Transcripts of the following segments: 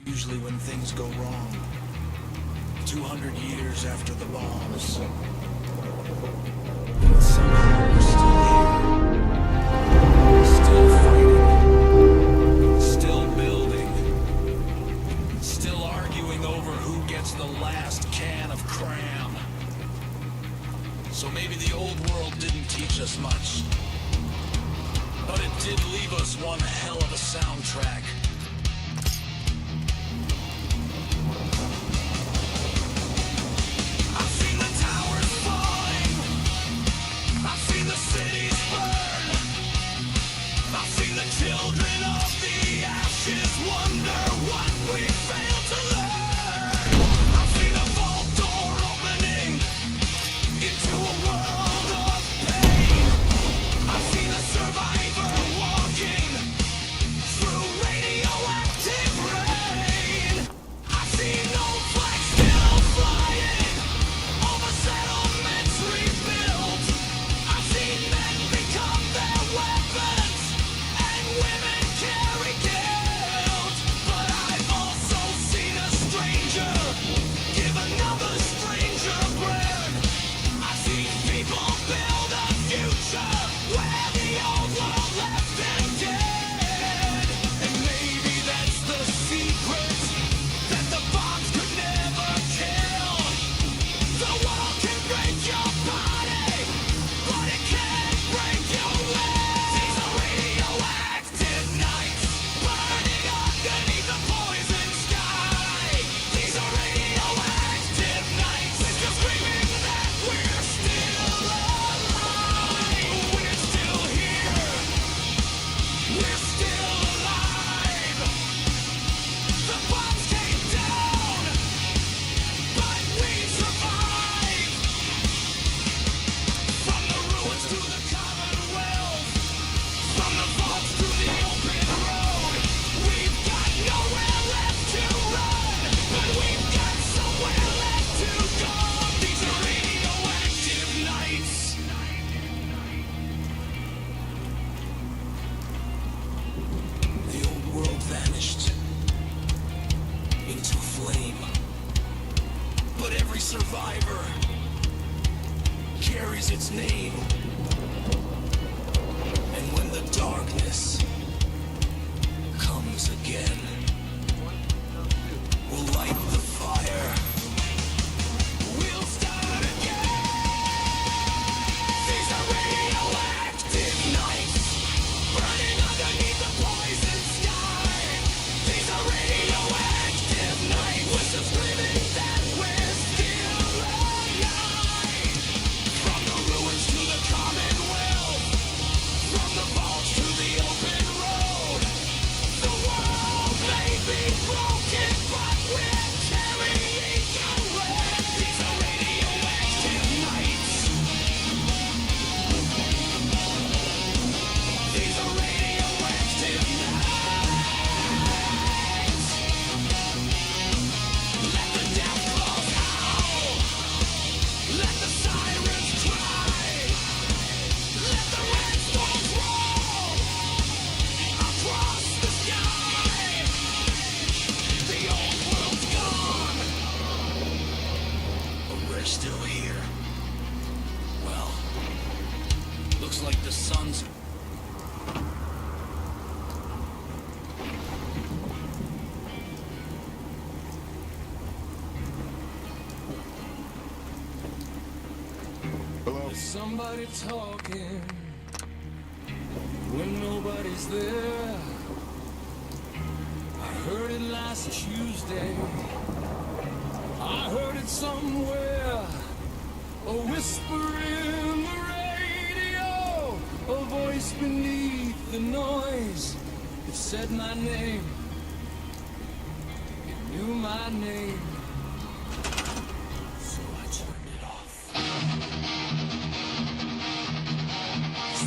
Usually when things go wrong, 200 years after the bombs, and somehow we're still here, still fighting, still building, still arguing over who gets the last can of cram. So maybe the old world didn't teach us much, but it did leave us one hell of a soundtrack. Survivor carries its name, and when the darkness comes again, we'll light the fire. We'll start again. These are radioactive nights, burning underneath the poison sky. These are radioactive nights, with some screaming that we're still alive. From the ruins to the Commonwealth, from the vaults to the open road, the world may be broken, but we're carrying on. These are radioactive nights. These are radioactive nights. Let the death claws howl. Let the sirens cry. Let the red storms roll across the sky. The old world's gone, but we're still here. Well, looks like the sun's... Hello? Is somebody talking when nobody's there? I heard it last Tuesday. I heard it somewhere, a whisper in the rain. A voice beneath the noise. It said my name. It knew my name. So I turned it off.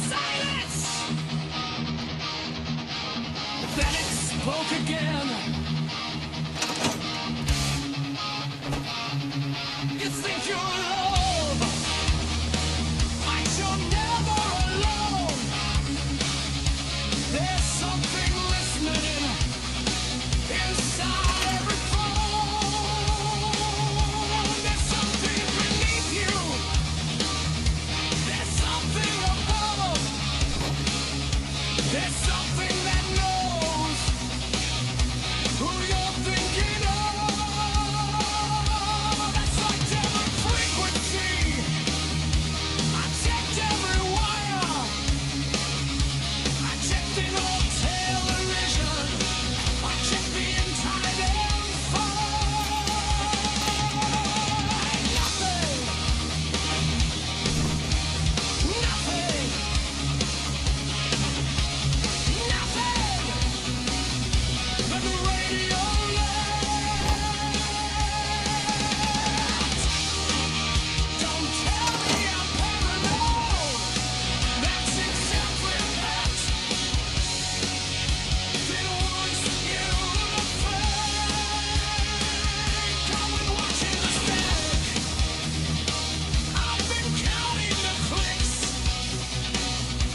Silence! Then it spoke again. You think you're alone, but you're never alone. There's something listening inside every phone. There's something beneath you. There's something above. There's something that knows who you're thinking of. That's like different frequency. I checked every wire. I checked in old television. I checked the entire damn phone. Nothing. Nothing. Nothing. But the radio left. Don't tell me I'm paranoid. That's exactly that. Didn't want you to fake. Come and watch it instead. I've been counting the clicks.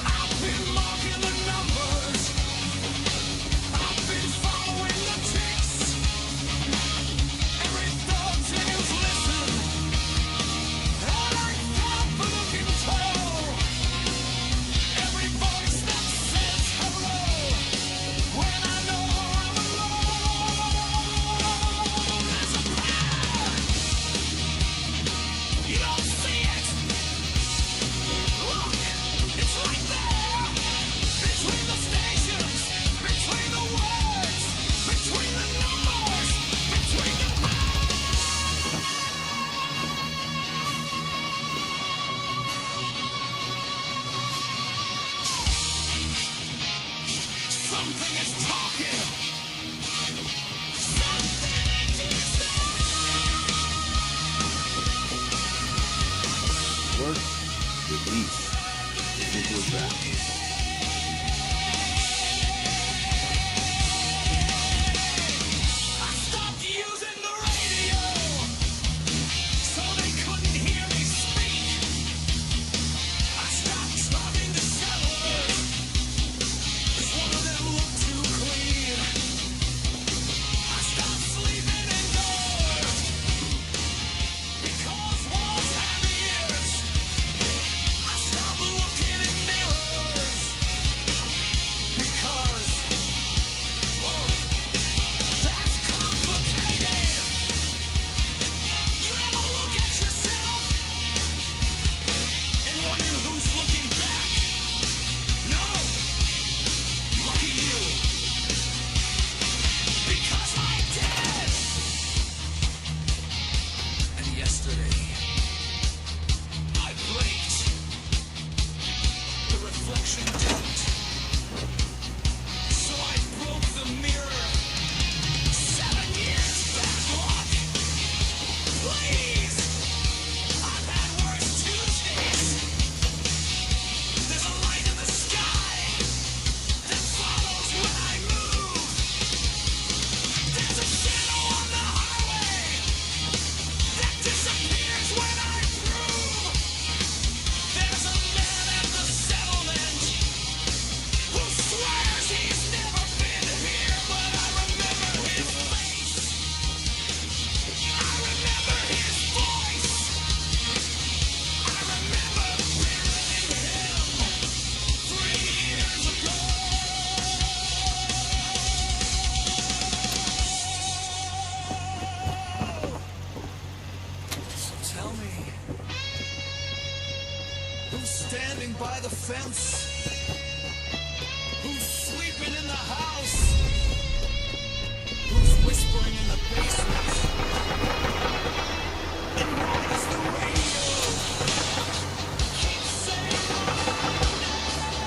I've been marking the numbers. I've been following the ticks. Every thought seems listen. And I felt the look in tow. Every voice that says hello. When I know I'm alone. There's a plan. You don't see it. Look, it's right there. Between the stations, between the words, between the numbers, between the something is talking. Something is Work, release. Simple as that. I stopped using the radio so they couldn't hear me speak. I stopped talking to settlers 'cause one of them looked too clean. I stopped sleeping indoors because walls have ears. I stopped looking in mirrors because, whoa, that's complicated. You ever look at yourself and wonder who's looking back? No, lucky you, because I did. And yesterday, I blinked. The reflection didn't. So I broke the mirror. 7 years backlog. Please! I've had worse Tuesdays. There's a light in the sky that follows when I move. There's a shadow on the highway that disappears when I prove. There's a man at the settlement who swears he's never been here, but I remember his face. I remember his voice. I remember hearing him 3 years ago. So tell me, who's standing by the fence? Who's sleeping in the house? Who's whispering in the basement? And why does the radio keep saying my name?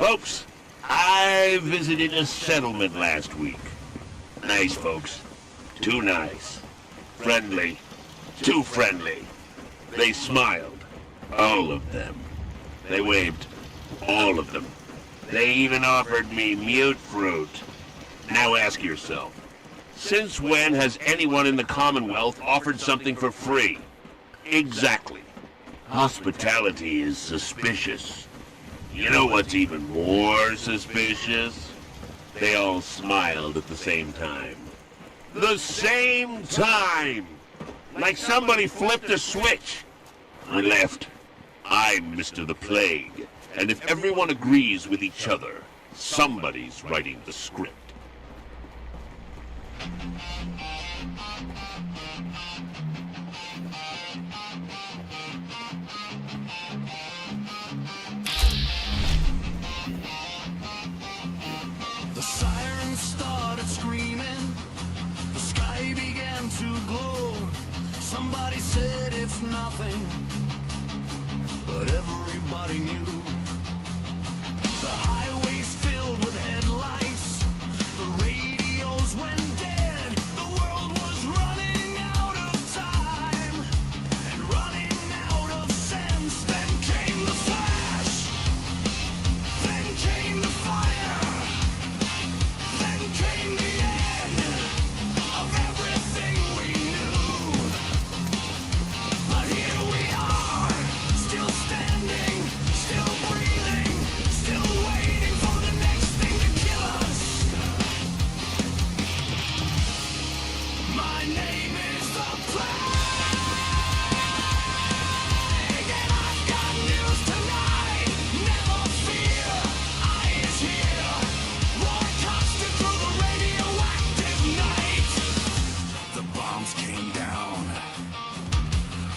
Folks, I visited a settlement last week. Nice folks. Too nice. Friendly. Too friendly. They smiled. All of them. They waved. All of them. They even offered me mute fruit. Now ask yourself, since when has anyone in the Commonwealth offered something for free? Exactly. Hospitality is suspicious. You know what's even more suspicious? They all smiled at the same time. The same time! Like somebody flipped a switch. I left. I'm Mr. the Plague. And if everyone agrees with each other, somebody's writing the script. The sirens started screaming, the sky began to glow. Somebody said it's nothing, but everybody knew. The highways filled with headlights, the radios went dead. The world was running out of time and running out of sense. Then came the flash, then came the fire, then came the end of everything we knew. But here we are, still standing, still breathing, still waiting for the next thing to kill us. My name is the Plague, and I've got news tonight. Never fear, I is here. Broadcasting through the radioactive night. The bombs came down,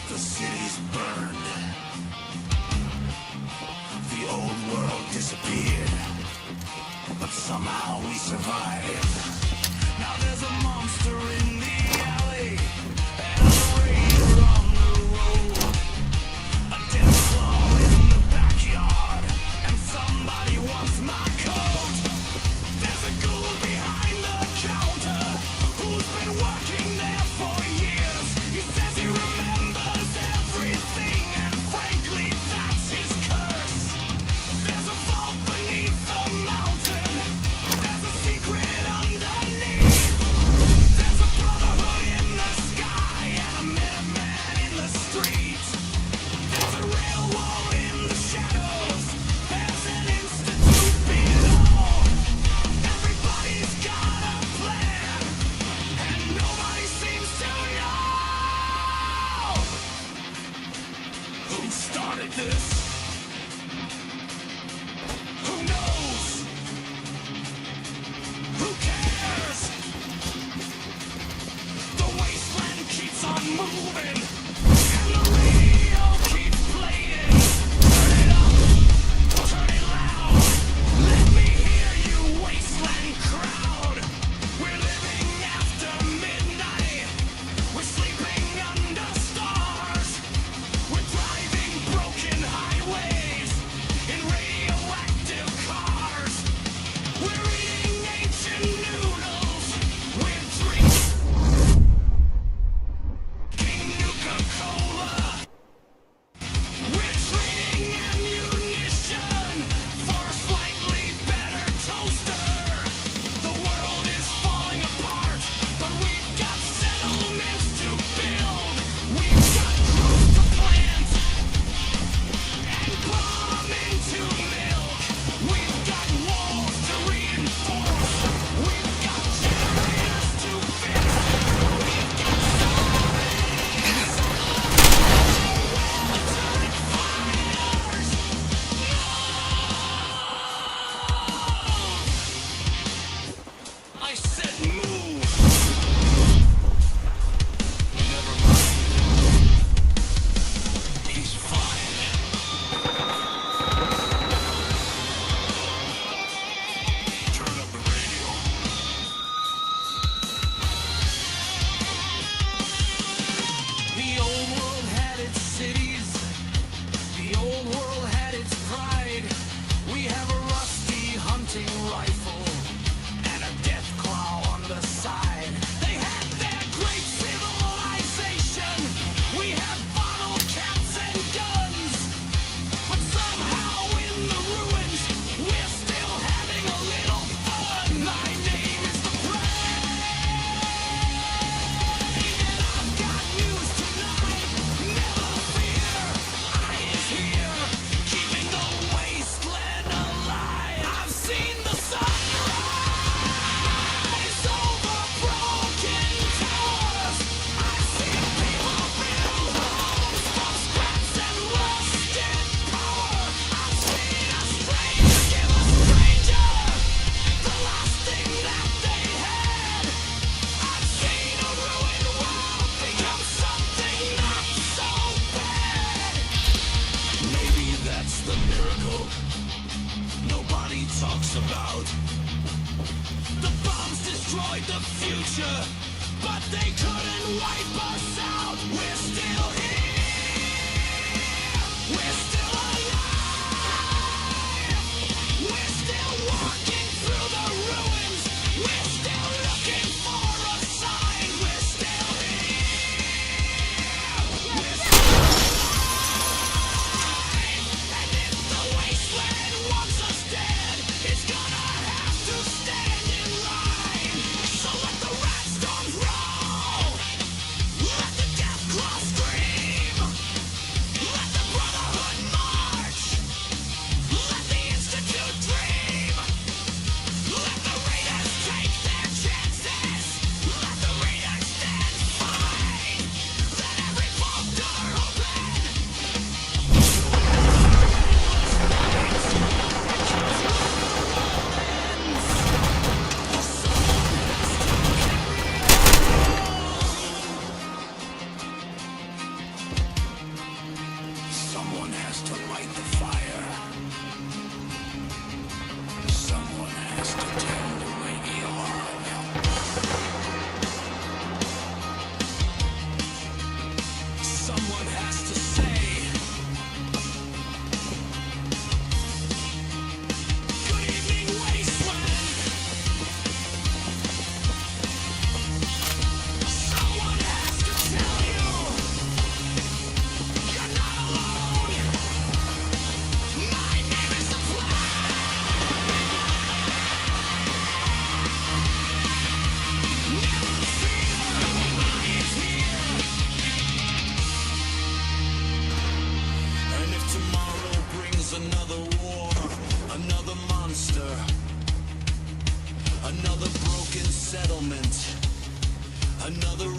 the cities burned, the old world disappeared, but somehow we survived. Now there's a monster in the alley, and a raider on the road, a dead claw in the backyard, and somebody wants my coat. There's a ghoul behind the counter who's been working there for years. He says he remembers everything, and frankly, that's his curse. There's a vault beneath the mountain. There's a secret underneath. There's a brotherhood in the sky and a Minuteman in the street. There's a railroad in the shadows. There's an institute below. Everybody's got a plan, and nobody seems to know who started this. Who knows? Who cares? The wasteland keeps on moving, and the radio keeps playing. Turn it up, turn it loud. Let me hear you, wasteland crowd. We're living after midnight. We're sleeping under stars. We're driving broken highways in radioactive cars. We're eating ancient noodles with drinking nuclear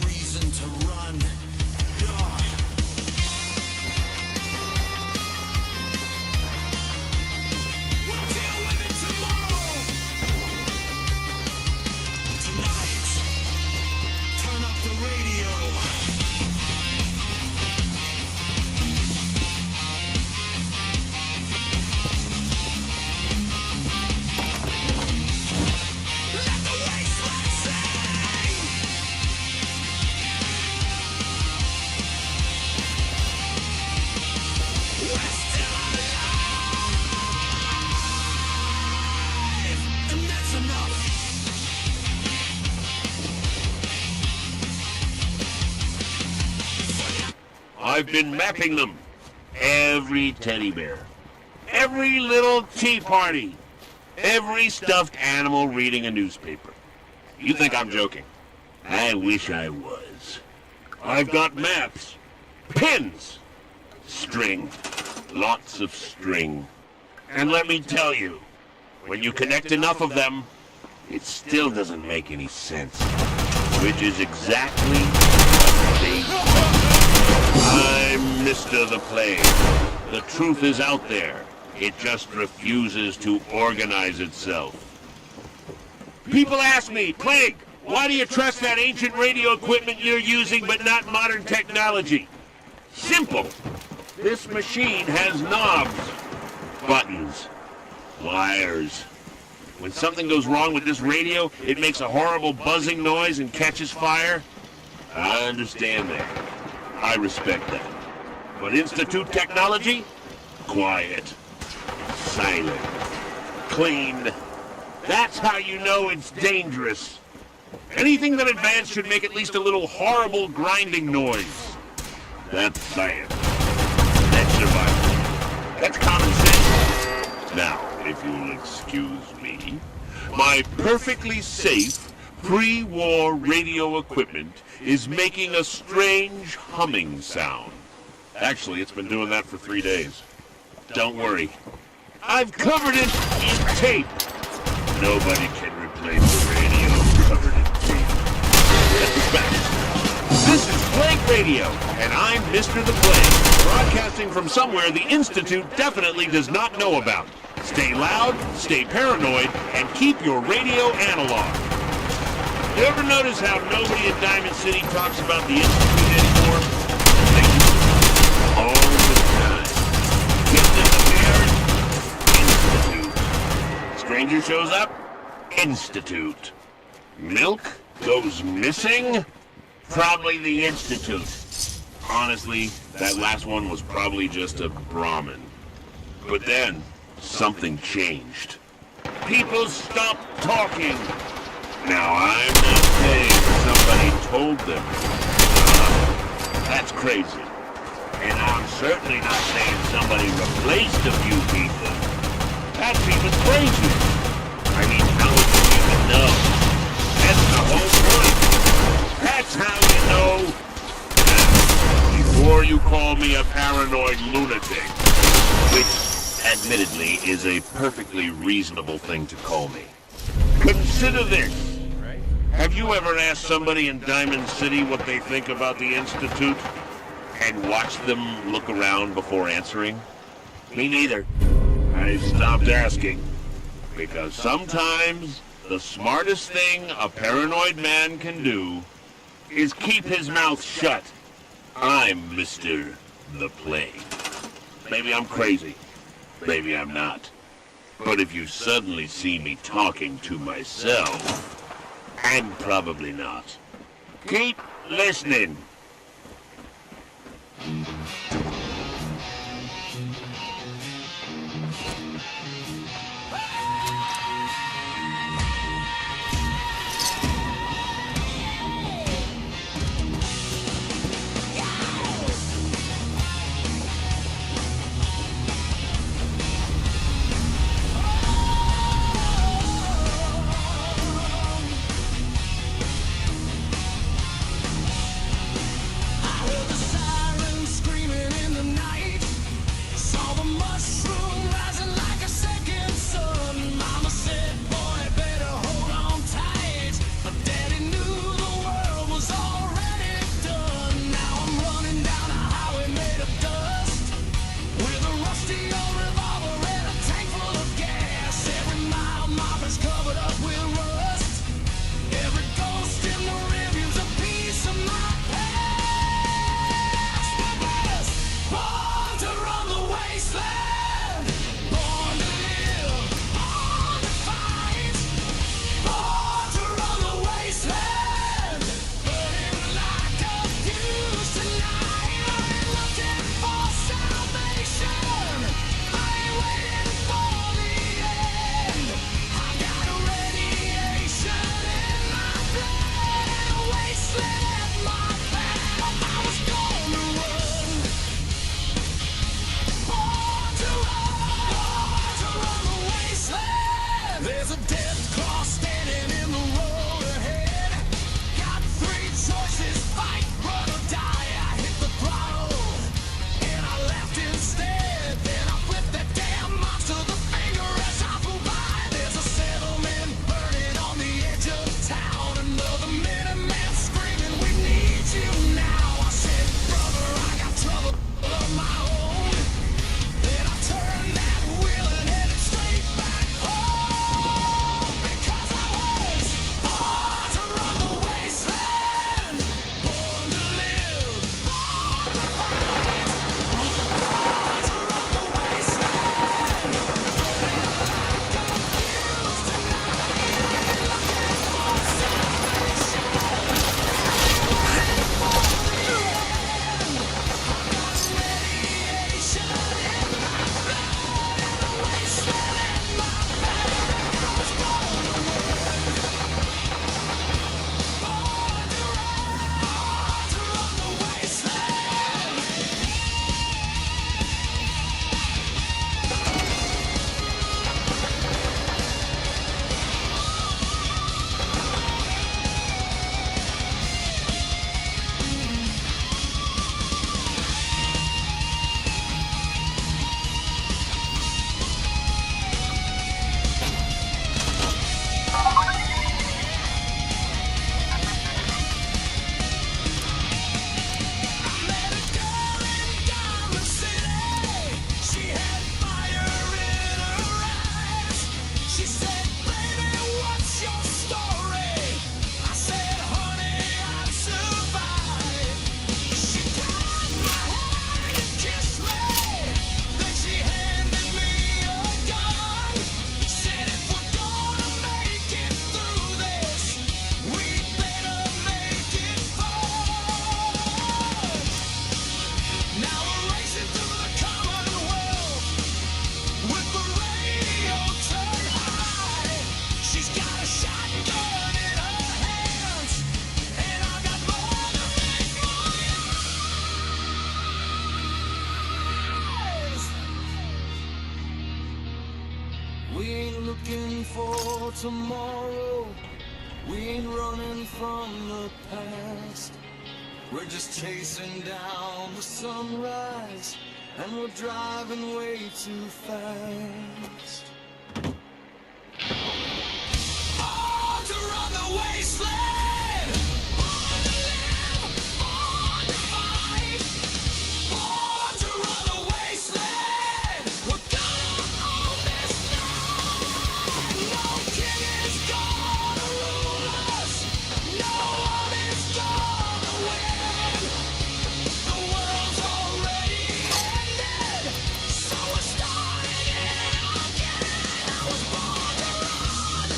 reason to run. Yeah. We'll deal with it tomorrow. Tonight, turn up the radio. Let the wasteland sing. We're still alive, and that's enough. I've been mapping them. Every teddy bear. Every little tea party. Every stuffed animal reading a newspaper. You think I'm joking? I wish I was. I've got maps. Pins. String. Lots of string. And let me tell you, when you connect enough of them, it still doesn't make any sense. Which is exactly what they do. I'm Mr. the Plague. The truth is out there. It just refuses to organize itself. People ask me, Plague, why do you trust that ancient radio equipment you're using but not modern technology? Simple. This machine has knobs, buttons, wires. When something goes wrong with this radio, it makes a horrible buzzing noise and catches fire. I understand that. I respect that. But Institute technology? Quiet. Silent. Clean. That's how you know it's dangerous. Anything that advanced should make at least a little horrible grinding noise. That's science. That's survival. That's common sense. Now, if you'll excuse me, my perfectly safe pre-war radio equipment is making a strange humming sound. Actually, it's been doing that for 3 days. Don't worry. I've covered it in tape. Nobody can replace the radio covered in tape. That's the fact. This is Plague Radio, and I'm Mr. the Plague, broadcasting from somewhere the Institute definitely does not know about. Stay loud, stay paranoid, and keep your radio analog. You ever notice how nobody in Diamond City talks about the Institute anymore? They do. All the time. Just disappears. Institute. Stranger shows up? Institute. Milk goes missing? Probably the Institute. Honestly, that last one was probably just a Brahmin. But then, something changed. People stopped talking. Now, I'm not saying somebody told them. That's crazy. And I'm certainly not saying somebody replaced a few people. That's even crazier. I mean, how would you even know? That's the whole point. That's how you know. Before you call me a paranoid lunatic, which, admittedly, is a perfectly reasonable thing to call me. Consider this. Have you ever asked somebody in Diamond City what they think about the Institute? And watched them look around before answering? Me neither. I stopped asking. Because sometimes the smartest thing a paranoid man can do is keep his mouth shut. I'm Mr. the Plague. Maybe I'm crazy. Maybe I'm not. But if you suddenly see me talking to myself, I'm probably not. Keep listening. looking for tomorrow. We ain't running from the past. We're just chasing down the sunrise, and we're driving way too fast. On to run the wasteland, on to live, on to fight, on to run the wasteland. We're gonna own this land. No king is gonna rule us. No one is gonna win. The world's already ended, so we're starting it again. I was born to run.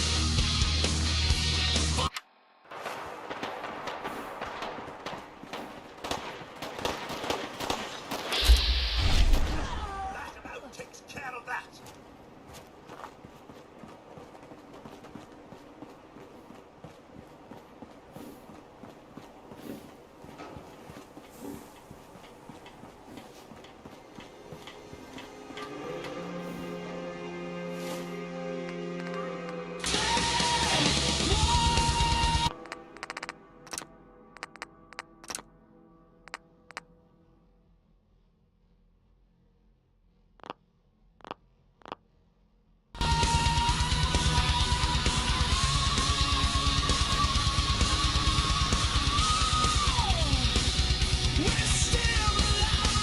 That about takes care of that. We're still alive.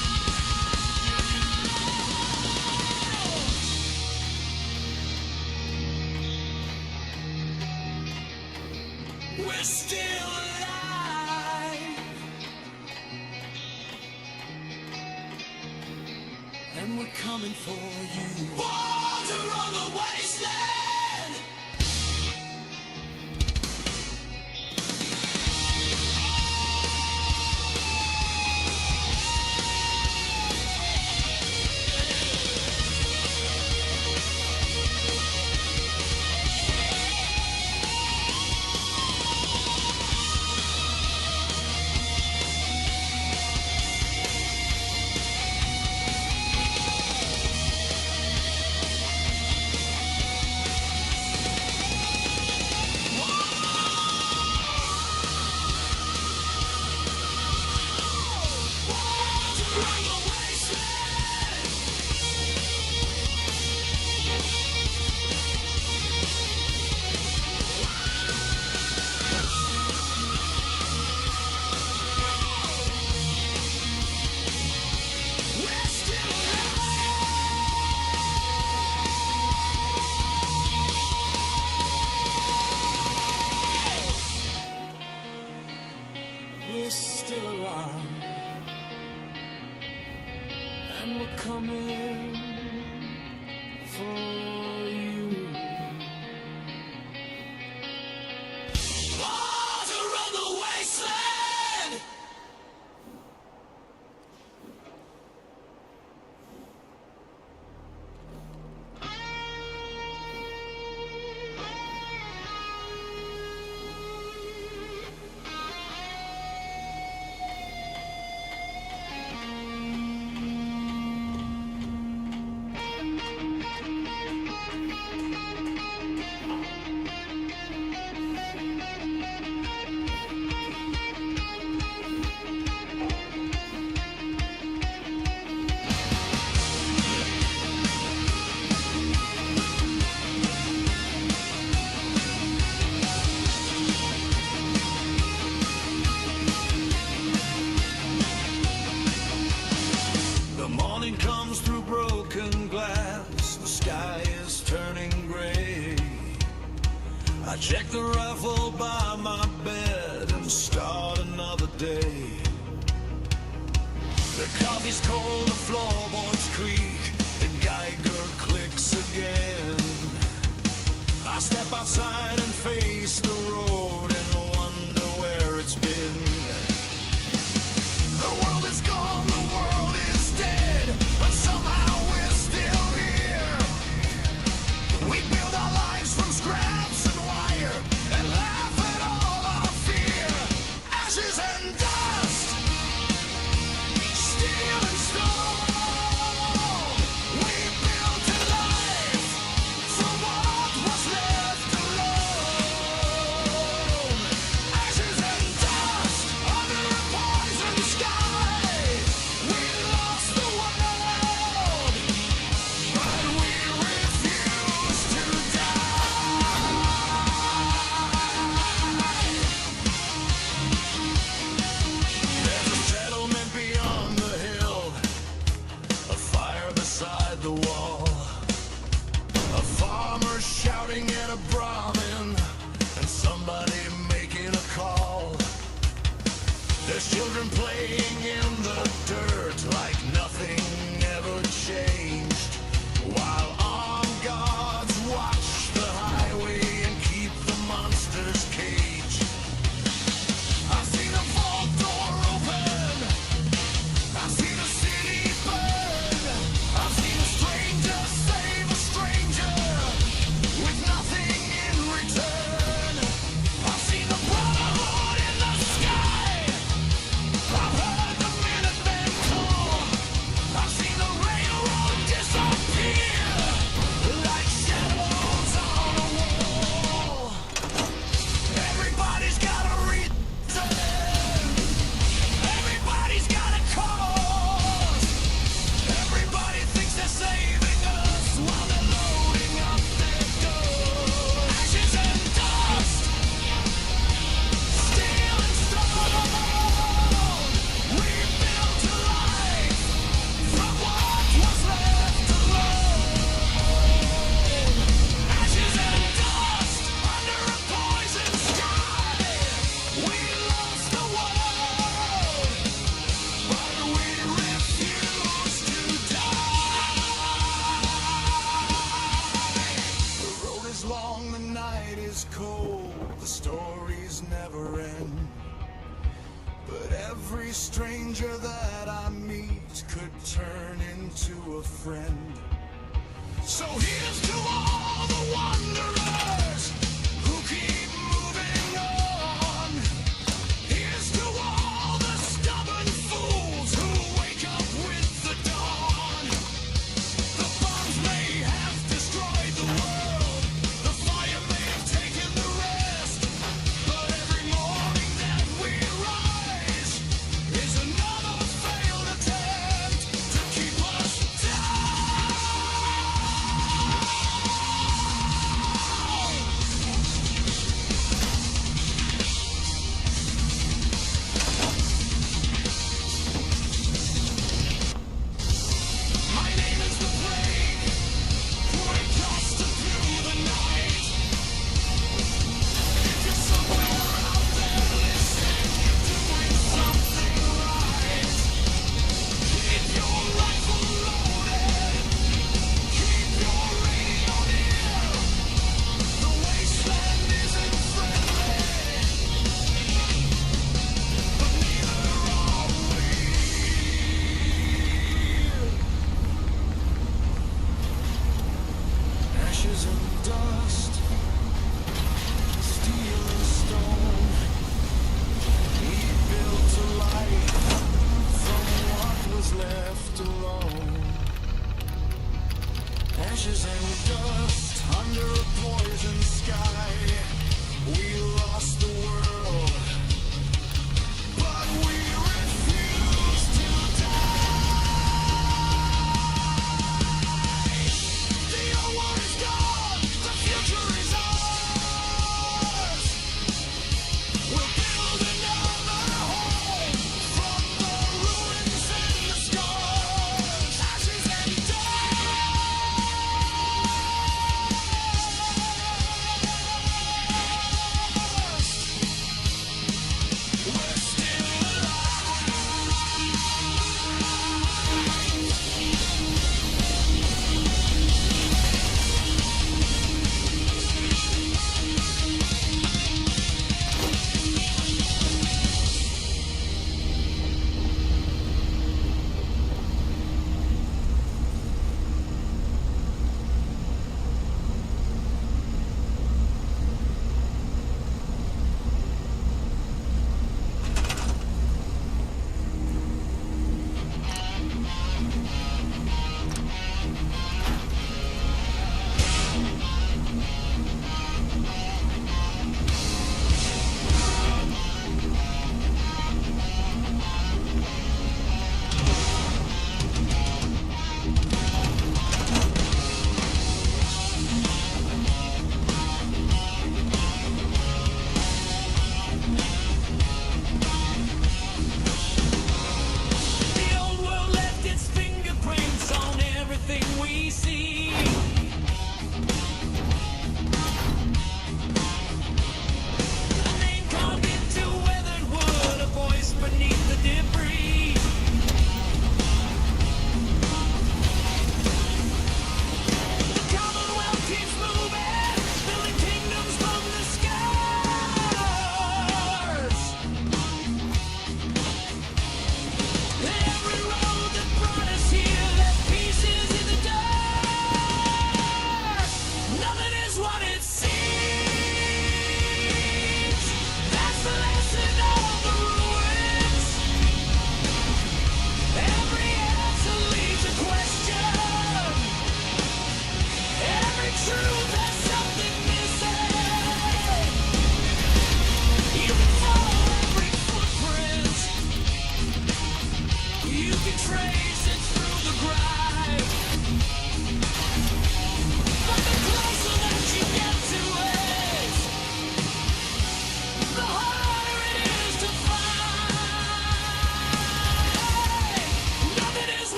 We're still alive. And we're coming for you. Born to run the wasteland. Born to run the wasteland. We're still alive. We're still around, and we're coming for you. Born to run the wasteland. The morning comes through broken glass. The sky is turning gray. I check the rifle by my bed and start another day. The coffee's cold, the floorboards creak, and Geiger clicks again. I step outside and face the road and wonder where it's been. The world is gone, the world is dead, but somehow we're still here. We build our lives from scraps and wire and laugh at all our fear. Ashes and dust, steel and stone. We built a life from what Children playing in the dirt like nothing ever changed. While armed guards watch the highway and keep the monsters caged. I've seen a vault door open. I've seen a city burn. I've seen a stranger save a stranger with nothing in return. I've seen the Brotherhood in the sky. I've heard the Minutemen call. I've seen the railroad disappear like shadows on a wall. Everybody's got a reason. Everybody's got a cause. Everybody thinks they're saving us while they're loading up their guns. Ashes and dust, steel and stone. We built a life from what was left alone. Ashes and dust under a poison sky. We lost the world, but we refuse to die. The road is long, the night is cold, the stories never end. But every stranger that I meet could turn into a friend. So here's to all the wanderers who keep moving on. Here's to all the stubborn fools who wake up with the dawn. The bombs may have destroyed the world, the fire may have taken the rest, but every morning that we rise is another failed attempt to keep us down.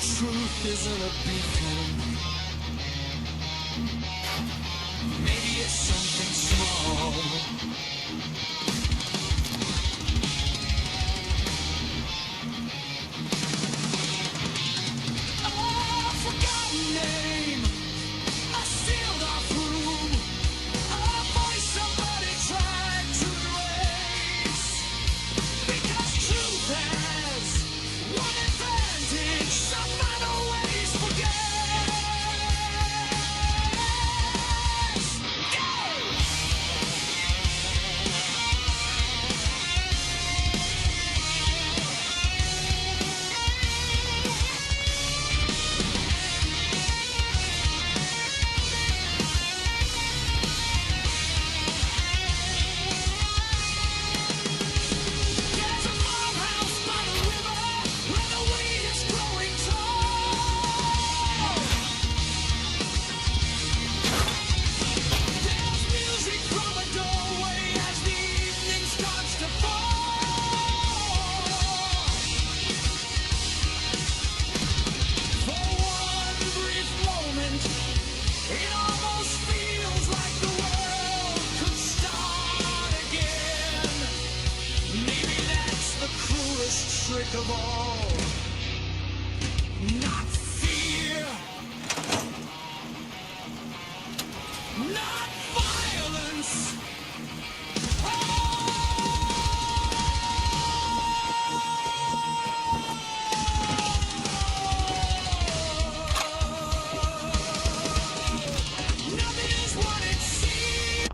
truth isn't a beacon. Maybe it's something small. A forgotten name, a sealed off room, a voice somebody tried to erase. Because truth has one advantage, someone always forgets. There's a farmhouse by the river where the weed is growing tall. There's music from a doorway as the evening starts to fall. For one brief moment, it almost feels like the world could start again. Maybe that's the cruelest trick of all. Not fear, not violence. Nothing is what it seems,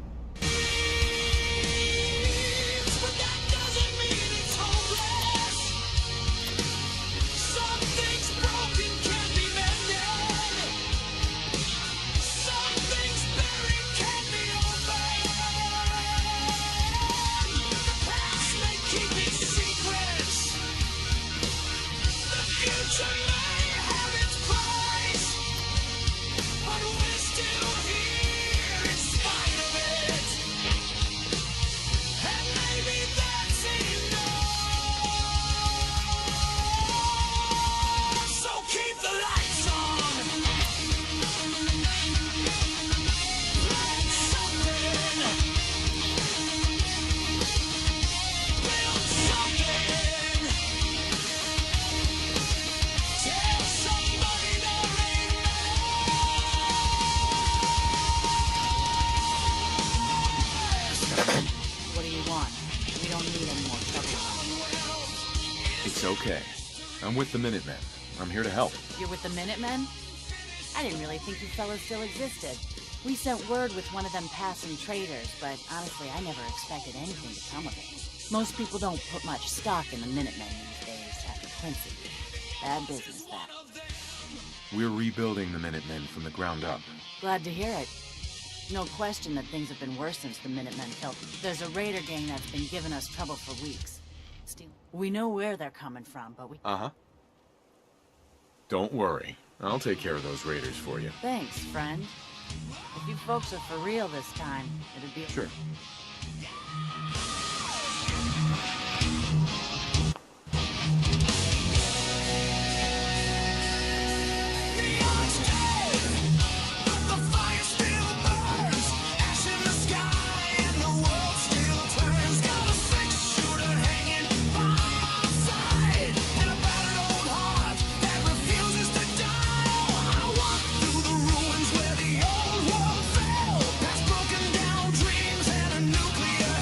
but that doesn't mean it's hopeless. Something's broken can be mended. Something's buried can be opened. The past may keep its secrets. The future may have its price. But we're still here in spite of it. And maybe that's enough. So keep the lights on. Plant something. Build something. Tell somebody there ain't What do you want? We don't need any more trouble. It's okay. I'm with the Minutemen. I'm here to help. You're with the Minutemen? I didn't really think you fellas still existed. We sent word with one of them passing traders, but honestly, I never expected anything to come of it. Most people don't put much stock in the Minutemen these days after Quincy. Bad business, that. We're rebuilding the Minutemen from the ground up. Glad to hear it. No question that things have been worse since the Minutemen fell. There's a raider gang that's been giving us trouble for weeks. We know where they're coming from, but we... Uh-huh. Don't worry. I'll take care of those raiders for you. Thanks, friend. If you folks are for real this time, it'd be... Sure. The fire still burns, ash in the sky, and the world still turns. Got a six-shooter hanging by my side, and a battered old heart that refuses to die. I walk through the ruins where the old world fell, past broken down dreams and a nuclear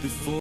before.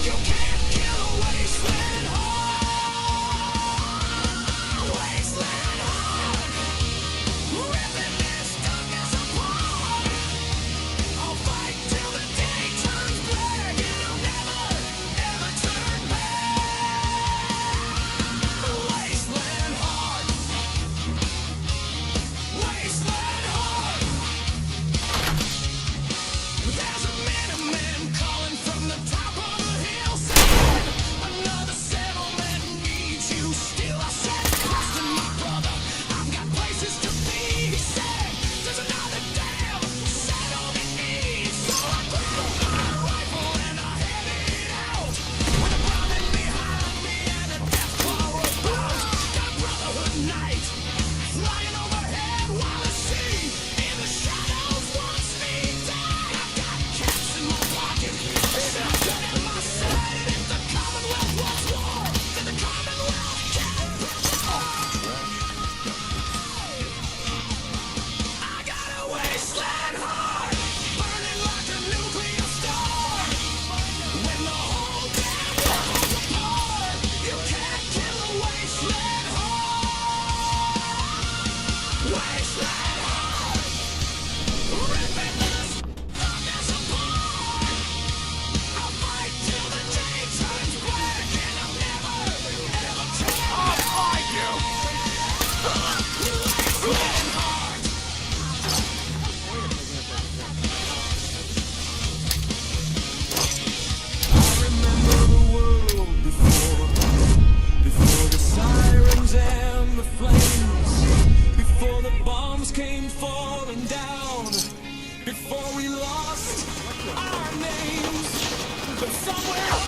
You can't kill a wasteland heart. Wasteland heart. Ripping this darkness apart. I'll fight till the day turns black and I'll never, ever turn back. Wasteland heart. Wasteland heart. There's a man calling from the top of the hillside. Another settlement needs you. Still I said, Austin, my brother, I've got places to be. He said, there's another dam settlement needs. So I grabbed my rifle and I headed out. With a brother behind me and a death claw about. Got Brotherhood night flying overhead while the sea in the shadows wants me dead. I've got caps in my pocket, shotgun in my side. If the Commonwealth wants war, then the Commonwealth can prepare. I got a wasteland heart, burning like a nuclear star. When the whole damn world falls apart, you can't kill a wasteland heart. Wasteland heart, ripping this darkness apart. I'll fight till the day turns black and I'll never, ever turn back. I'll fight you. Wasteland heart. I remember the world before the sirens and the flames, before the bombs came falling down, before we lost our names, but somewhere.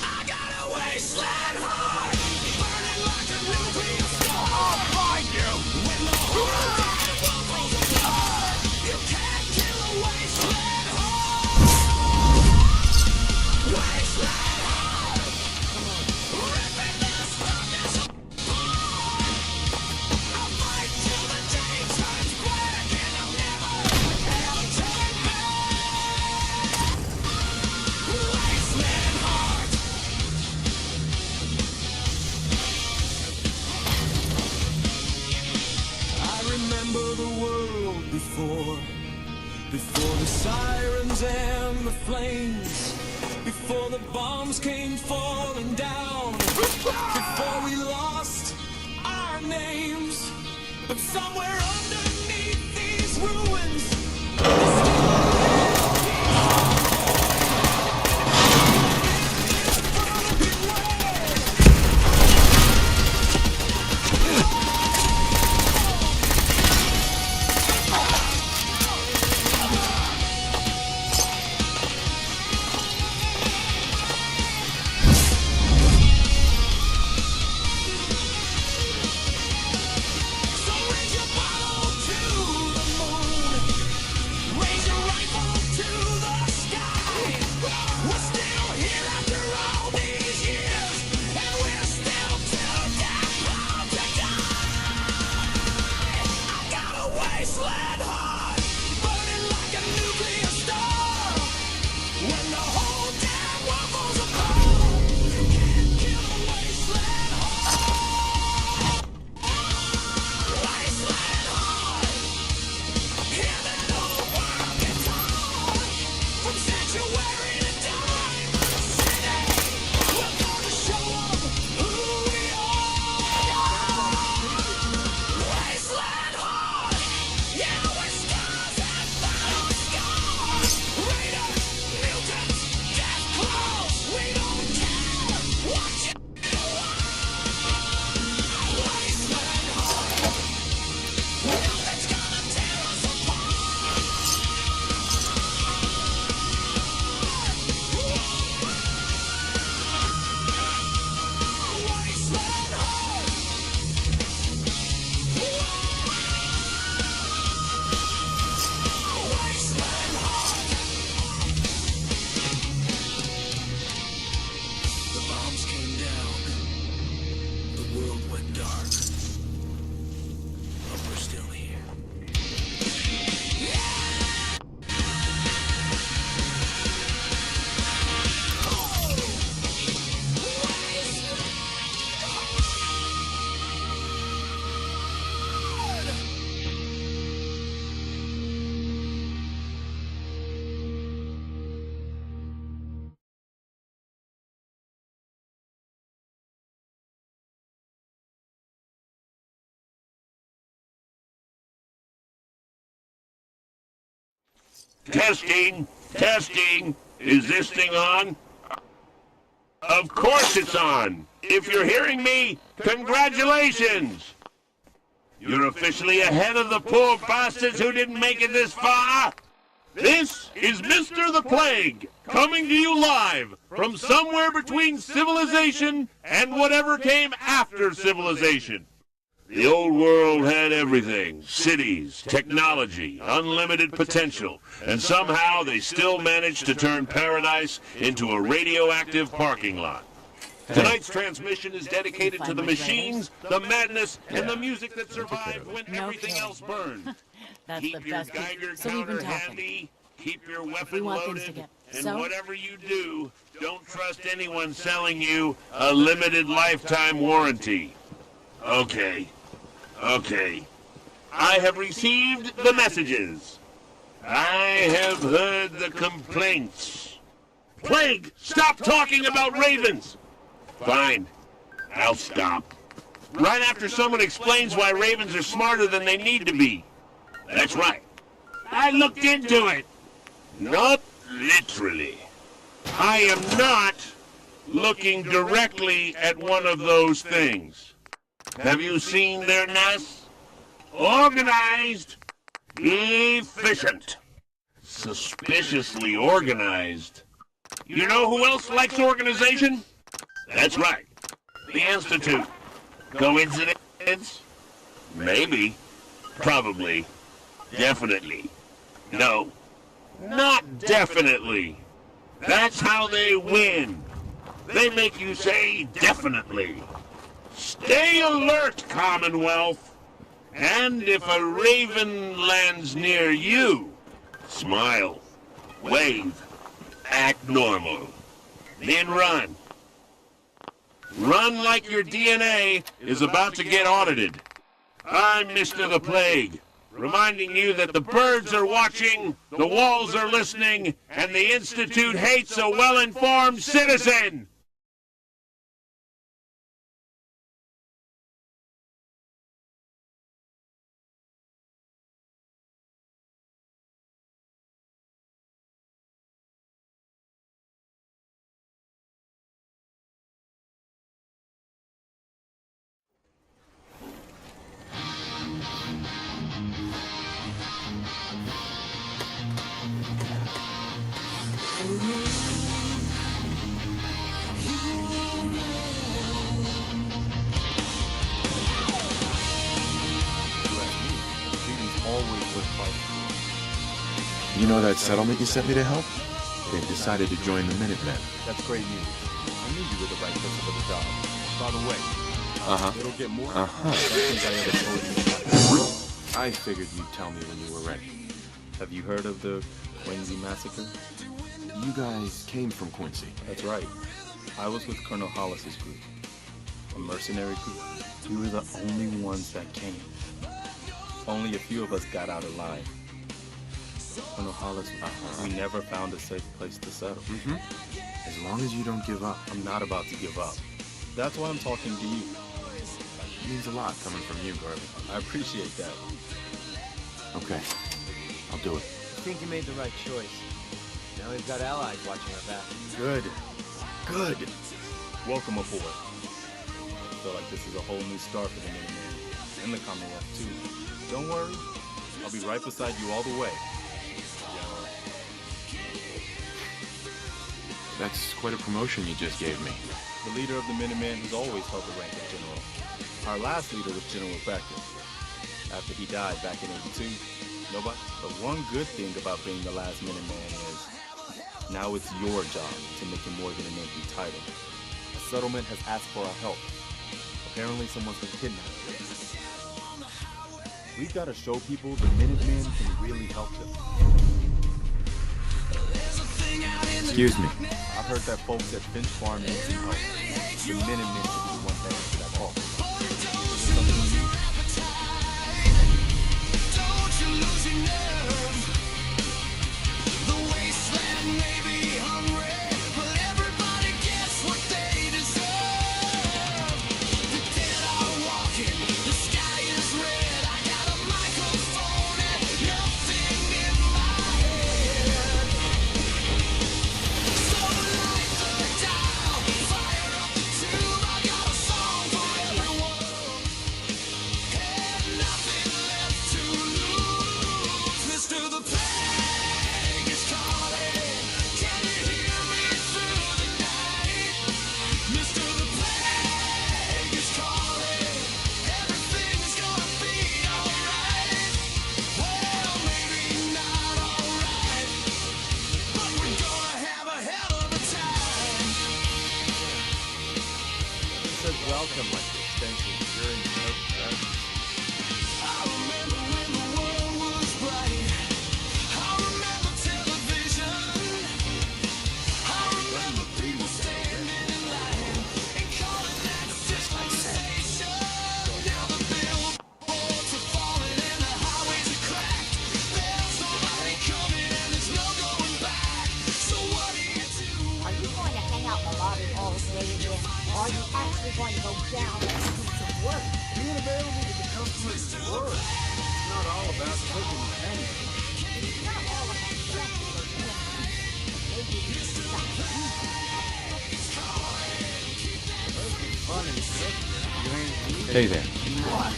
I got a wasteland heart, burning like a nuclear star. I'll find you. When the whole damn world falls apart, you can't kill a wasteland heart. Wasteland heart, ripping this darkness apart. I'll fight till the day turns black and I'll never, ever turn back. Wasteland heart. I remember the world before the sirens and the flames, before the bombs came falling down, before we lost our names, but somewhere underneath these ruins. So raise your bottle to the moon, raise your rifle to the sky. We're still here after all these years, and we're still too damn proud to die. I got a wasteland heart, burning like a nuclear star. When the whole damn world falls apart, you can't kill a wasteland heart. Wasteland heart, hear the new world guitar. From sanctuary to diamond city, we're gonna show 'em who we are. Wasteland heart, yeah, we're stars and battle scars. Raiders, mutants, death claws, we don't care what you wasteland heart, nothing's gonna tear us apart. Wasteland heart, wasteland heart. The bombs came down. The world went dark. But we're still here. Testing, testing. Is this thing on? Of course it's on. If you're hearing me, congratulations. You're officially ahead of the poor bastards who didn't make it this far. This is Mr. the Plague, coming to you live from somewhere between civilization and whatever came after civilization. The old world had everything, cities, technology, unlimited potential, and somehow they still managed to turn paradise into a radioactive parking lot. Tonight's transmission is dedicated to the machines, the madness, and the music that survived when No everything kidding. else burned. That's Keep the your best. Geiger So we've been counter talking. handy, keep your we weapon want things to loaded, get- and So? whatever you do, don't trust anyone selling you a limited lifetime warranty. Okay. I have received the messages. I have heard the complaints. Plague, stop talking about ravens! Fine, I'll stop. Right after someone explains why ravens are smarter than they need to be. That's right. I looked into it. Not literally. I am not looking directly at one of those things. Have you seen their nests? Organized, efficient, suspiciously organized. You know who else likes organization? That's right, the Institute. Coincidence? Maybe. Probably. Definitely. No, not definitely. That's how they win. They make you say definitely. Stay alert, Commonwealth. And if a raven lands near you, smile, wave, act normal, then run. Run like your DNA is about to get audited. I'm Mr. the Plague, reminding you that the birds are watching, the walls are listening, and the Institute hates a well-informed citizen. You know that settlement you sent me to help? They've decided to join the Minutemen. That's great news. I knew you were the right person for the job. By the way, it'll get more. I don't think I ever told you. I figured you'd tell me when you were ready. Have you heard of the Quincy massacre? You guys came from Quincy. That's right. I was with Colonel Hollis's group, a mercenary group. We were the only ones that came. Only a few of us got out alive. Colonel Hollis, we never found a safe place to settle. As long as you don't give up. I'm not about to give up. That's why I'm talking to you. It means a lot coming from you, Garvey. I appreciate that. Okay, I'll do it. I think you made the right choice. Now we've got allies watching our back. Good. Welcome aboard. I feel like this is a whole new start for the Minutemen and the Commonwealth too. Don't worry, I'll be right beside you all the way. That's quite a promotion you just gave me. The leader of the Minutemen has always held the rank of general. Our last leader was General Becker. After he died back in '82, nobody. The one good thing about being the last Minuteman is now it's your job to make it more than an empty title. A settlement has asked for our help. Apparently someone's been kidnapped. We've got to show people the Minutemen can really help them. Excuse me. I've heard that folks at Finch Farm need some help. The Minutemen should be the ones that answer that call. Is there something you need? Don't you lose your nerve. The wasteland may be hungry, but everybody gets what they deserve. The dead are walking, the sky is red. I got a microphone and nothing in my head. So light the dial, fire up the tube. I got a song for everyone. And nothing left to lose. Mr. The Plague is calling. Can you hear me through the night? Mr. The Plague is calling. Everything's gonna be alright. Well, maybe not alright, but we're gonna have a hell of a time. It says welcome like the extension during the presence. I remember when the world was bright. I remember television. I remember people standing in line and calling that civilization. Now the billboards are falling and the highways are cracked. There's nobody coming and there's no going back. So what do you do? Are you going to hang out in the lobby all day again? Or are you actually going to go down and do some work? Being available to the customers is work. It's not all about cooking and hanging. It's not all about dressing or doing things. Maybe it's about you. Fun and sick. You ain't Hey there. What?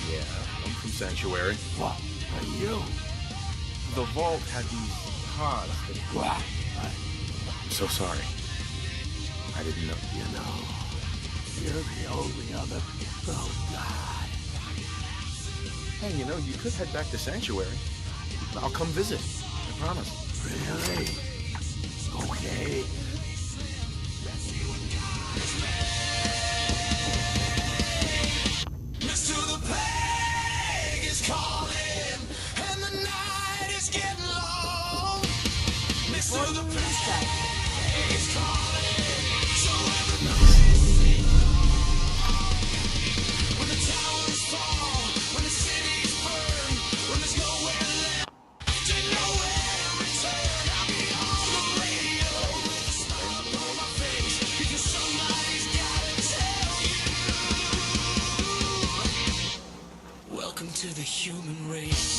Yeah, I'm from Sanctuary. What are you? The vault had these pods that... What? I'm so sorry. I didn't know. You know, you're the only other. Oh, God. Hey, you know, you could head back to Sanctuary. I'll come visit. I promise. Really? Okay. Mr. The Plague is calling, and the night is getting long. Mr. The Plague is calling, so everybody when the towers fall, when the cities burn, when there's nowhere left and nowhere to return, I'll be on the radio with a smile on my face, because somebody's gotta tell you. Welcome to the human race.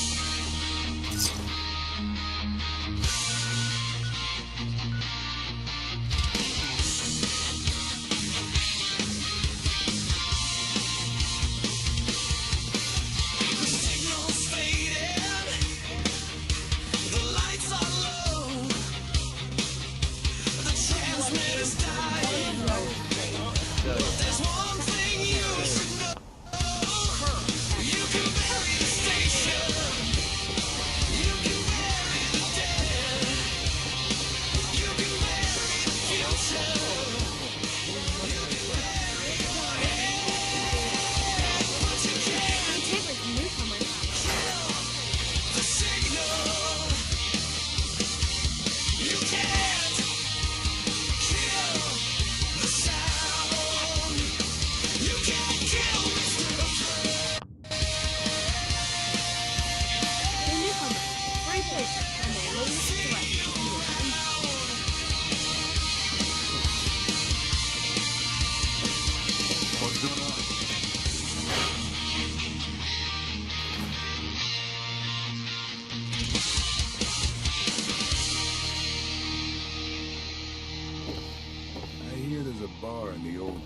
The signal's fading, the lights are low, the transmitter's dying, but there's one thing you should know. You can bury the station,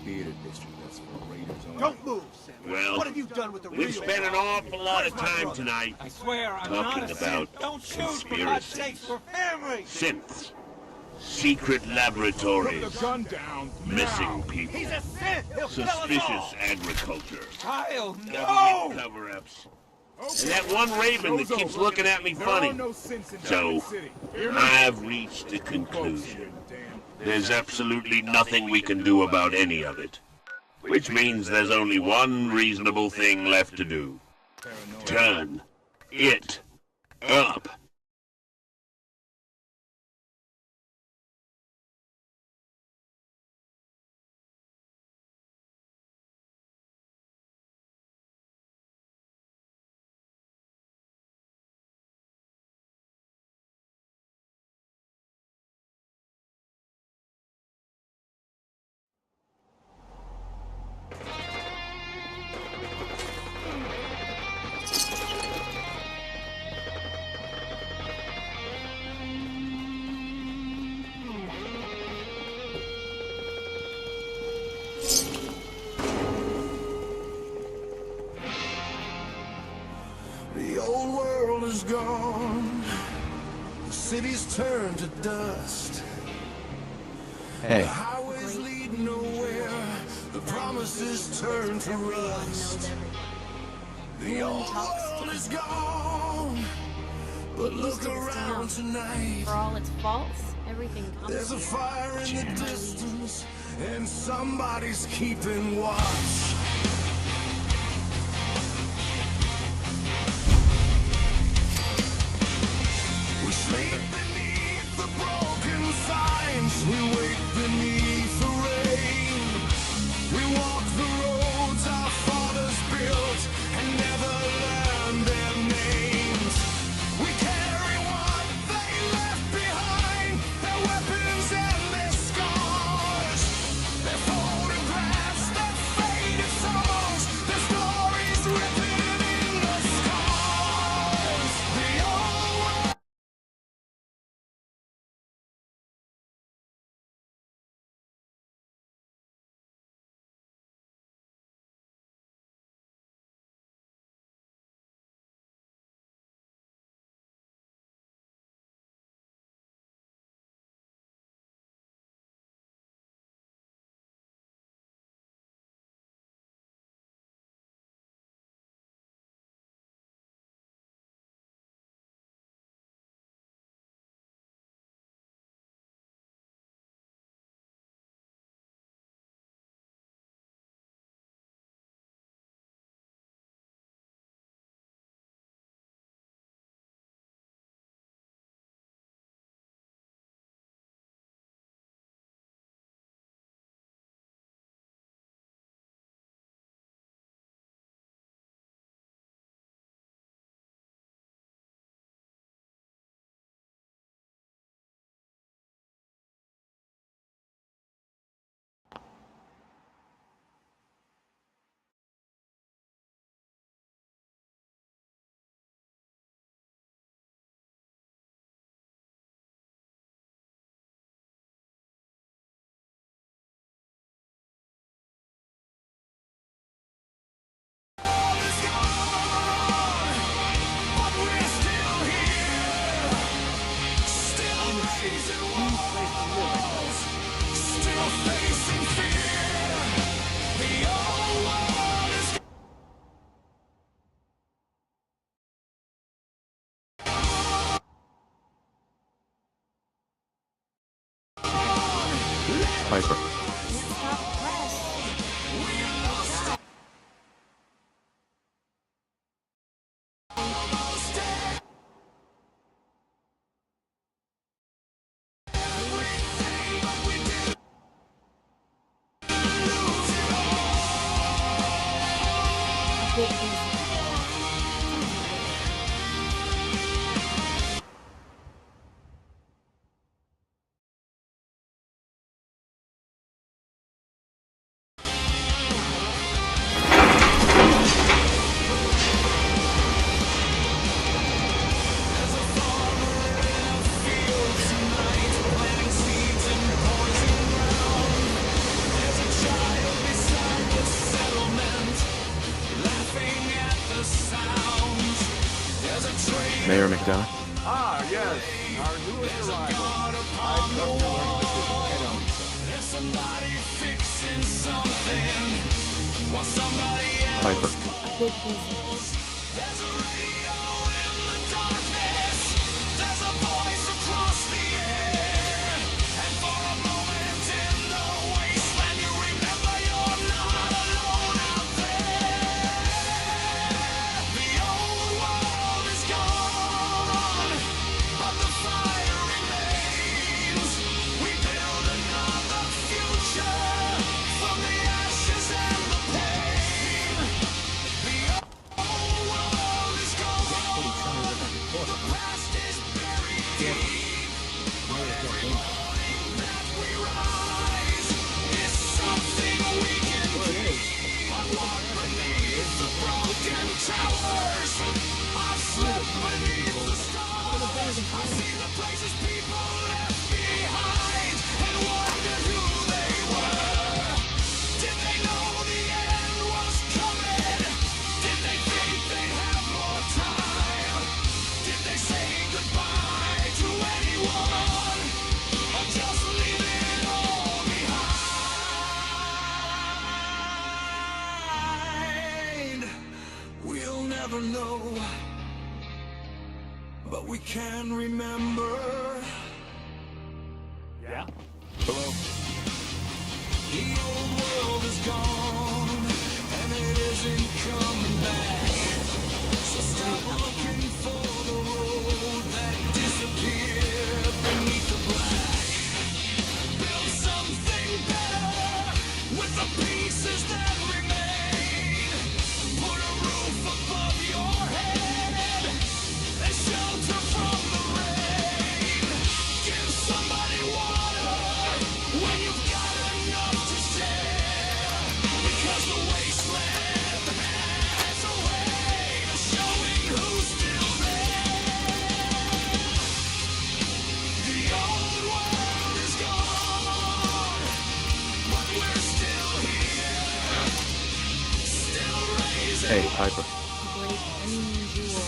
theater district that's for raiders only. Don't move, Sam. Well, What have you done with the we've real spent an awful lot of time brother? tonight I swear I'm talking not a about synth. Don't shoot, for God's sake, conspiracies, for family. synths, secret laboratories, Gun down. missing people, He's a synth. He'll kill us suspicious all. agriculture, Kyle, no! government cover-ups, and that one raven that keeps looking at me funny. So, I've reached a conclusion. There's absolutely nothing we can do about any of it. Which means there's only one reasonable thing left to do. Turn it up. The old world is gone. The city's turned to dust. Hey. The highways lead nowhere. The promises turn to rust. The old world is gone. But look around tonight. For all its faults, everything comes There's a here. fire in the distance, and somebody's keeping watch. We sleep beneath the broken signs. We wake beneath the rain. We walk the roads our fathers built and never learned their names. We carry what they left behind, their weapons and their scars, their photographs, their faded songs, their stories written in the scars. The old world. Piper. Stop press. A bit easy. Mayor McDonough? Ah, yes, our newest arrival. I'd love to learn the business. Head on, sir. Piper. Big business. We'll never know, but we can remember. Yeah? Hello? The old world is gone, and it isn't coming back. So stop looking for the road that disappeared beneath the black. Build something better with the pieces that remain. Put a roof above your head and shelter from the rain. Give somebody water when you've got enough to share. Because the wasteland has a way of showing who's still there. The old world is gone, but we're still here. Still raising. Hey, Piper. Great green jewel.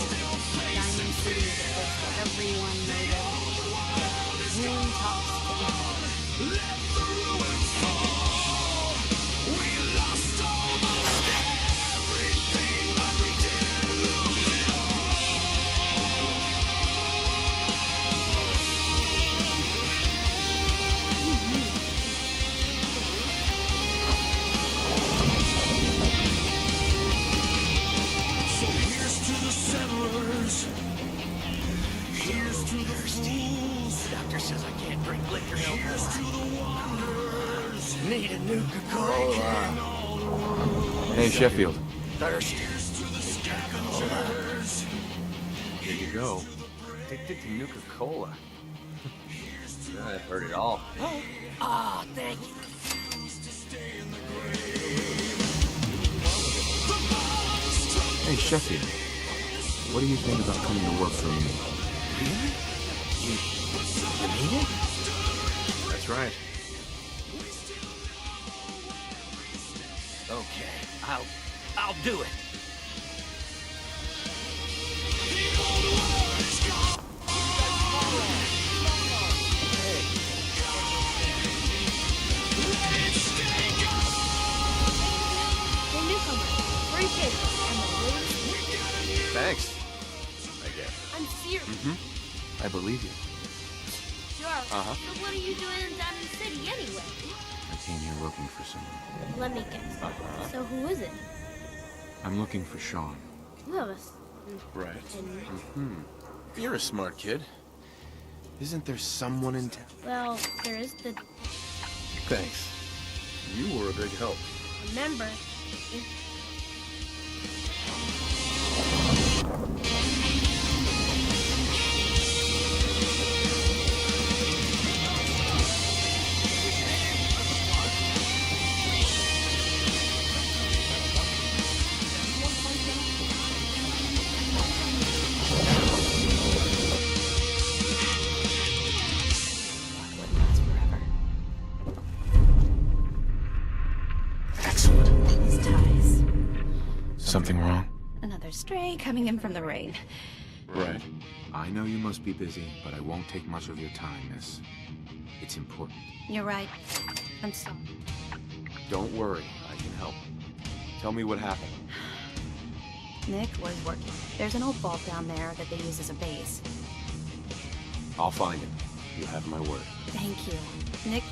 Diamond City is a place where everyone knows everyone. Everyone talks together. Let the ruins fall. We lost almost everything, but we didn't lose it all. So here's to the settlers. Here's to the fools. Doctor says I can't drink liquor no Here's to the wanderers. Need a new Coca-Cola. Hey, Sheffield. Thirsty. Here's to the scavengers. Here you go. Addicted to Nuka-Cola. I've heard it all. Ah, thank you. Hey, Sheffield. What do you think about coming to work for me? Really? You mean it? That's right. Okay, I'll do it. The newcomer. Free kids. And the ladies. Thanks. I guess. I'm serious. I believe you. Sure. Uh-huh. So what are you doing in Diamond City anyway? I came here looking for someone. Let me guess. So who is it? I'm looking for Sean. Two of us. Right. And, You're a smart kid. Isn't there someone in town? well, there is the... Thanks. You were a big help. Remember, What lasts forever? Excellent. These ties. Something wrong? Another stray coming in from the rain. Right. I know you must be busy, but I won't take much of your time, miss. It's important. You're right. I'm sorry. Don't worry, I can help. Tell me what happened. Nick was working. There's an old vault down there that they use as a base. I'll find it. You have my word. Thank you. Nick...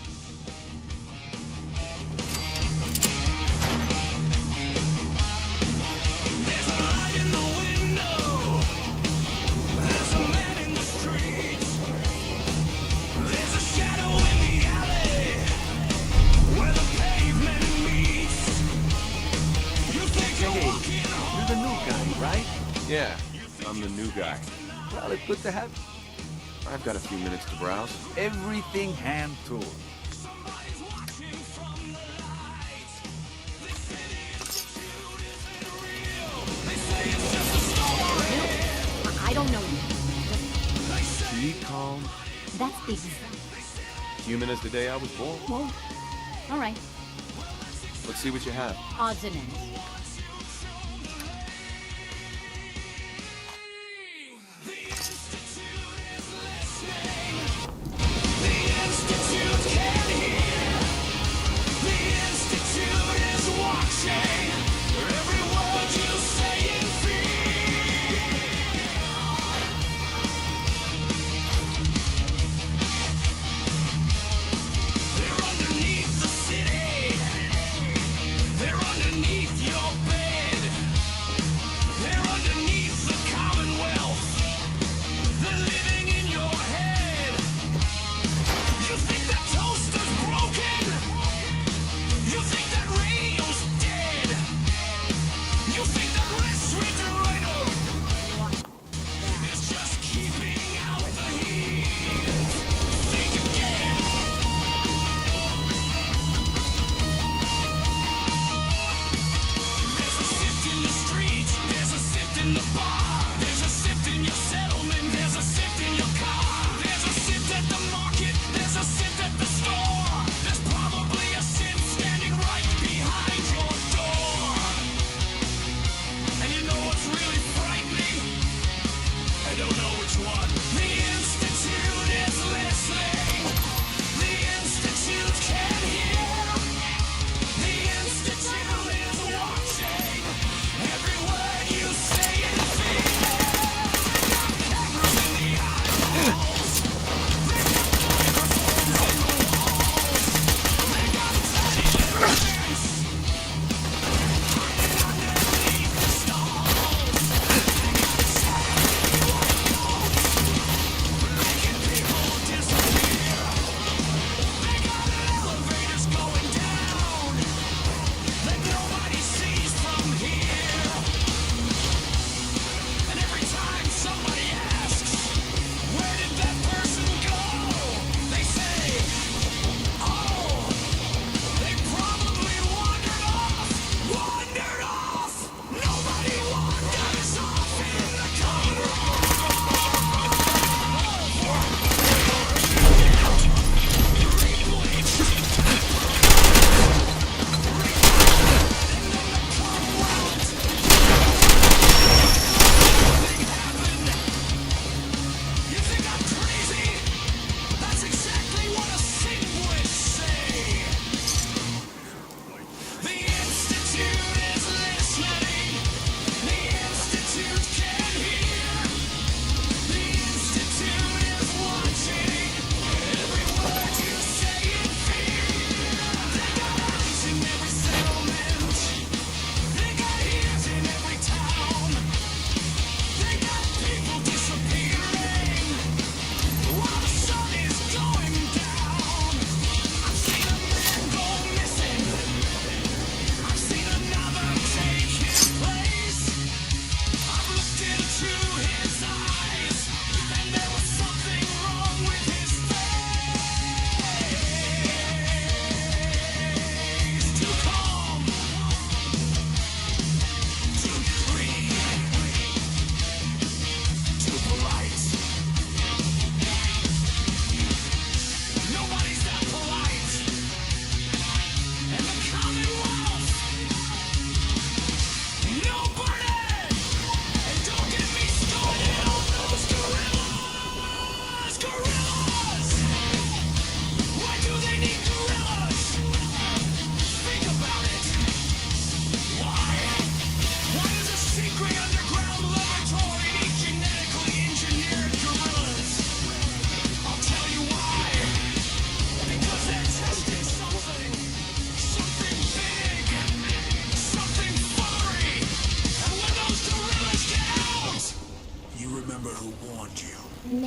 There's a light in the window. There's a man in the street. There's a shadow in the alley where the pavement meets. You think you're walking home. You're the new guy, right? Yeah, I'm the new guy. Well, it's good to have you. I've got a few minutes to browse. Everything hand-tooled. I don't know you. Keep calm. That's the... Human as the day I was born. Well, all right. Let's see what you have. Odds and ends. Institute can hear. The Institute is watching. Every word you say and feel. They're underneath the city. They're underneath your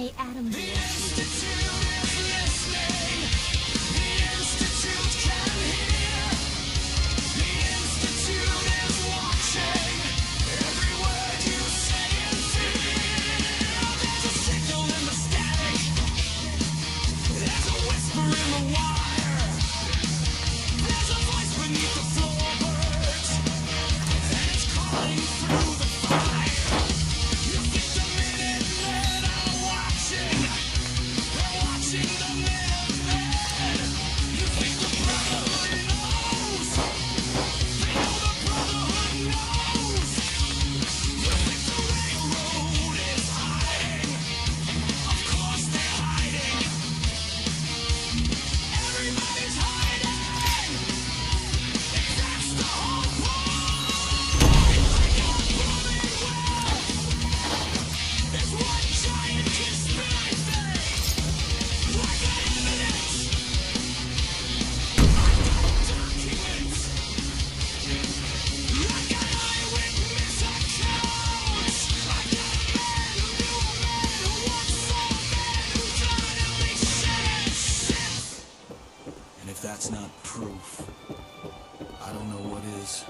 May Adam be with you. If that's not proof, I don't know what is.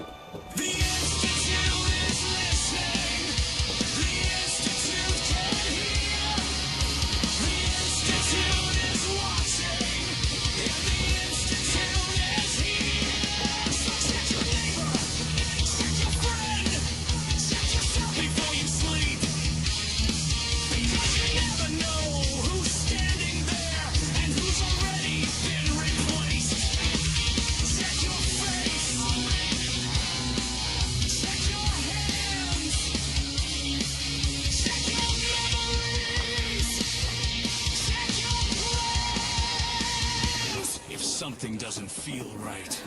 The Institute is listening. The Institute can hear. The Institute is watching. If the Institute is here, so check your neighbor, check your friend, check yourself before you sleep. Because you never know who's standing there and who's already been replaced. Check your face. Check your hands. Check your memories. Check your plans. If something doesn't feel right,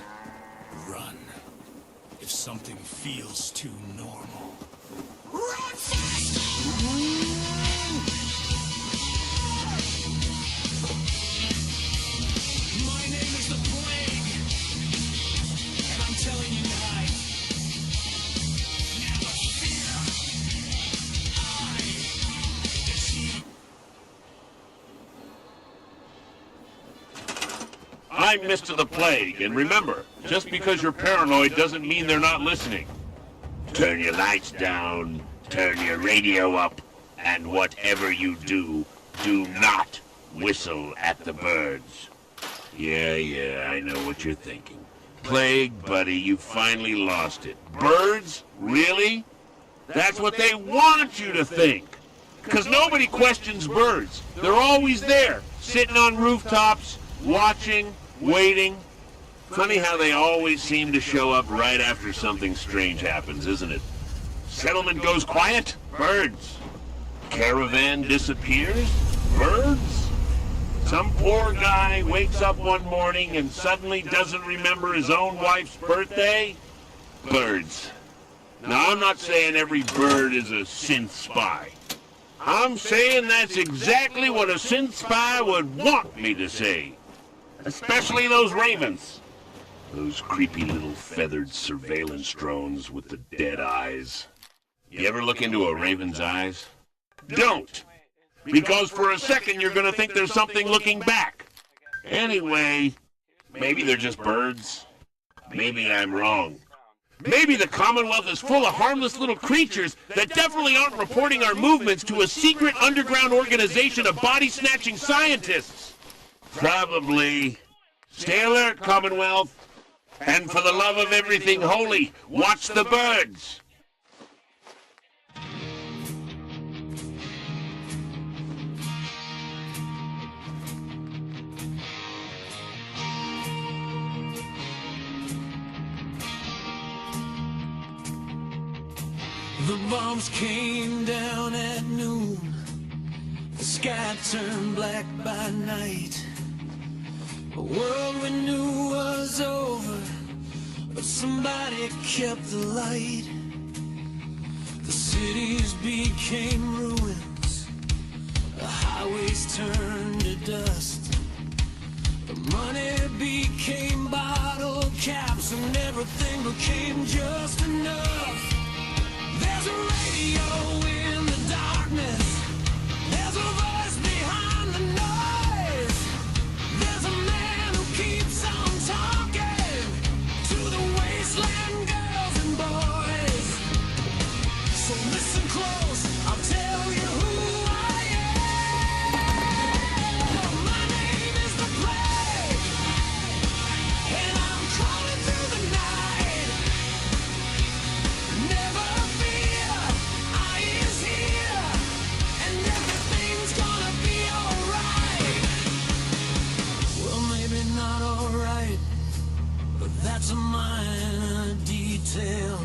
run. If something feels too normal, run faster! My name is the Plague, and I'm telling you tonight, never fear. I'm Mr. the Plague, and remember, just because you're paranoid doesn't mean they're not listening. Turn your lights down, turn your radio up, and whatever you do, do not whistle at the birds. Yeah, I know what you're thinking. Plague, buddy, you finally lost it. Birds? Really? That's what they want you to think. Because nobody questions birds. They're always there, sitting on rooftops, watching, waiting. Funny how they always seem to show up right after something strange happens, isn't it? Settlement goes quiet? Birds. Caravan disappears? Birds. Some poor guy wakes up one morning and suddenly doesn't remember his own wife's birthday? Birds. Now, I'm not saying every bird is a synth spy. I'm saying that's exactly what a synth spy would want me to say. Especially those ravens. Those creepy little feathered surveillance drones with the dead eyes. You ever look into a raven's eyes? Don't! Because for a second you're gonna think there's something looking back. Anyway, maybe they're just birds. Maybe I'm wrong. Maybe the Commonwealth is full of harmless little creatures that definitely aren't reporting our movements to a secret underground organization of body-snatching scientists. Probably. Stay alert, Commonwealth. And for the love of everything holy, watch the birds. The bombs came down at noon. The sky turned black by night. A world we knew was over, but somebody kept the light. The cities became ruins. The highways turned to dust. The money became bottle caps, and everything became just enough. There's a radio in the darkness. There's a voice So listen close, I'll tell you who I am. My name is the Plague, and I'm crawling through the night. Never fear, I is here, and everything's gonna be alright. Well, maybe not alright, but that's a minor detail.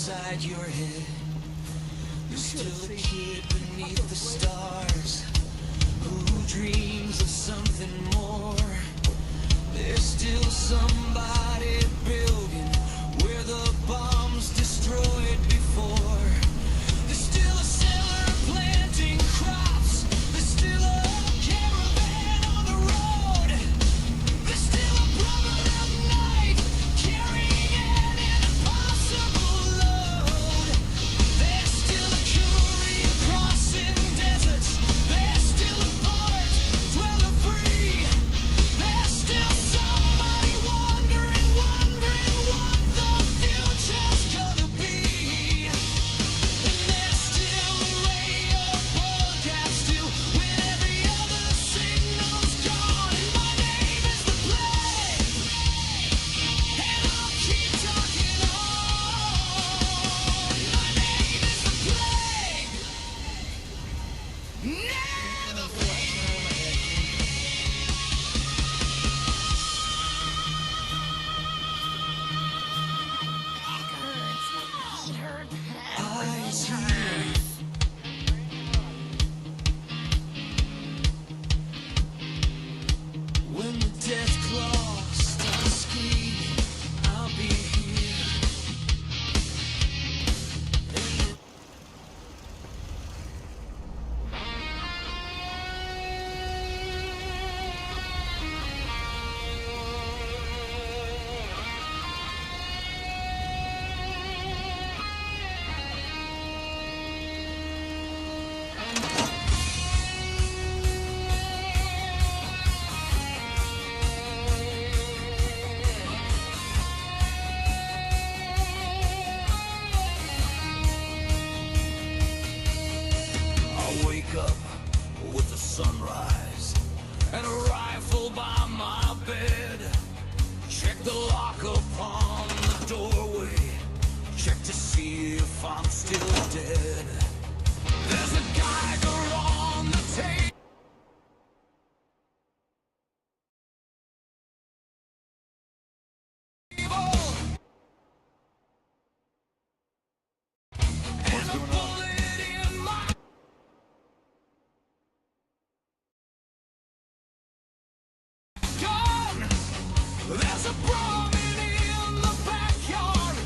inside your head. You're still a kid beneath the stars who dreams of something more. There's still somebody building where the bombs destroyed before. There's still a sailor planting crops. There's still a caravan on the road. There's still a brother of night carrying an impossible load. There's still a courier crossing deserts. There's still a poet dweller free. There's still somebody wondering what the future's gonna be. And there's still a radio broadcast too when every other signal's gone. And my name is the Plague, and I'll keep talking on. My name is the Plague. Never eyes here. When the death claw starts screaming, I'll be here. I wake up with the sunrise and a rifle by my bed. Check the lock upon the doorway. Check to see if I'm still dead. There's a geiger on the table. And a bullet in my gun. There's a Brahmin in the backyard,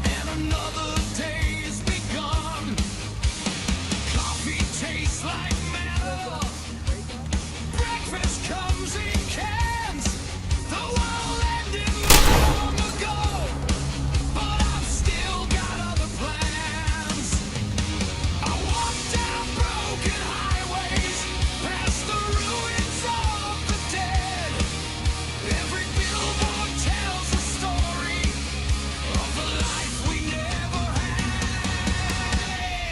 and another day's begun. Coffee tastes like manna. Breakfast comes in cans. The world ended long ago, but I've still got other plans. I walk down broken highways, past the ruins of the dead. Every billboard tells a story of the life we never had.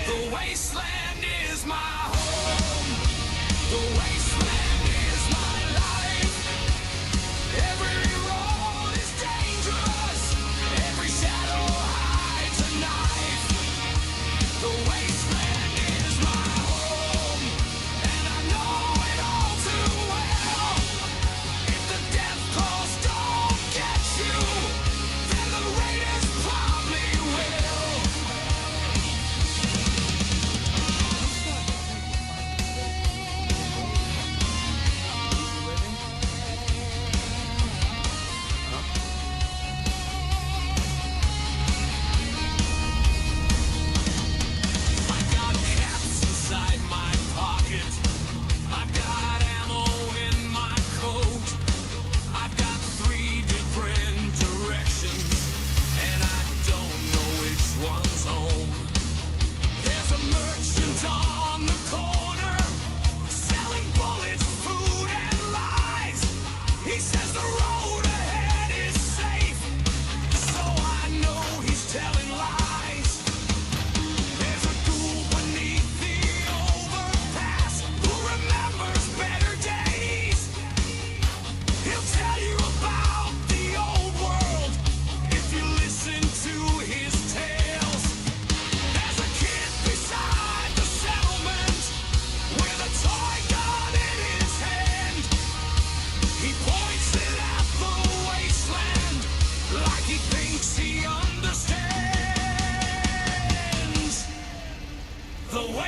The wasteland is my home. The wasteland is my life. Every road is dangerous. Every shadow hides a knife. The wasteland is my home, and I know it all too well. If the death claws don't get you, then the raiders probably will.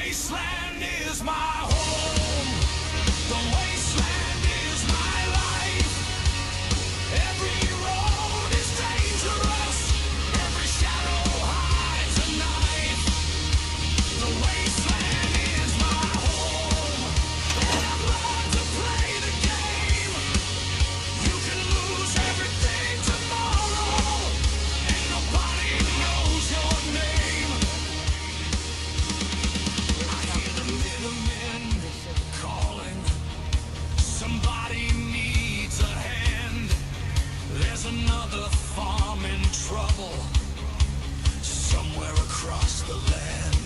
wasteland is my home. The wasteland is my life. Every road is dangerous. Every shadow hides a knife. The wasteland is my home. And I've learned to play the game. You can lose everything tomorrow, and nobody knows your name. I hear the middlemen calling. Somebody needs a hand. There's another farm in trouble somewhere across the land.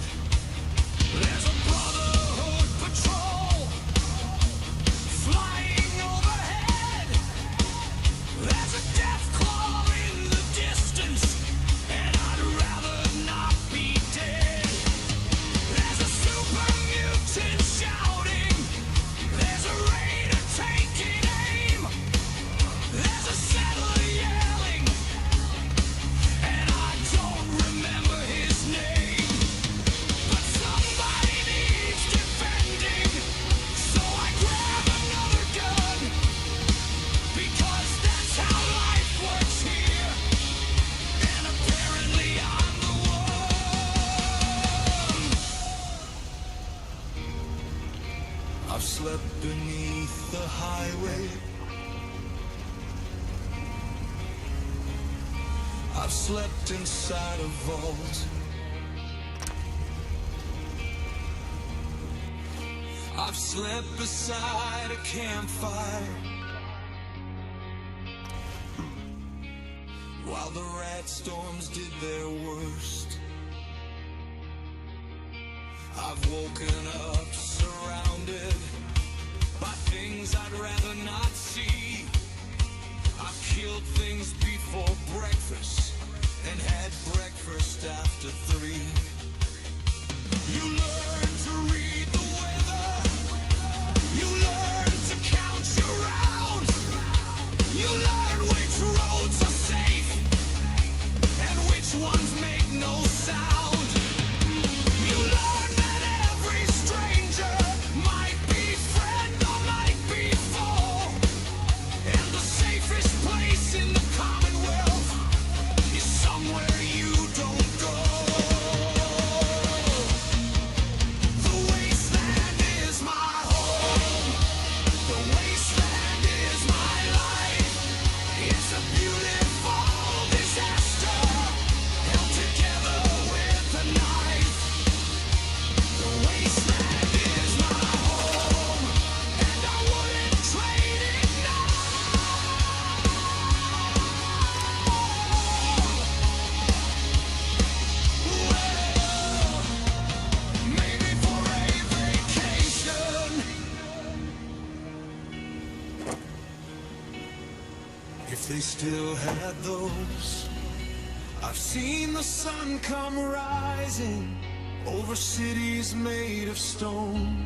There's a Brotherhood patrol flying overhead. There's a death claw in the distance, and I'd rather not be dead. There's a super mutant shouting. There's a raider taking aim. There's a settler yelling, and I don't remember his name. But somebody needs defending, so I grab another gun, because that's how life works here, and apparently I'm the one. I've slept beneath the highway. I've slept inside a vault. I've slept beside a campfire while the rat storms did their worst. I've woken up surrounded by things I'd rather not see. I've killed things before breakfast and had breakfast after 3. You learn to read the weather. You learn to count your rounds. You learn which roads are safe and which ones make no sound. You learn that every stranger might be friend or might be foe, and the safest place in the Commonwealth is somewhere you don't go. The wasteland is my home. The wasteland is my life. It's a beautiful disaster held together with a knife. The wasteland is my home, and I wouldn't trade it now. Well, maybe for a vacation. If they still had those. I've seen the sun come rising over cities made of stone.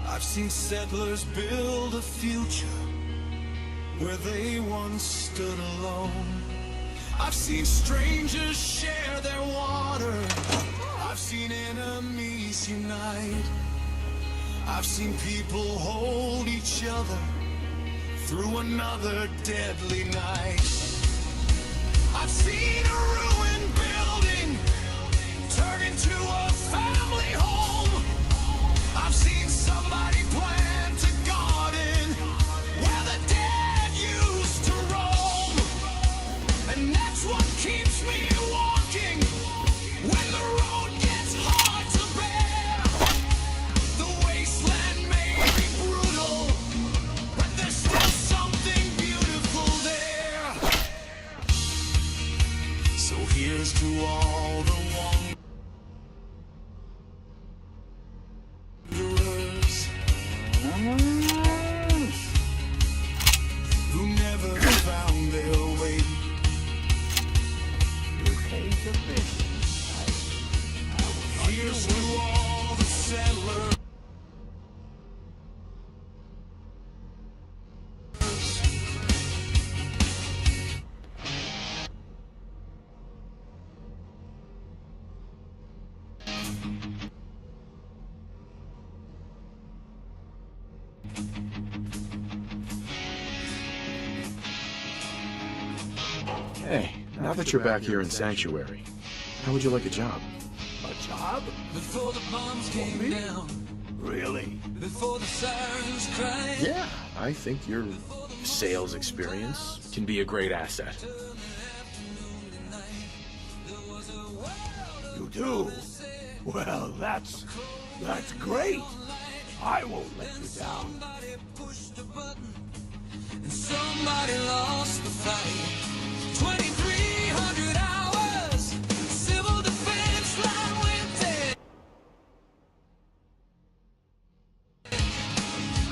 I've seen settlers build a future where they once stood alone. I've seen strangers share their water. I've seen enemies unite. I've seen people hold each other through another deadly night. I've seen a ruined building turn into a family home. I've seen somebody plant a garden where the dead used to roam. And that's what keeps me walking when the road gets hard to bear. The wasteland may be brutal, but there's still something beautiful there. So here's to all the wanderers who never found their way. Here's to all the settlers. Hey, now that you're back here in Sanctuary, how would you like a job? A job? Before the bombs came down, Really? before the sirens cried. Yeah, I think your sales experience can be a great asset. You do? Well, that's great. I won't let you down. Somebody pushed a button and somebody lost the fight. 2,300 hours, civil defense line went dead.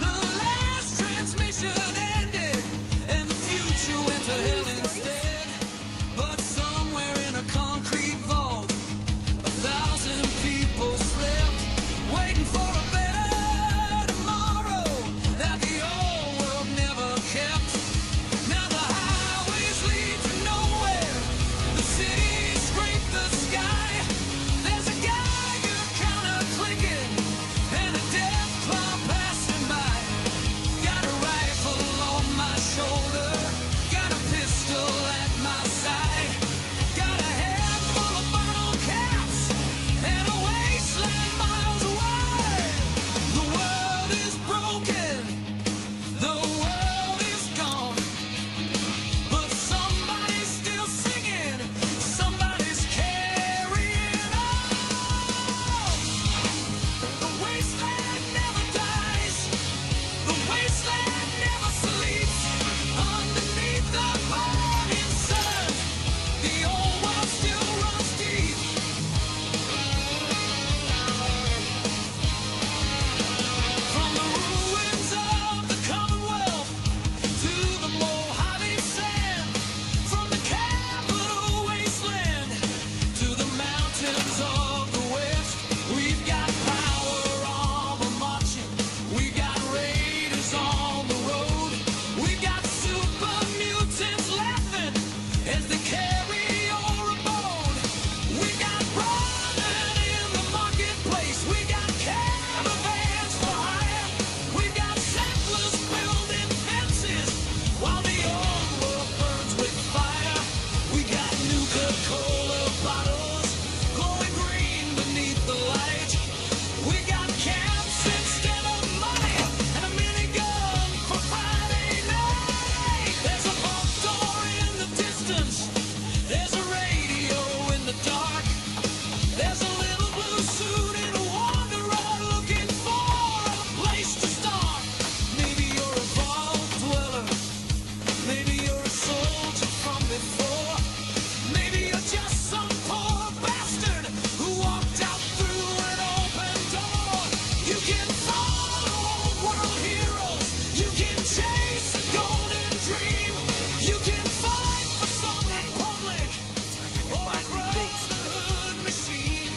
The last transmission ended and the future went to hell instead. But somewhere in a concrete vault, 1,000 people slept, waiting for a better tomorrow that the old world never kept. Now the highways lead to nowhere, the cities scrape the sky. There's a Geiger counter clicking and a death cloud passing by. Got a rifle on my shoulder, got a pistol at my side, got a head full of bottle caps and a wasteland miles away. The world is broken, the world is gone, but somebody's still singing, somebody's carrying on. The wasteland never dies, the wasteland never sleeps. Underneath the burning sun, the old world still runs deep. From the ruins of the Commonwealth to the Mojave sand, from the capital wasteland to the mountains of the west, we've got power on the marching, we got raiders on the road, we got super mutants laughing as they carry your abode. We got running in the marketplace, we got caravans for hire, we got settlers building fences while the old world burns with fire. We got Nuka-Cola bottles glowing green beneath the light. We got camps instead of money and a minigun for Friday night. There's a vault door in the distance, there's a radio in the dark, there's a little blue suit and a wanderer looking for a place to start. Maybe you're a vault dweller, maybe you're a soldier from before, maybe you're just some poor bastard who walked out through an open door. You can follow old world heroes, you can chase a golden dream, you can fight for some republic or a brotherhood machine.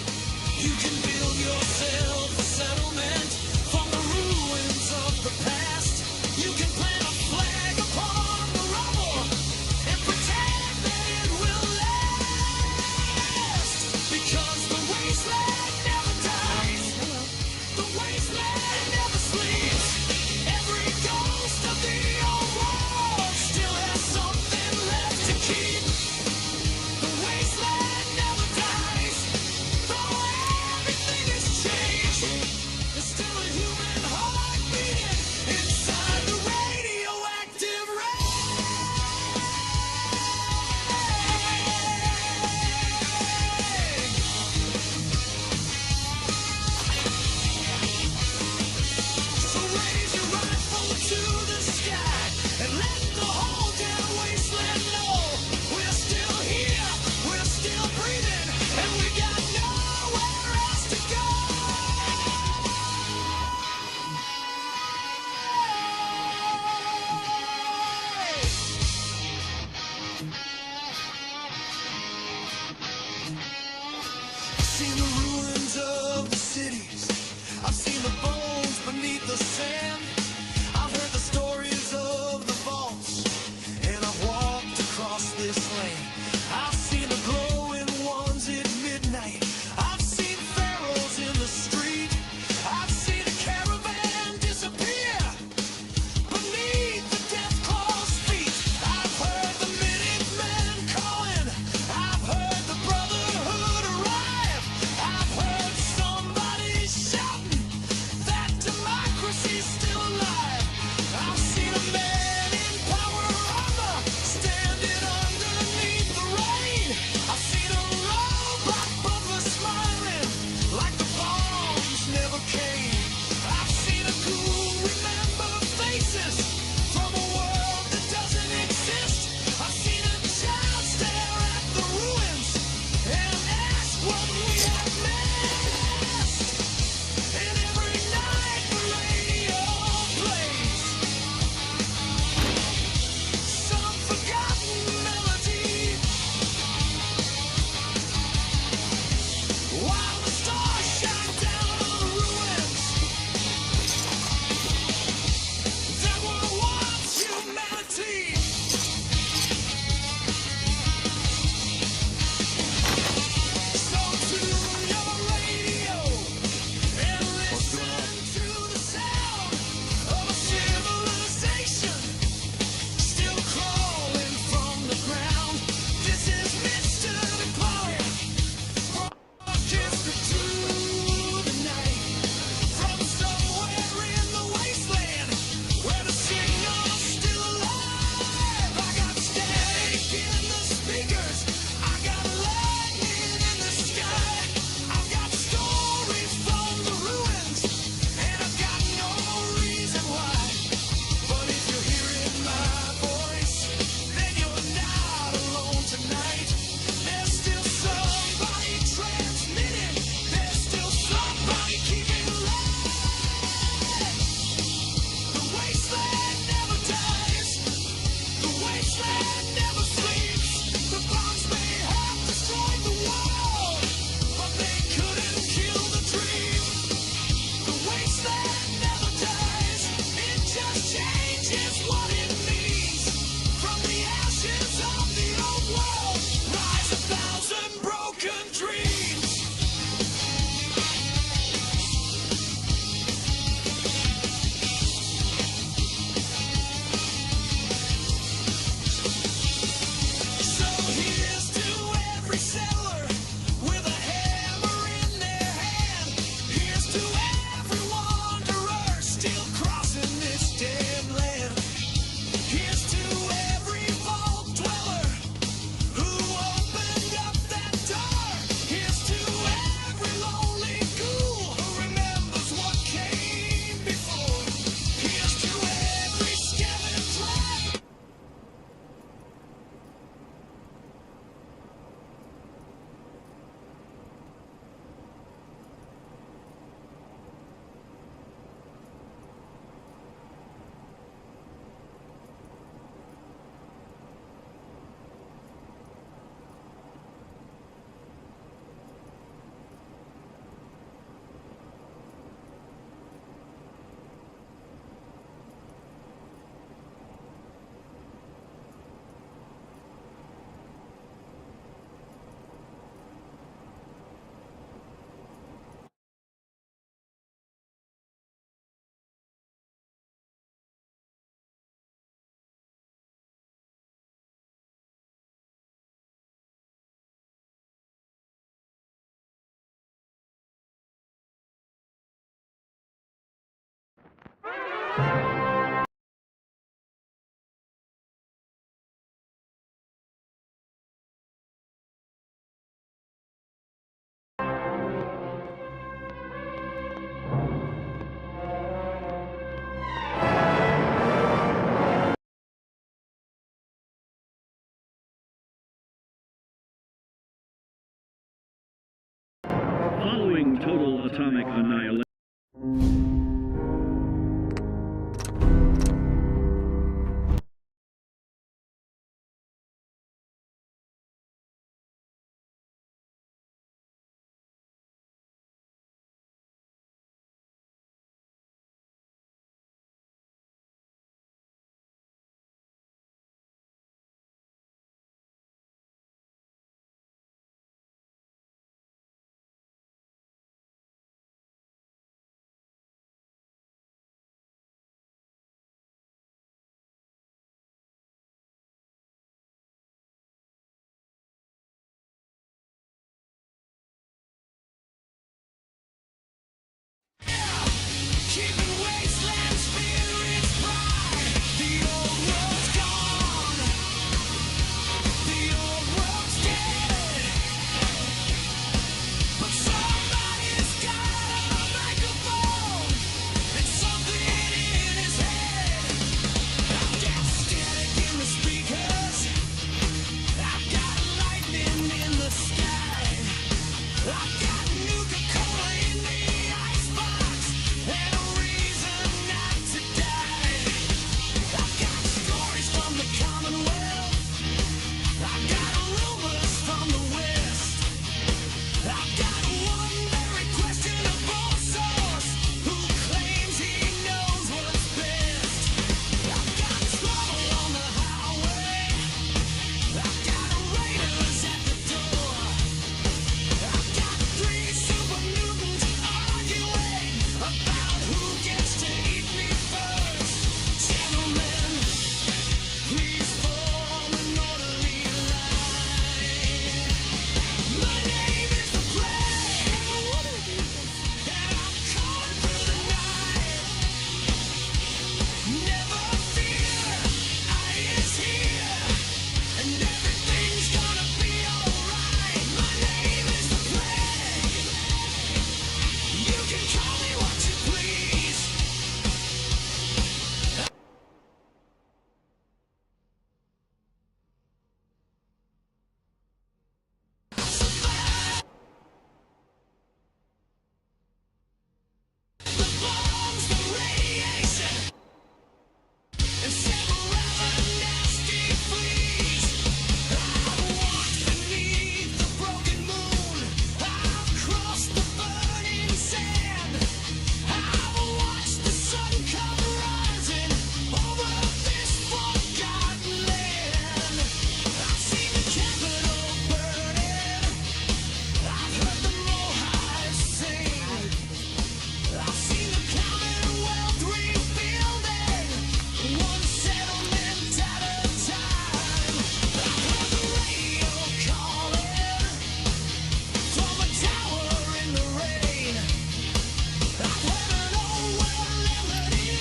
You can build yourself a settlement from the ruins of the past. You can plant a flag upon the rubble and pretend that it will last. Because the wasteland never dies, the wasteland never sleeps. Every ghost of the old world still has something left to keep. The wasteland never dies, though everything has changed. There's still a human heart beating inside the radioactive rain. So raise your rifle to the sky and let the whole damn wasteland know we're still here, we're still breathing, and we got nowhere else to go. I've seen the ruins of the cities, I've seen the bones beneath the sand, I've heard the stories of the vaults, and I've walked across this land. I've seen the glowing ones at midnight, I've seen pharaohs in the street, I've seen a caravan disappear beneath the death claw's feet. I've heard the Minutemen call Following total atomic annihilation. Keeping wasteland spirits bright. The old world's gone. The old world's dead. But somebody's got a microphone and something in his head. I've got static in the speakers. I've got lightning in the sky. I've got Nuka-Cola in the icebox and a reason not to die. I've got stories from the Commonwealth. I've got rumors from the West. I've got one very questionable source who claims he knows what's best. I've got trouble on the highway. I've got raiders at the door. I've got three super mutants arguing about who gets to eat me first. Gentlemen, please form an orderly line. My name is the Plague, and I'm calling through the night. Never fear, I is here, and everything's gonna be alright. My name is the Plague. You can call me what you please. The bombs, the radiation, and several other nasty fleas. I've walked beneath the broken moon. I've crossed the burning sand. I've watched the sun come rising over this forgotten land. I've seen the Capitol burning. I've heard the Mohawks sing. I've seen the Commonwealth rebuilding, one settlement at a time. I've heard the radio calling from a tower in the rain. I've heard an old world melody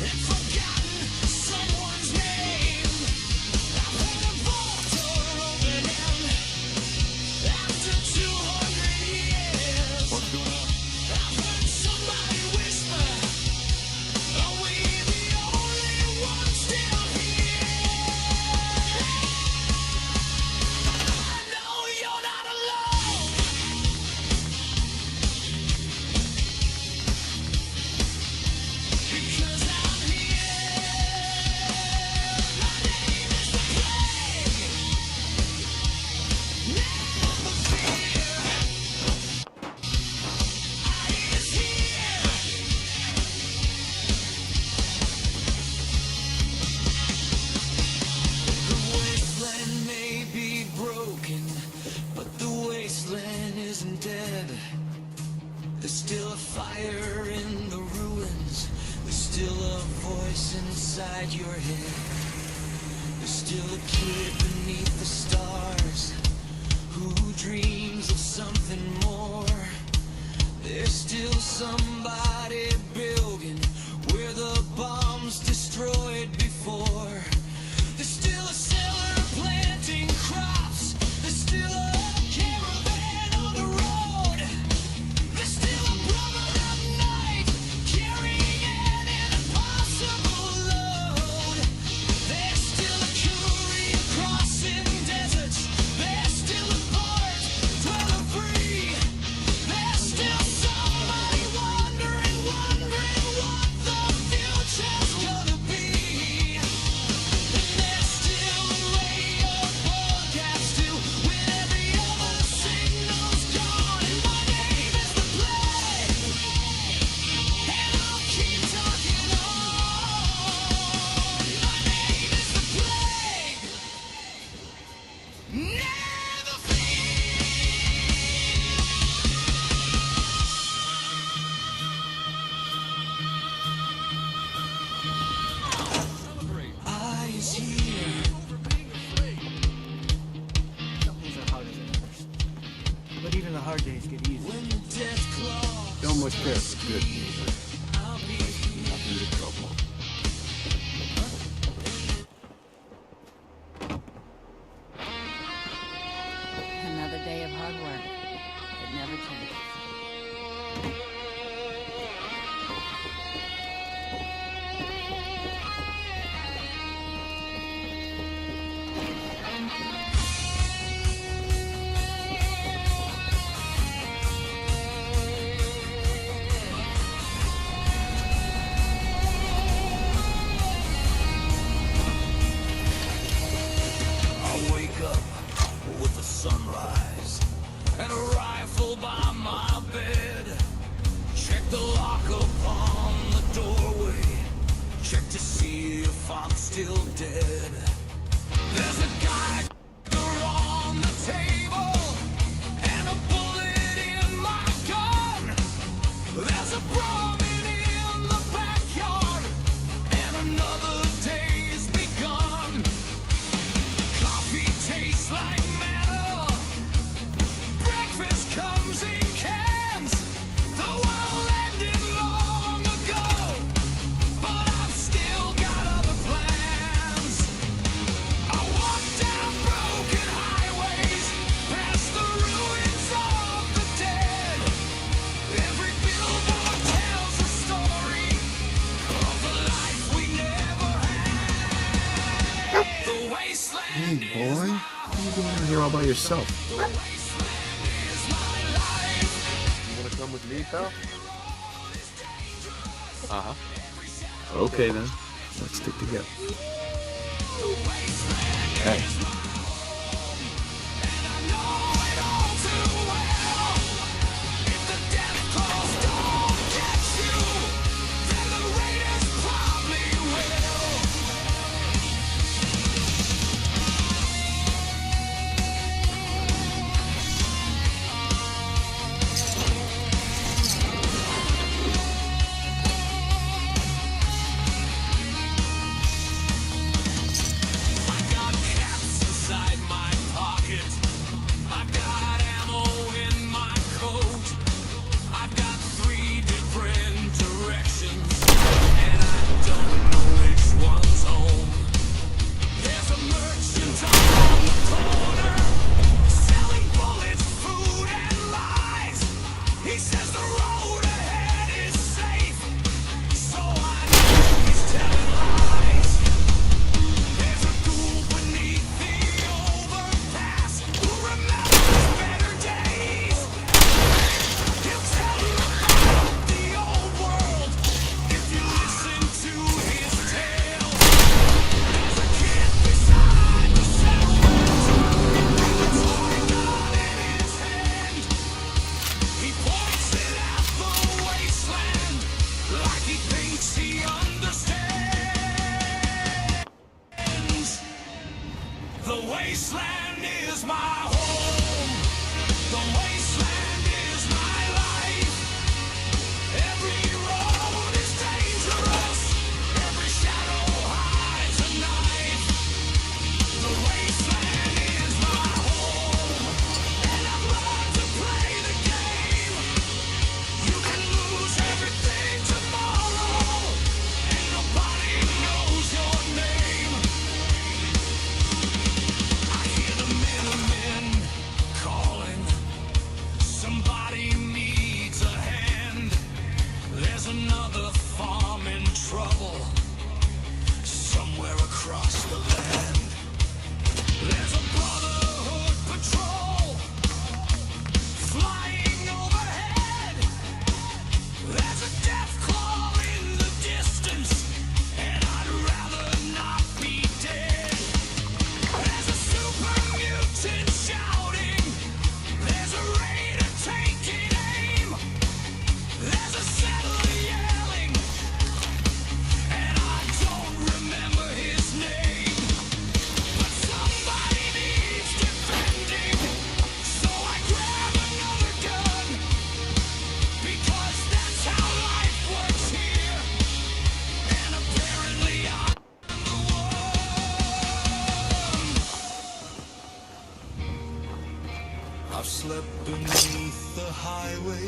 and forgotten someone's name. I've heard a vault door opening after 200 years. What's going on? I've heard somebody whisper, are we the only ones still here? I know you're not alone. Because I'm here. My name is the Plague. Never fear. I is here. The wasteland may be broken, but the wasteland isn't dead. There's still a fire in the ruins. There's still a voice inside your head. There's still a kid beneath the stars who dreams of something more. There's still somebody building where hard days get easier. Don't much care for good. Nothing to trouble. Another day of hard work. It never changes. I wake up with the sunrise and a rifle by my bed. Check the lock upon the doorway. Check to see if I'm still dead. There's a guy on the table and a bullet in my gun. There's a Brahmin in the backyard and another day's begun. Coffee tastes like manna. Breakfast comes in cans. The world ended long ago, but I've still got other plans. I walk down broken highways, past the ruins of the dead. Every billboard tells a story of the life we never had. The wasteland. Hey, boy. What are you doing out here all by yourself? The wasteland is my life. You wanna come with me, pal? Uh-huh. Okay, then. Let's stick together. Hey. He says the road ahead is safe, so I know he's telling lies. There's a ghoul beneath the overpass who remembers better days. He'll tell you about the old world if you listen to his tale. There's a kid beside the settlement with a toy gun in his hand. He points it at the wasteland like he thinks he understands. The wasteland is my home. The wasteland is my life. Every road is dangerous. Every shadow hides a knife. The wasteland is my home, and I've learned to play the game. You can lose everything tomorrow, and nobody knows your name. I hear the Minutemen calling. Somebody needs a hand. There's another farm in trouble somewhere across the land. There's a Brotherhood patrol flying overhead. There's a death claw in the distance, and I'd rather not be dead. There's a super mutant shouting. There's a raider taking aim. There's a settler yelling, and I don't remember his name. highway.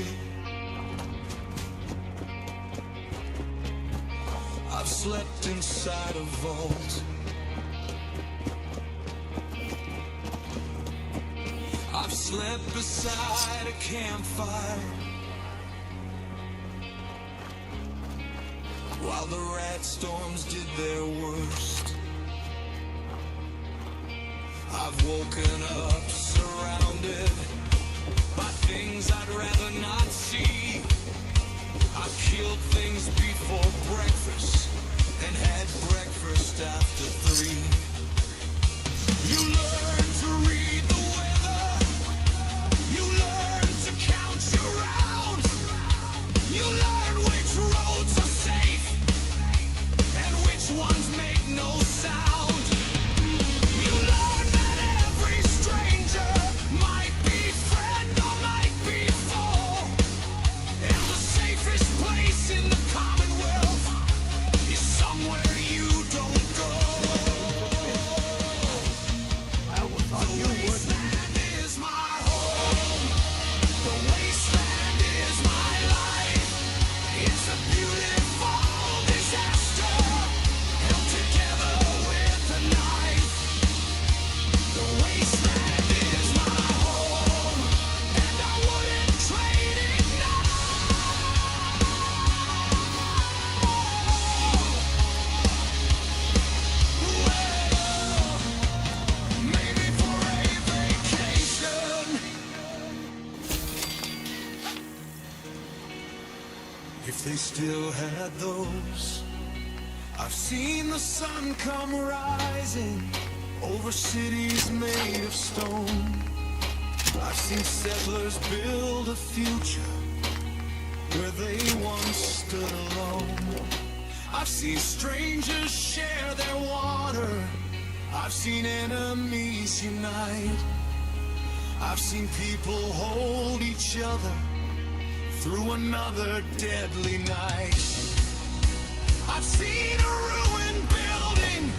I've slept inside a vault. I've slept beside a campfire while the rat storms did their worst. I've woken up surrounded by things I'd rather not see. I've killed things before breakfast and had breakfast after 3. You learn to read the weather. You learn to count your rounds. You learn which roads are safe and which ones make no sound. You learn that every stranger might be friend or might be foe. And the safest place in the Commonwealth is somewhere you don't go. The wasteland is my home. The wasteland is my life. It's a beautiful disaster held together with a knife. The wasteland is my home, and I wouldn't trade it now. Well, maybe for a vacation. If they still had those. I've seen the sun come rising over cities made of stone. I've seen settlers build a future where they once stood alone. I've seen strangers share their water. I've seen enemies unite. I've seen people hold each other through another deadly night. I've seen a ruined building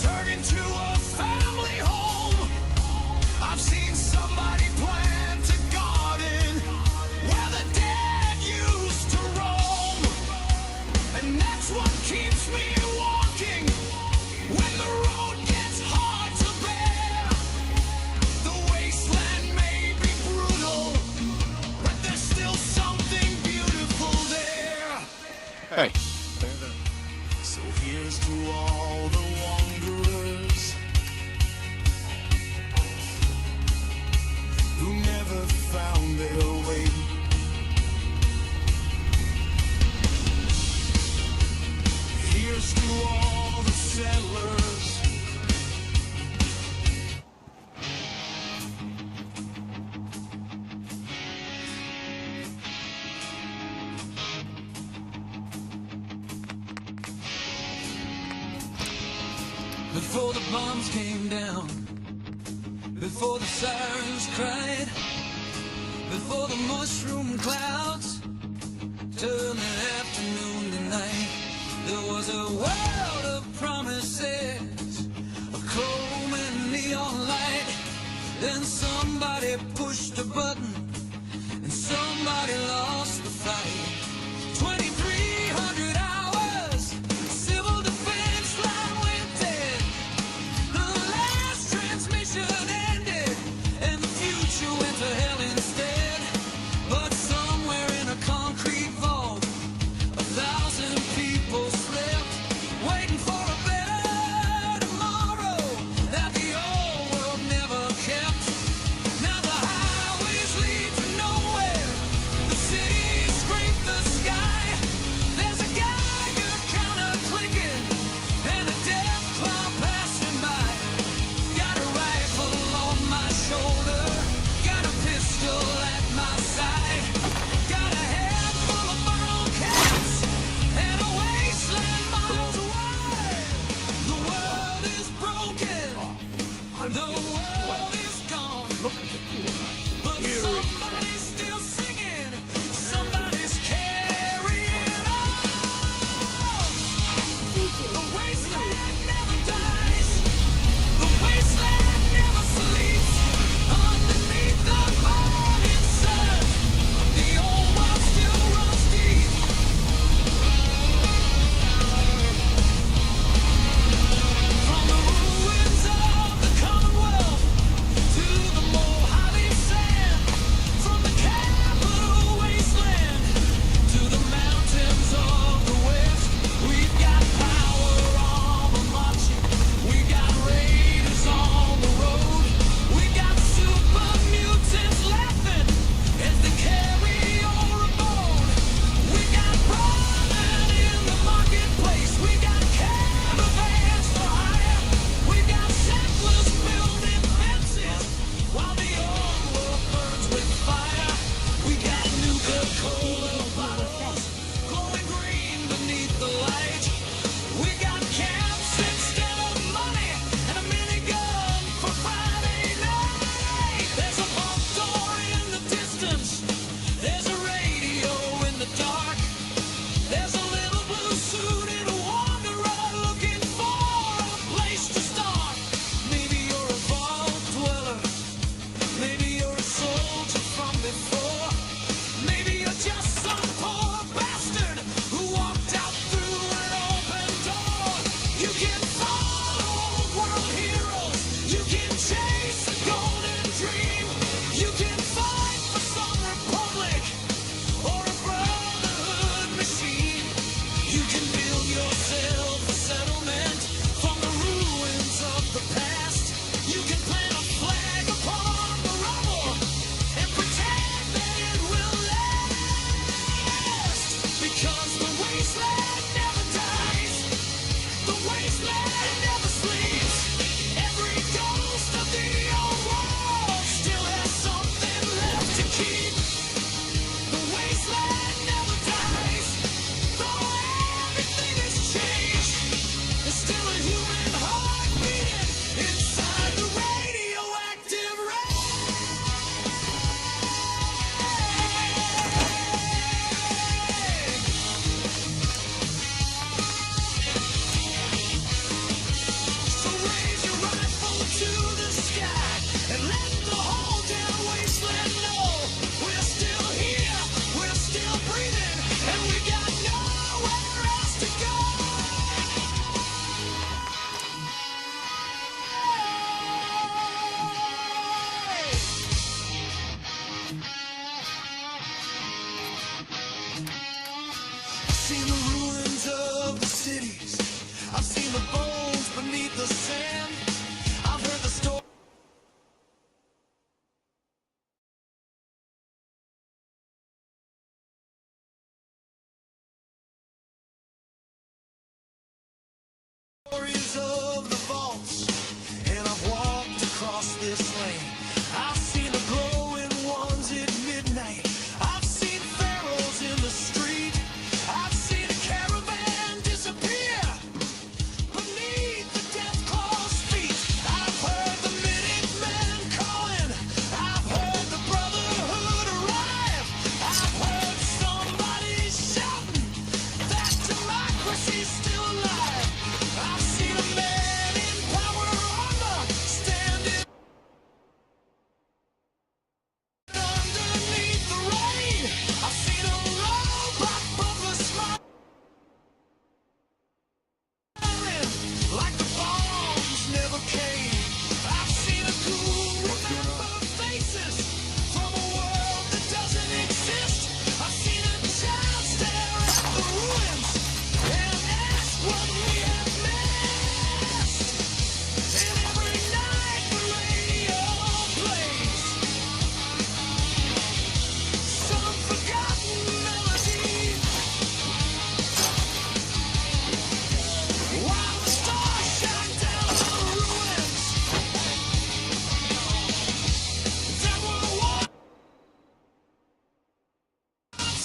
turn into a family home. I've seen somebody plant a garden where the dead used to roam. And that's what keeps me walking when the road gets hard to bear. The wasteland may be brutal, but there's still something beautiful there. Hey. So here's to all the wanderers who never found their way. Here's to all the settlers. Before the bombs came down, before the sirens cried, before the mushroom clouds turned the afternoon to night, there was a world of promises, a chrome and neon light. Then somebody pushed a button and somebody lost the fight. 2,300 hours, civil defense line went dead. The last transmission ended and the future went to hell instead. But somewhere in a concrete vault, 1,000 people slept.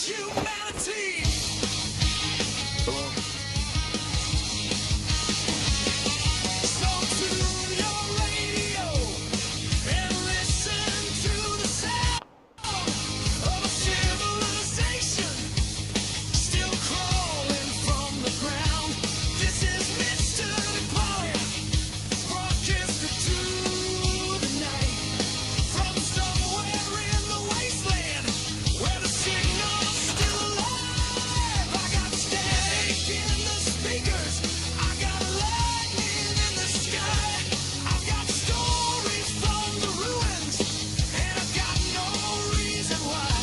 humanity. So tune your radio and listen to the sound of a civilization still crawling from the ground. This is Mystery Park, broadcasted to the night from somewhere in the wasteland where the signal's still alive. I got static in the speakers, I got lightning in the sky, I've got stories from the ruins, and I've got no reason why.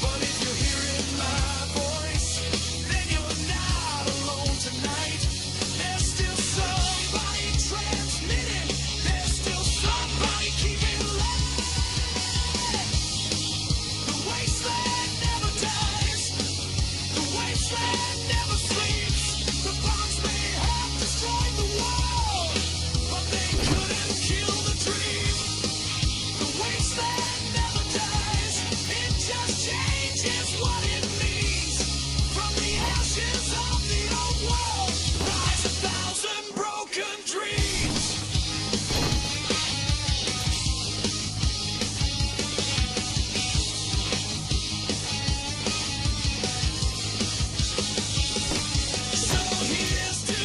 But if you're hearing my voice, then you're not alone tonight. There's still somebody transmitting, there's still somebody keeping light. The wasteland never dies, the wasteland never sleeps. The bombs may have destroyed the world, but they couldn't kill the dream. The wasteland never dies, it just changes what it means. From the ashes of the old world rise 1,000 broken dreams. So here's to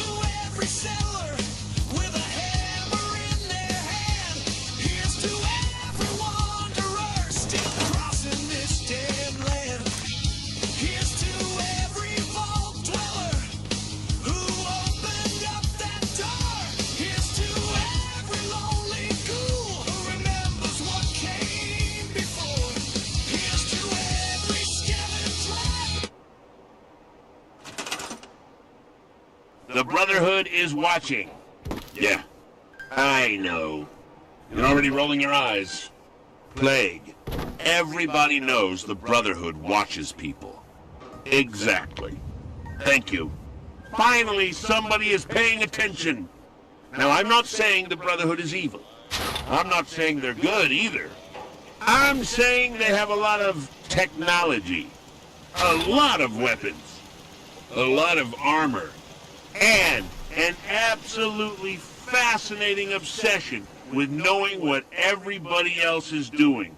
every settler with a hammer in their hand. Here's to every wanderer still crossing this damn land. Here's to every vault dweller who opened up that door. Here's to every lonely ghoul who remembers what came before. Here's to every skeleton trap. The Brotherhood is watching. Yeah, I know. You're already rolling your eyes. Plague. Everybody knows the Brotherhood watches people. Exactly. Thank you. Finally, somebody is paying attention. Now, I'm not saying the Brotherhood is evil. I'm not saying they're good either. I'm saying they have a lot of technology, a lot of weapons, a lot of armor, and an absolutely fascinating obsession with knowing what everybody else is doing.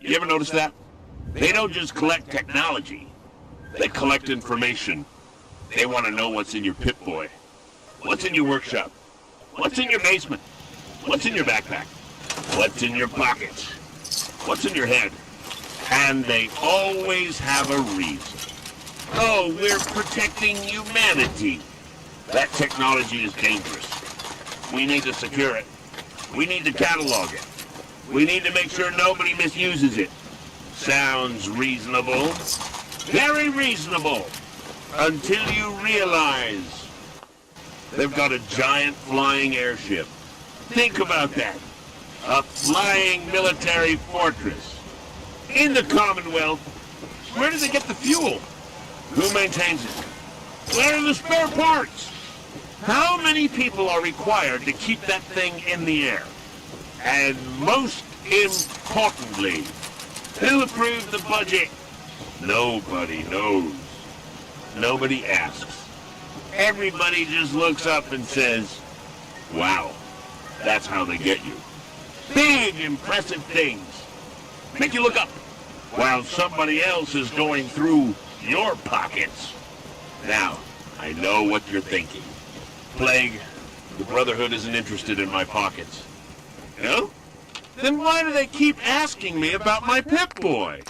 You ever notice that? They don't just collect technology. They collect information. They want to know what's in your Pip-Boy. What's in your workshop? What's in your basement? What's in your backpack? What's in your pockets? What's in your head? And they always have a reason. Oh, we're protecting humanity. That technology is dangerous. We need to secure it. We need to catalog it. We need to make sure nobody misuses it. Sounds reasonable. Very reasonable. Until you realize they've got a giant flying airship. Think about that. A flying military fortress. In the Commonwealth. Where do they get the fuel? Who maintains it? Where are the spare parts? How many people are required to keep that thing in the air? And most importantly, who approved the budget? Nobody knows. Nobody asks. Everybody just looks up and says, wow, that's how they get you. Big, impressive things. Make you look up while somebody else is going through your pockets. Now, I know what you're thinking. Plague, the Brotherhood isn't interested in my pockets. No? Then why do they keep asking me about my Pip-Boy?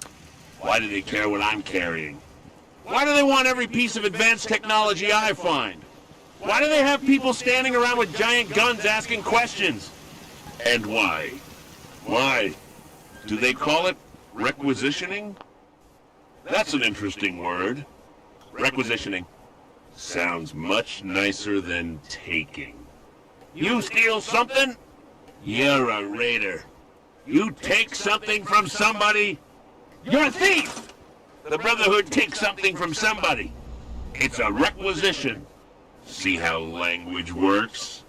Why do they care what I'm carrying? Why do they want every piece of advanced technology I find? Why do they have people standing around with giant guns asking questions? And why? Why? Do they call it requisitioning? That's an interesting word. Requisitioning. Sounds much nicer than taking. You steal something? You're a raider. You take something from somebody? You're a thief! The Brotherhood takes something from somebody. It's a requisition. See how language works?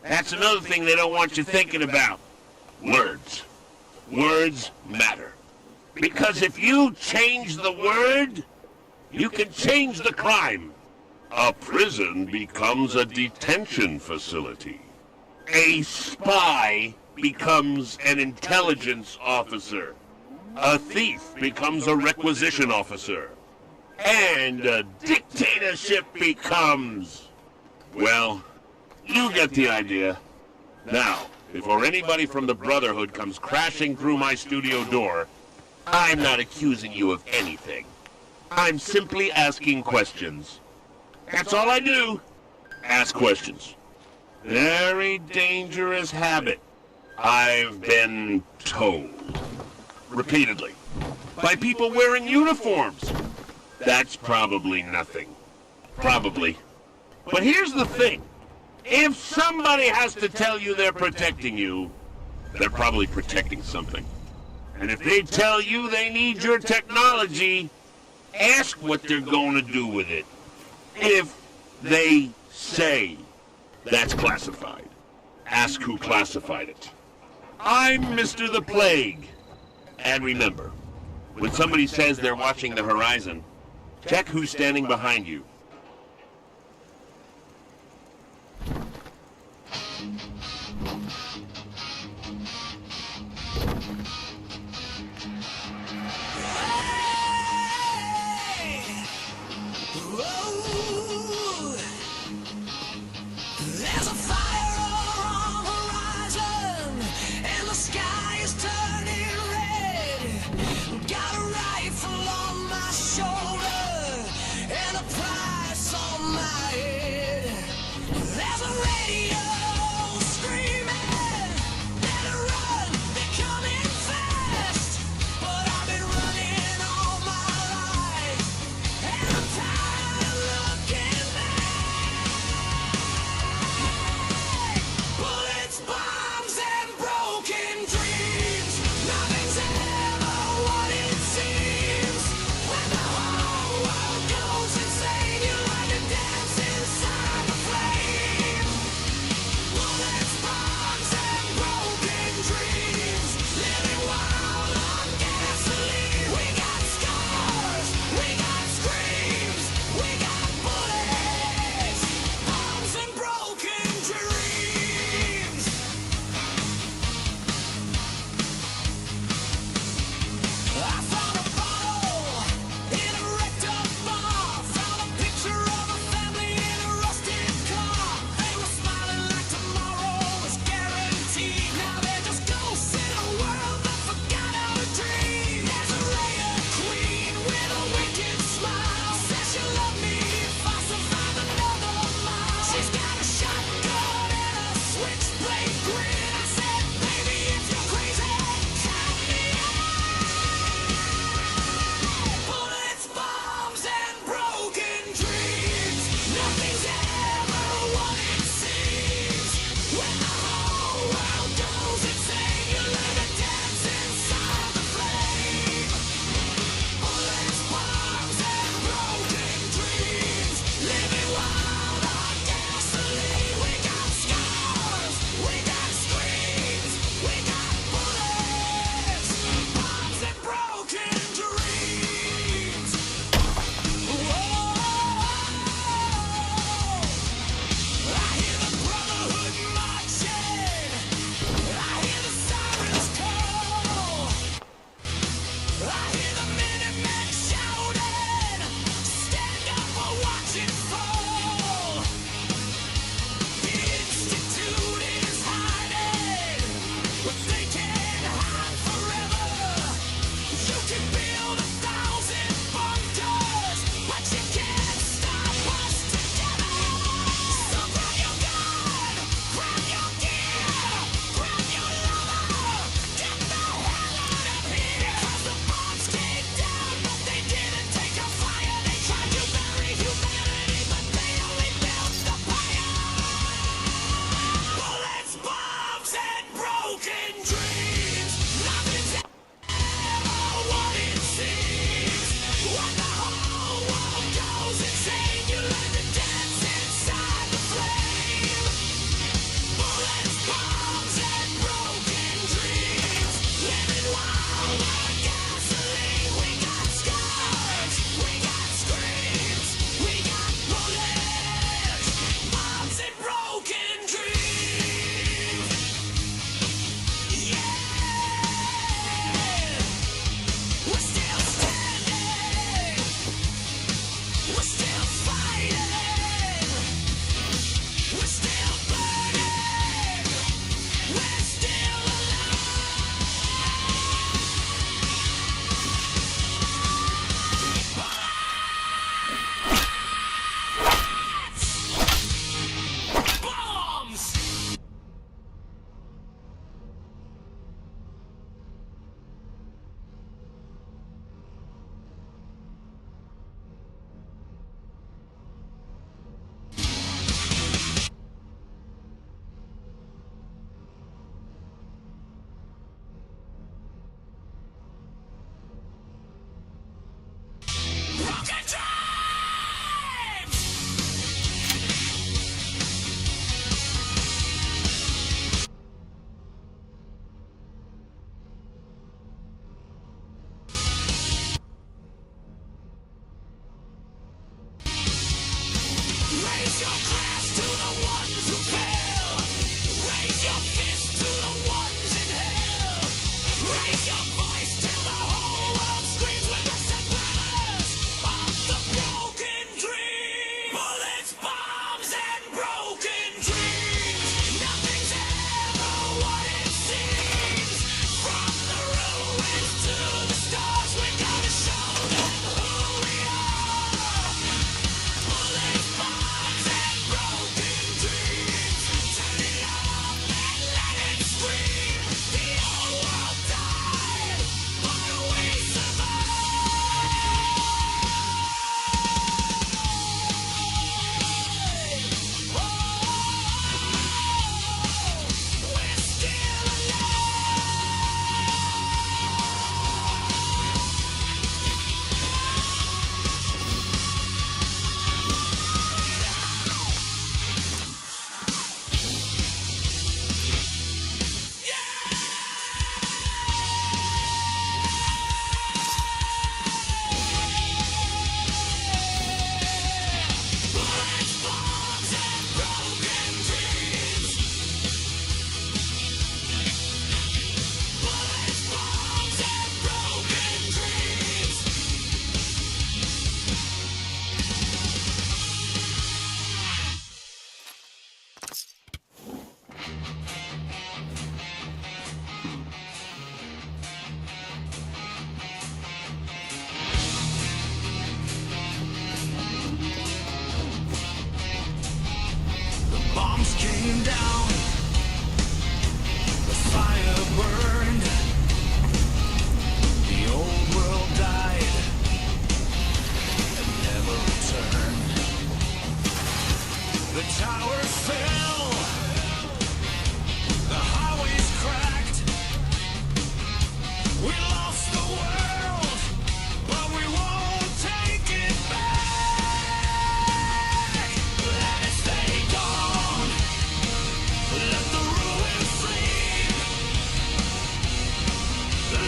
That's another thing they don't want you thinking about. Words. Words matter. Because if you change the word, you can change the crime. A prison becomes a detention facility. A spy becomes an intelligence officer. A thief becomes a requisition officer. And a dictatorship becomes... Well, you get the idea. Now, before anybody from the Brotherhood comes crashing through my studio door, I'm not accusing you of anything. I'm simply asking questions. That's all I do. Ask questions. Very dangerous habit. I've been told. Repeatedly. By people wearing uniforms. That's probably nothing. Probably. But here's the thing. If somebody has to tell you they're protecting you, they're probably protecting something. And if they tell you they need your technology, ask what they're going to do with it. If they say that's classified, ask who classified it. I'm Mr. the Plague. And remember, when somebody says they're watching the horizon, check who's standing behind you. There's a fire on the horizon, and the sky is turning red. Got a rifle on my shoulder, and a prize. came down, the fire burned, the old world died and never returned. The towers fell, the highways cracked, we lost the world, but we won't take it back. Let it stay gone, let the ruins sleep,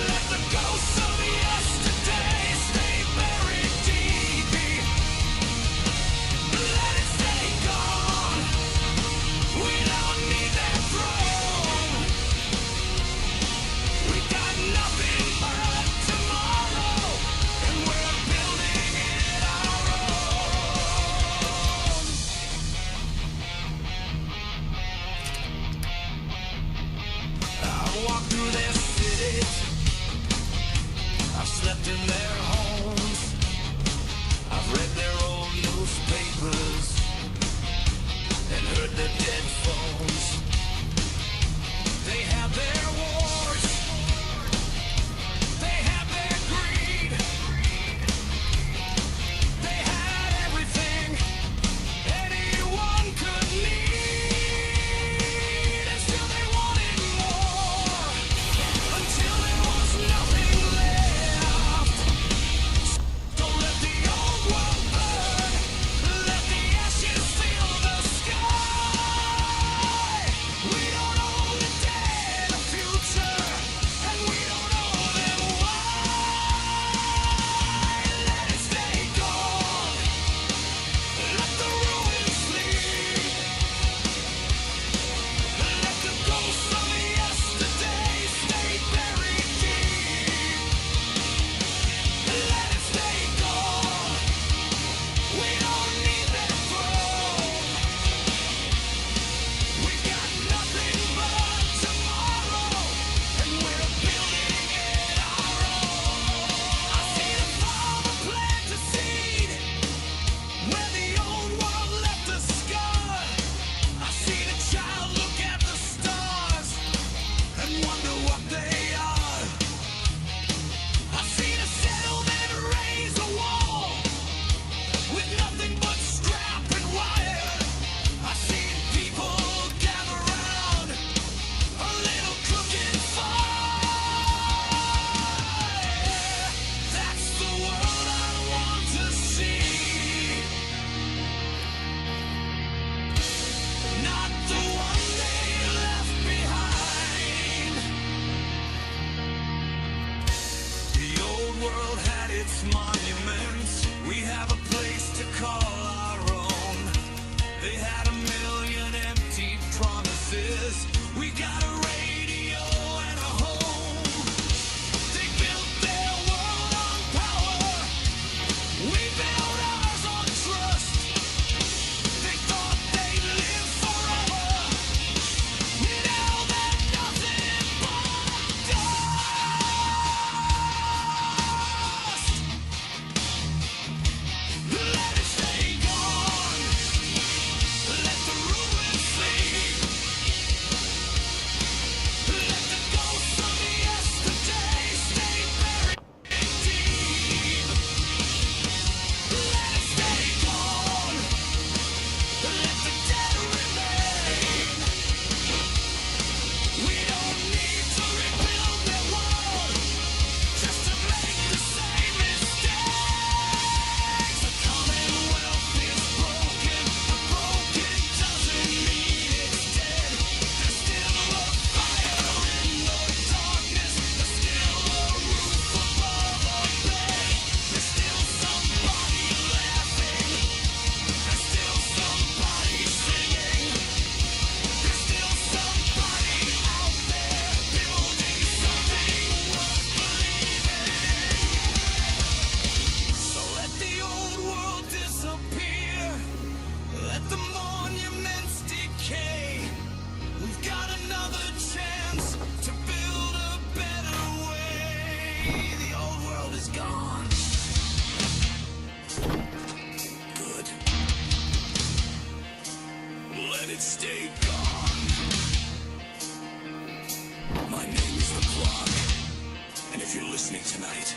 let the ghosts of yesterday stay buried deep. Let it stay gone, we don't need that throne. We got nothing but tomorrow, and we're building it our own. I've walked through their cities, I've slept in their homes, I've read their old newspapers and heard their dead phones. They have their wars, they have their greed, they had everything anyone could need, and still they wanted more, until there was nothing left. Don't let the old world burn, let the ashes fill the sky. We don't owe the dead a future, and we don't owe them why. Let it stay gone, let the ruins sleep, let the ghosts of yesterday stay buried deep. Let it stay gone, we don't need that throne. We've got nothing but tomorrow, and we're building it our own. I see the farmer plant a seed where the old world left a scar. I see the child look at the stars and wonder what they are. I see the settlement raise a wall with nothing but scrap and wire. I see people gather round a little crooked fire. That's the world I want to see, not the one they left behind. The old world had its monuments, we have a place to call our own. They had a million empty promises, we got a radio and a home. day gone. My name is the Clock, and if you're listening tonight,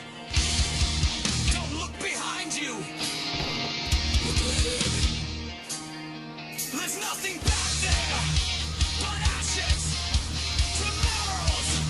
don't look behind you. Look ahead. There's nothing back there but ashes from arrows.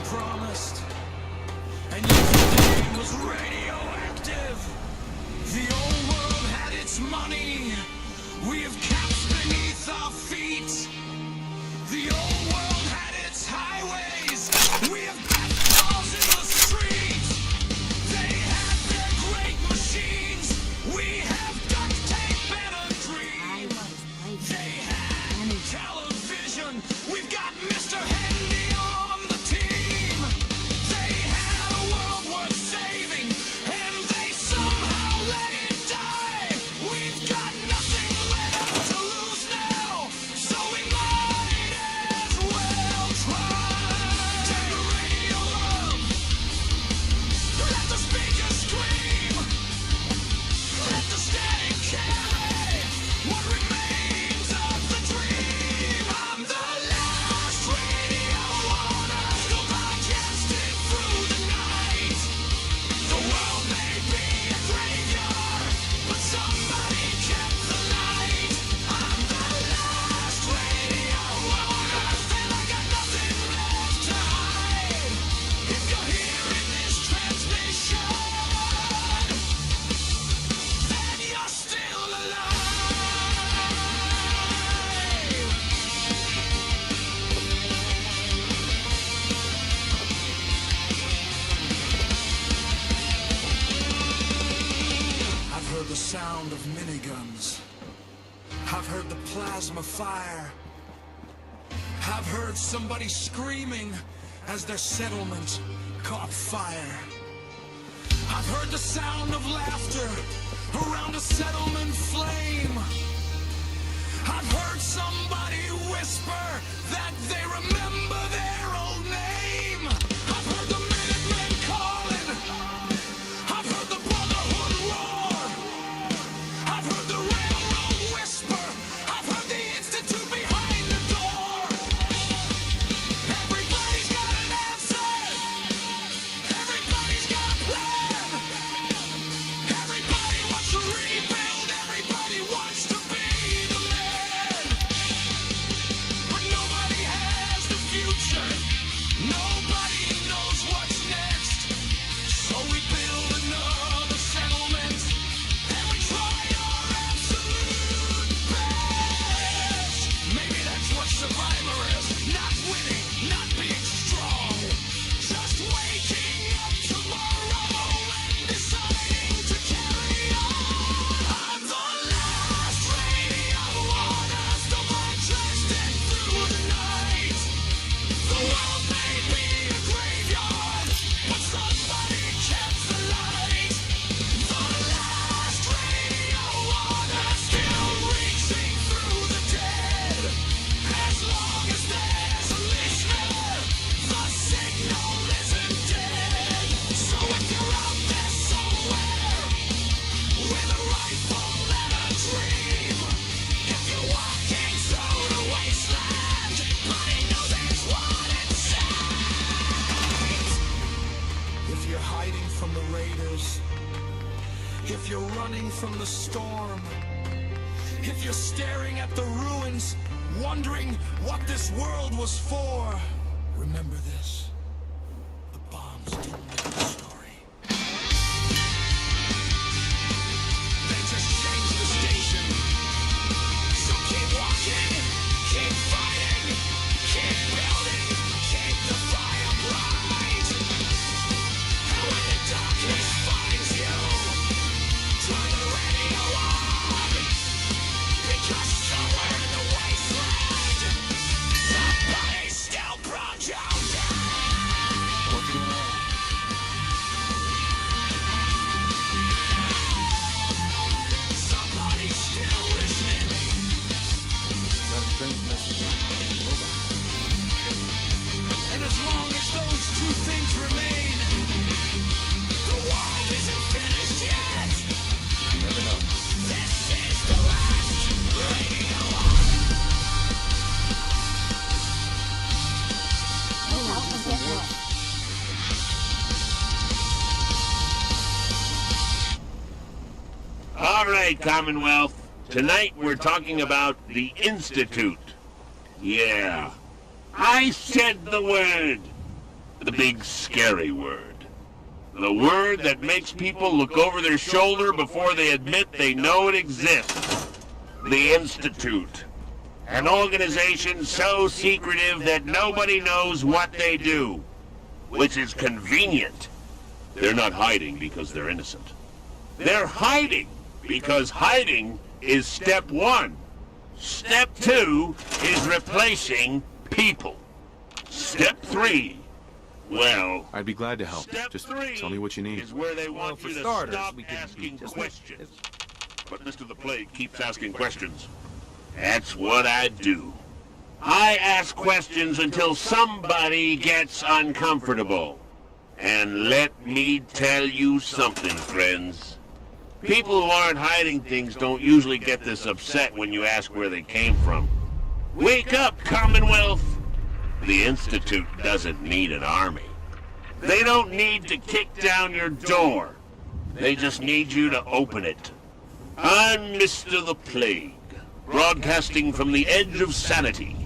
promised. And yesterday was radioactive. The old world had its money. We have caps beneath our feet. The old world had its highways. We have death cars in the street. They had their great machines. We have duct tape and a dream. They had television. We've got Mr. Handy on the team. They had a world worth saving, and they somehow let it die. We've got nothing left to lose now, so we might as well try. Turn the radio up. Let the speakers scream. Let the static carry what remains of the dream. I'm the last radio on earth, still broadcasting through the night. The world may be a graveyard, but somebody kept the light. I'm the last radio on earth, and I got nothing left to hide. If you're hearing this transmission, then you're still alive. I've heard the sound of miniguns. I've heard the plasma fire. I've heard somebody screaming as their settlement caught fire. I've heard the sound of laughter around a settlement flame. I've heard somebody whisper that they remember their old name. I've heard the Minutemen calling. I've heard the Brotherhood roar. I've heard the railroad whisper. I've heard the Institute behind the door. Everybody's got an answer. Everybody's got a plan. Everybody wants to rebuild. Everybody wants to be the man. But nobody has the future. Nobody knows what's next. So we build another settlement, and we try our absolute best. Maybe that's what survivor is. Not winning, not being strong. Just waking up tomorrow and deciding to carry on. I'm the last radio on earth, still broadcasting through the night. The world may be a graveyard, but somebody kept the light. The last radio on earth, still reaching through the dead. As long as there's a listener, the signal isn't dead. So if you're out there somewhere with a rifle and a dream, if you're walking through the wasteland, buddy, know there's one inside. If you're hiding from the raiders, if you're running from the storm, if you're staring at the ruins, wondering what this world was for, remember this: the bombs didn't make the story. They just changed the station. So keep walking, keep fighting, keep building, keep the fire bright. And when the darkness finds you, turn the radio on, because somewhere in the wasteland, somebody's still broadcasting. Somebody's still listening. And as long as those two things remain, the world isn't finished yet. Never know. This is the last radio on. All right, Commonwealth. Tonight we're talking about the Institute. Yeah. I said the word. The big scary word. The word that makes people look over their shoulder before they admit they know it exists. The Institute. An organization so secretive that nobody knows what they do. Which is convenient. They're not hiding because they're innocent. They're hiding because hiding is step one. Step two is replacing people. Step three, well, I'd be glad to help. step Just three tell me what you need. is where they want for you to starters, stop we could asking just questions. But Mr. the Plague keeps asking questions. That's what I do. I ask questions until somebody gets uncomfortable. And let me tell you something, friends. People who aren't hiding things don't usually get this upset when you ask where they came from. Wake up, Commonwealth! The Institute doesn't need an army. They don't need to kick down your door. They just need you to open it. I'm Mr. the Plague, broadcasting from the edge of sanity.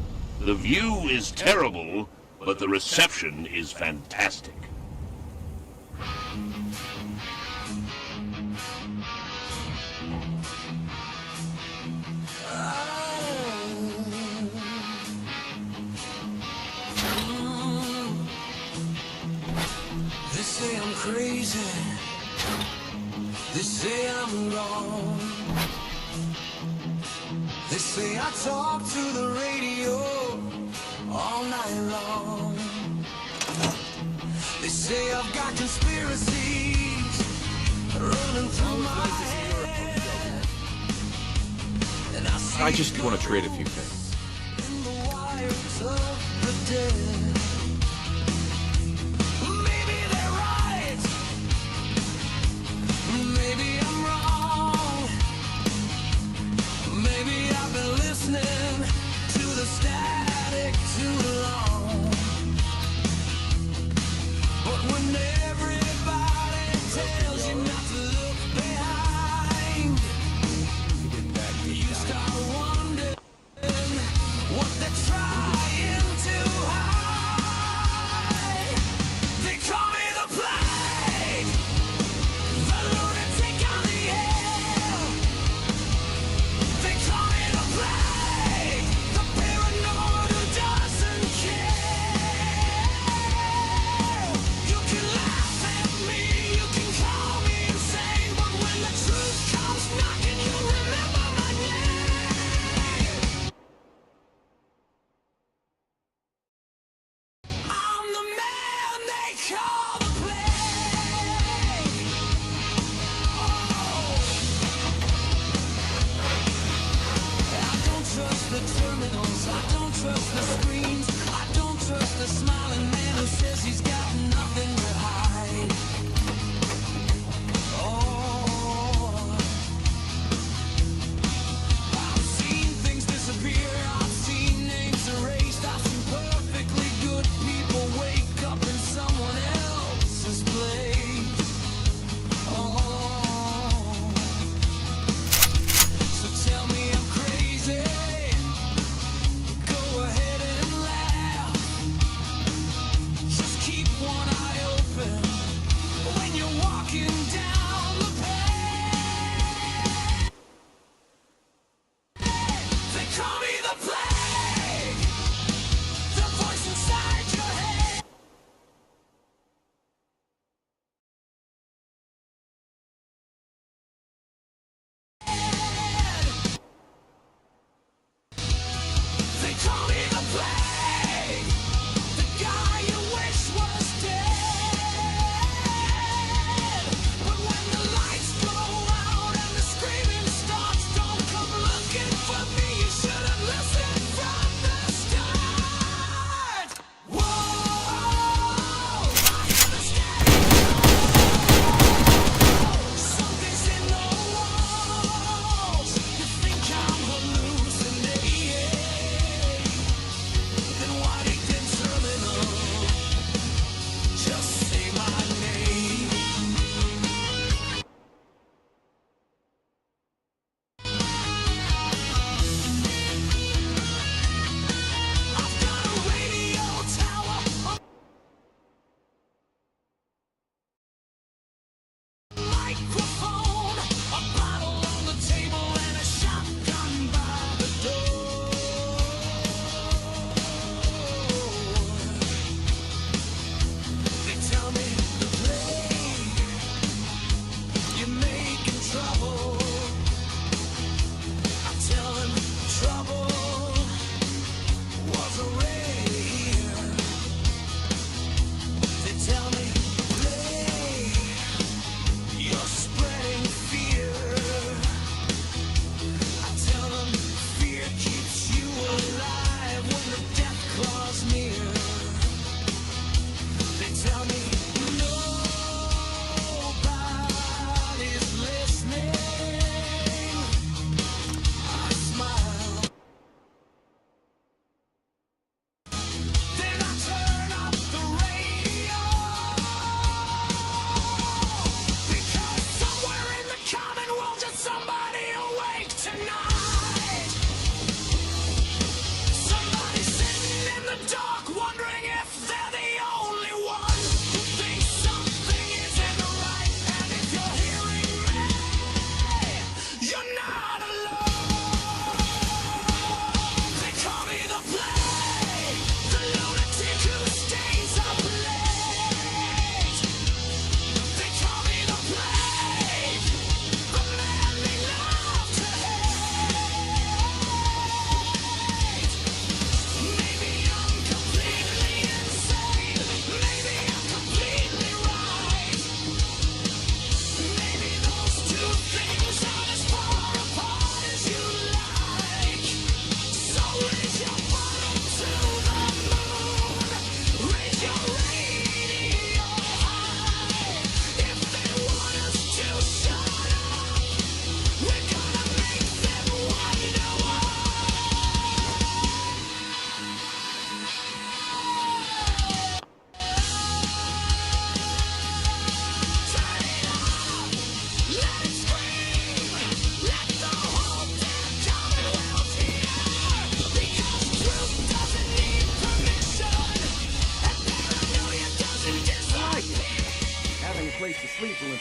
The view is terrible, but the reception is fantastic. They say I'm crazy. They say I'm wrong. They say I talk to the radio all night long. They say I've got conspiracies running through my head. And I just want to trade a few things. in the wires of the dead. Maybe they're right. Maybe I'm wrong. Maybe I've been listening to the static too long. But when everybody tells you not to look behind, you start wondering what they're trying to hide. They call me the Plague, the lunatic on the air. They call me the Plague, the paranoid who doesn't care. You can laugh at me, you can call me insane, but when the truth comes knocking, you'll remember my name. I'm the man they call the Plague. I don't trust the terminals, I don't trust the screens, I don't trust the smiling man who says he's got nothing to hide. Oh, I've seen things disappear, I've seen names erased, I've seen perfectly good people wake up in someone else's place. Oh, so tell me I'm crazy. Go ahead and laugh. Just keep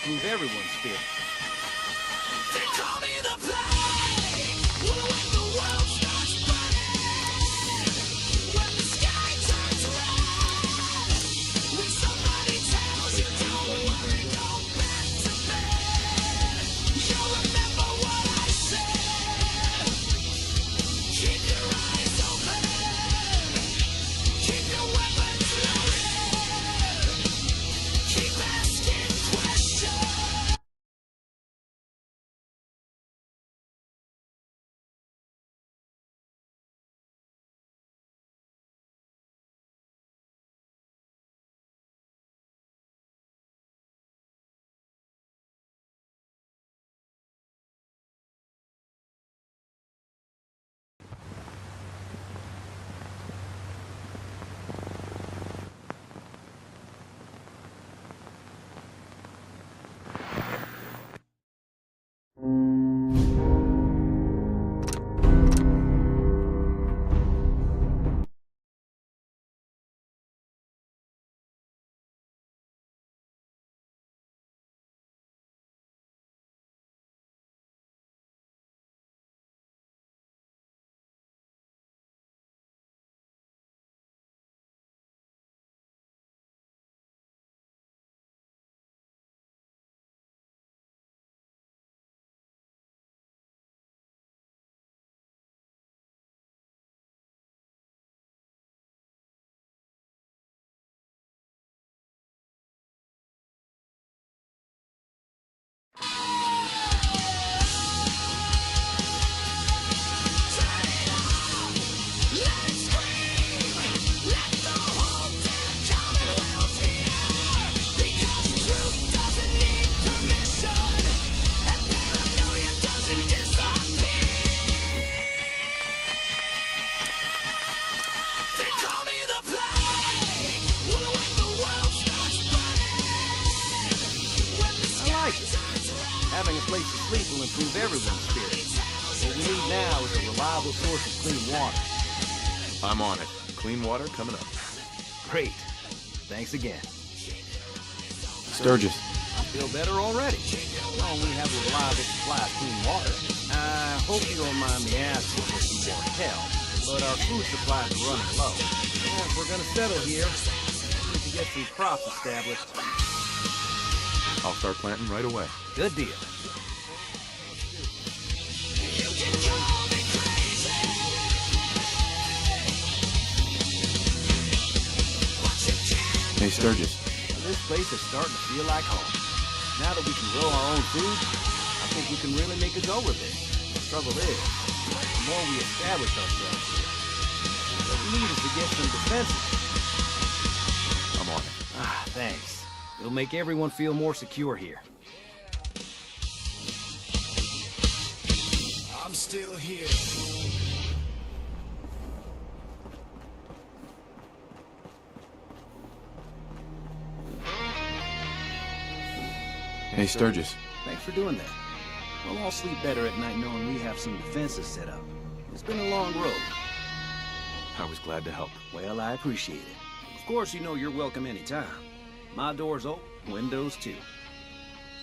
improve everyone's spirit. They call me the plague. When the world starts burning, when the sky turns red, when somebody tells you don't worry, go back to bed, you'll remember what I said. Keep your eyes open, keep your weapons loaded, keep asking questions. Let's scream, let the whole damn Commonwealth hear, because truth doesn't need permission, and paranoia doesn't disappear. They call me the plague. When the world starts burning, when the I sky like it. turns red. Having a place to sleep will improve everyone's spirit. What we need now is a reliable source of clean water. I'm on it. Clean water coming up. Great. Thanks again. Sturgis. I feel better already. Knowing we have a reliable supply of clean water. I hope you don't mind me asking for some more help, but our food supplies are running low. And if we're gonna settle here, we need to get some crops established. I'll start planting right away. Good deal. You can call me crazy, but you can't. Hey, Sturgis. This place is starting to feel like home. Now that we can grow our own food, I think we can really make a go of it. The trouble is, the more we establish ourselves here, what we need is to get some defenses. I'm on it. Ah, thanks. It'll make everyone feel more secure here. I'm still here. Hey, Sturgis. Thanks for doing that. We'll all sleep better at night knowing we have some defenses set up. It's been a long road. I was glad to help. Well, I appreciate it. Of course, you know you're welcome anytime. My door's open, windows too.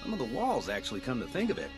Some of the walls actually, come to think of it.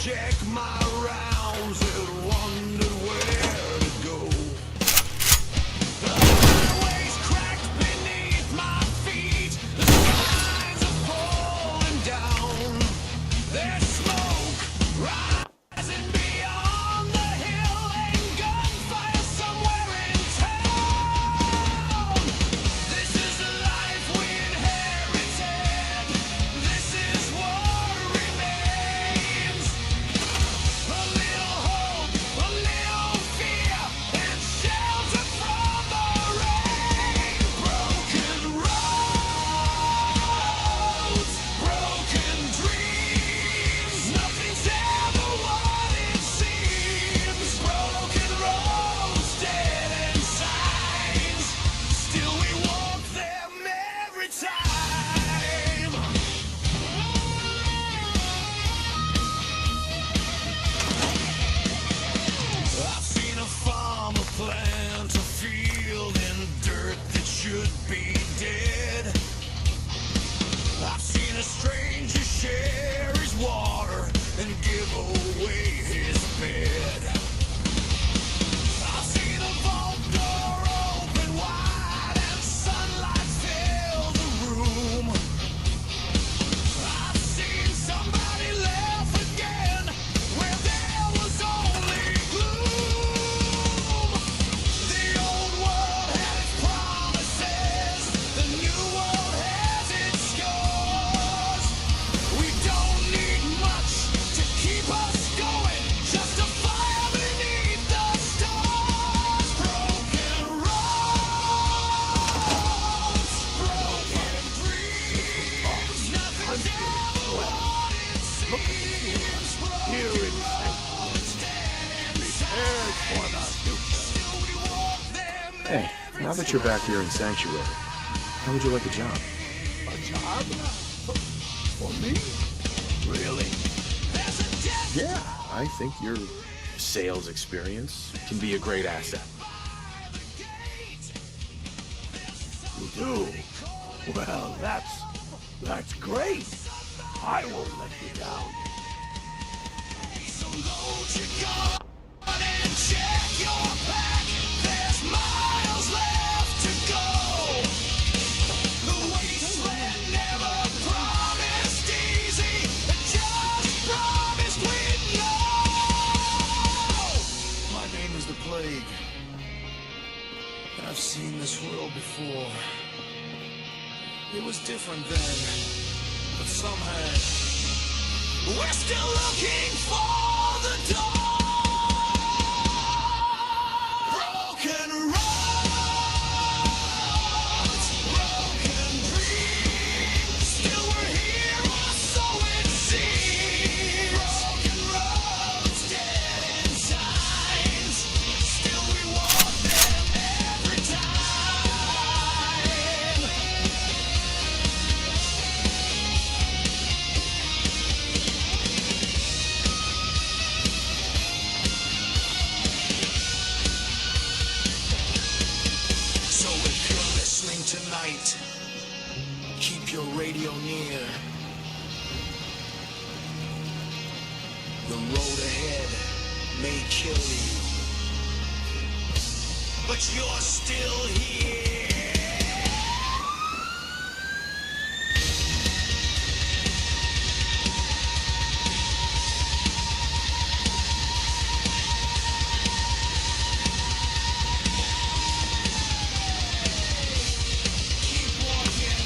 Check my rounds and wondered where to go. The highway's cracked beneath my feet. The signs are falling down. There's smoke rising beyond the hill and gunfire somewhere in town. This is the life we inherited. This is what remains. A little hope, a little fear, and Now that you're back here in Sanctuary, how would you like a job? A job? For me? Really? Yeah, I think your sales experience can be a great asset. You do? Well, that's great. I won't let you down. So load your gun and check your back. There's miles left to go. The wasteland never promised easy. It just promised we'd know. My name is the Plague. And I've seen this world before. It was different then, but somehow We're still looking for the dawn. Broken roads, broken dreams. Still we're here, or so it seems. Broken roads, dead end signs. Still we walk them every time. So if you're listening tonight, keep your radio near. The road ahead may kill you, but you're still here. Keep walking.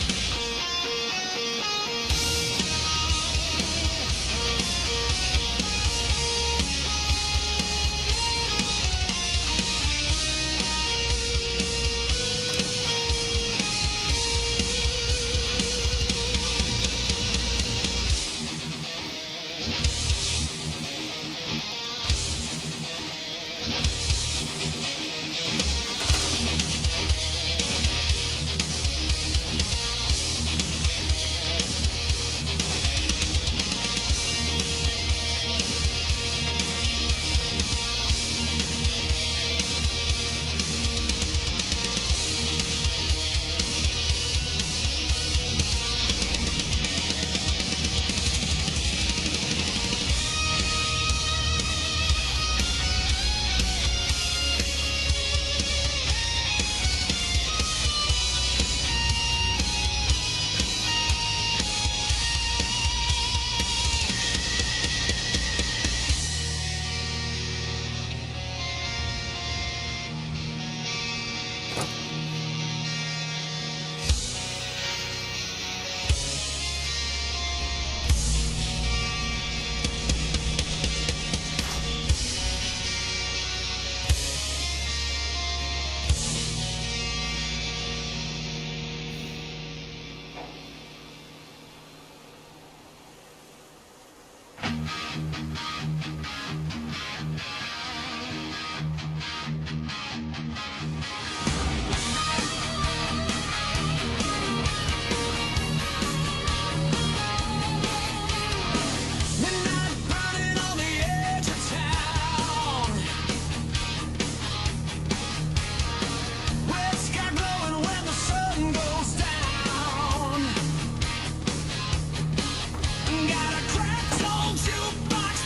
Midnight burning on the edge of town. Red sky glowing when the sun goes down. Got a cracked old jukebox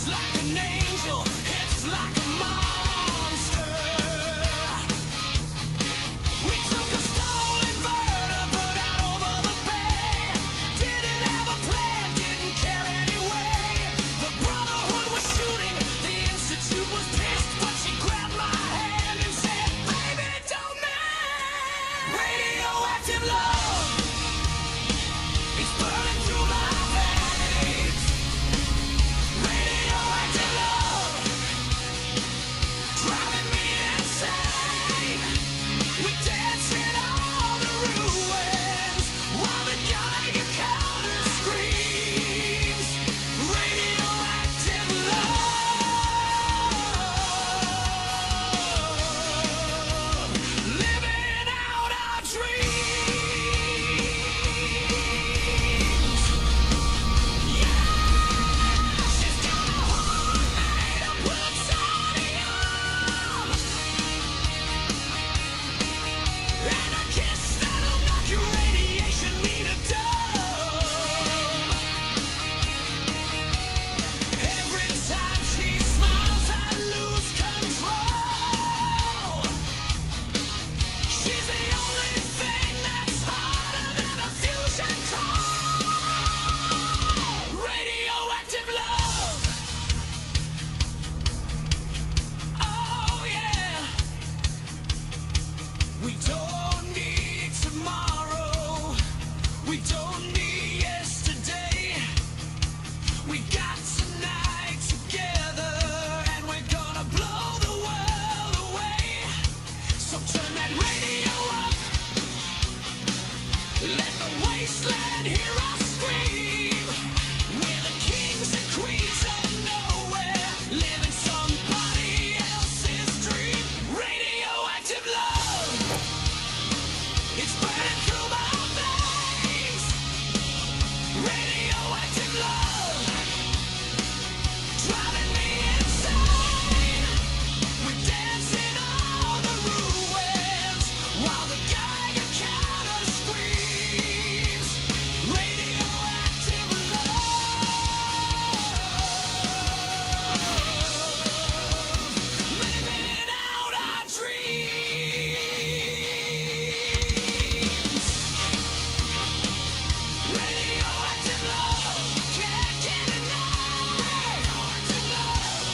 like an angel, it's like a monster. We took a stolen bird, put out over the bay. Didn't have a plan, didn't care anyway. The Brotherhood was shooting, the Institute was pissed, but she grabbed my hand and said, "Baby, don't mind." Radioactive love, it's burning through my veins. Radioactive love, driving me insane. We dance in all the ruins while the Geiger counter screams. Radioactive love, living out our dreams. She's got a heart made of plutonium and a kiss that'll knock your radiation meter down. Every time she smiles, I lose control. She's the only thing that's harder than a fusion core. Radioactive love. Oh yeah. We don't need tomorrow. We don't need yesterday. We got tonight together, and we're gonna blow the world away. So turn that radio up. Let the wasteland hear us scream. We're the kings and queens of nowhere, living somebody else's dream. Radioactive love, it's burning through my veins. Radioactive love, driving me insane. We dance in all the ruins while the Geiger counter screams. Radioactive love, living out our dreams. Radioactive love, can't get enough. Radioactive love,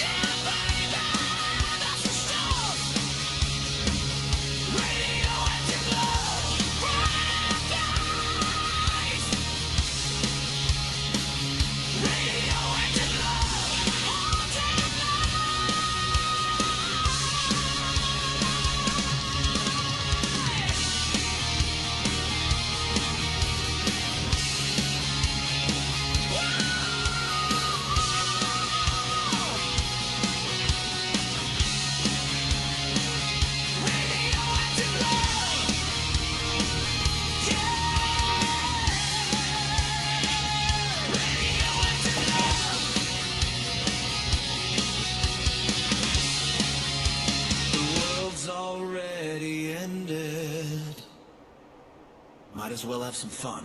yeah baby, that's the stuff. Radioactive love, paradise. Radioactive love, all day radioactive love, yeah. Radioactive love. The world's already ended. Might as well have some fun.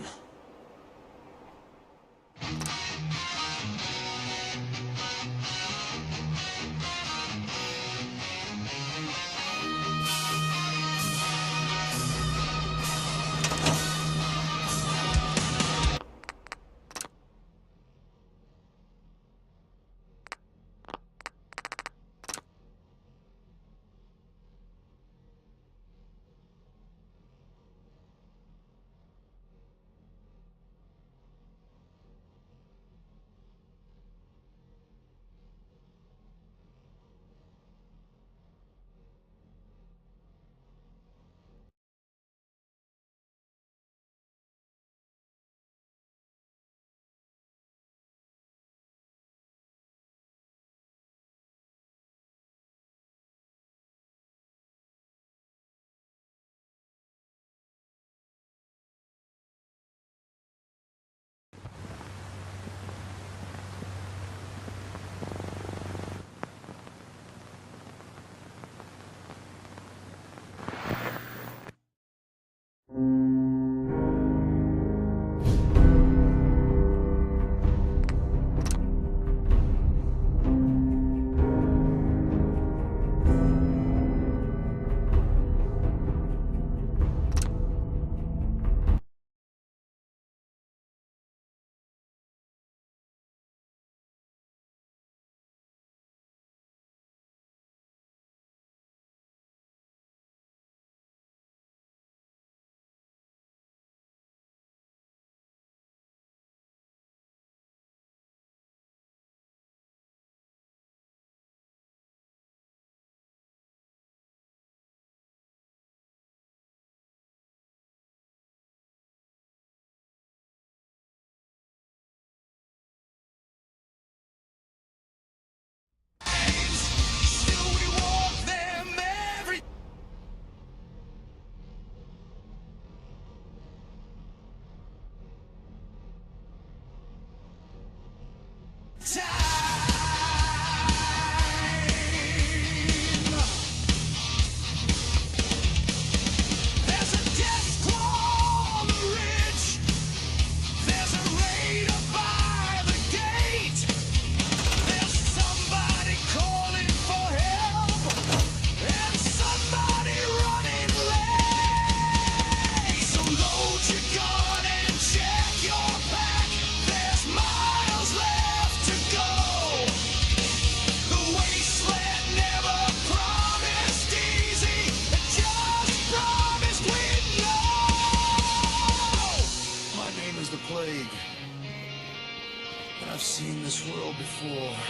before.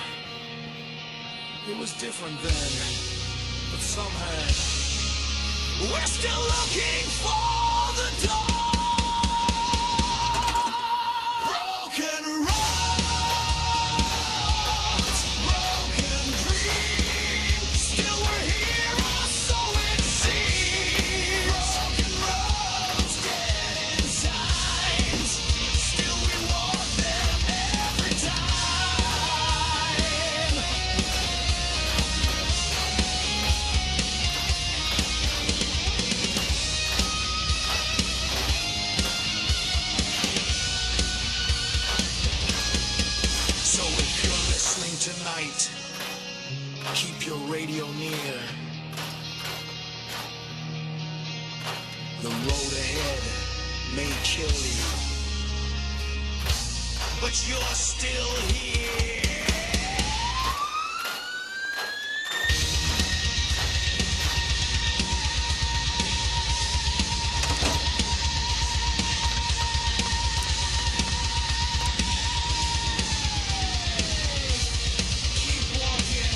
It was different then, but somehow we're still looking for the dawn. Broken roads, broken dreams. Still we're here, or so it seems. Broken roads, dead end signs. Still we walk them every time. So if you're listening tonight, keep your radio near. The road ahead may kill you, but you're still here. Keep walking.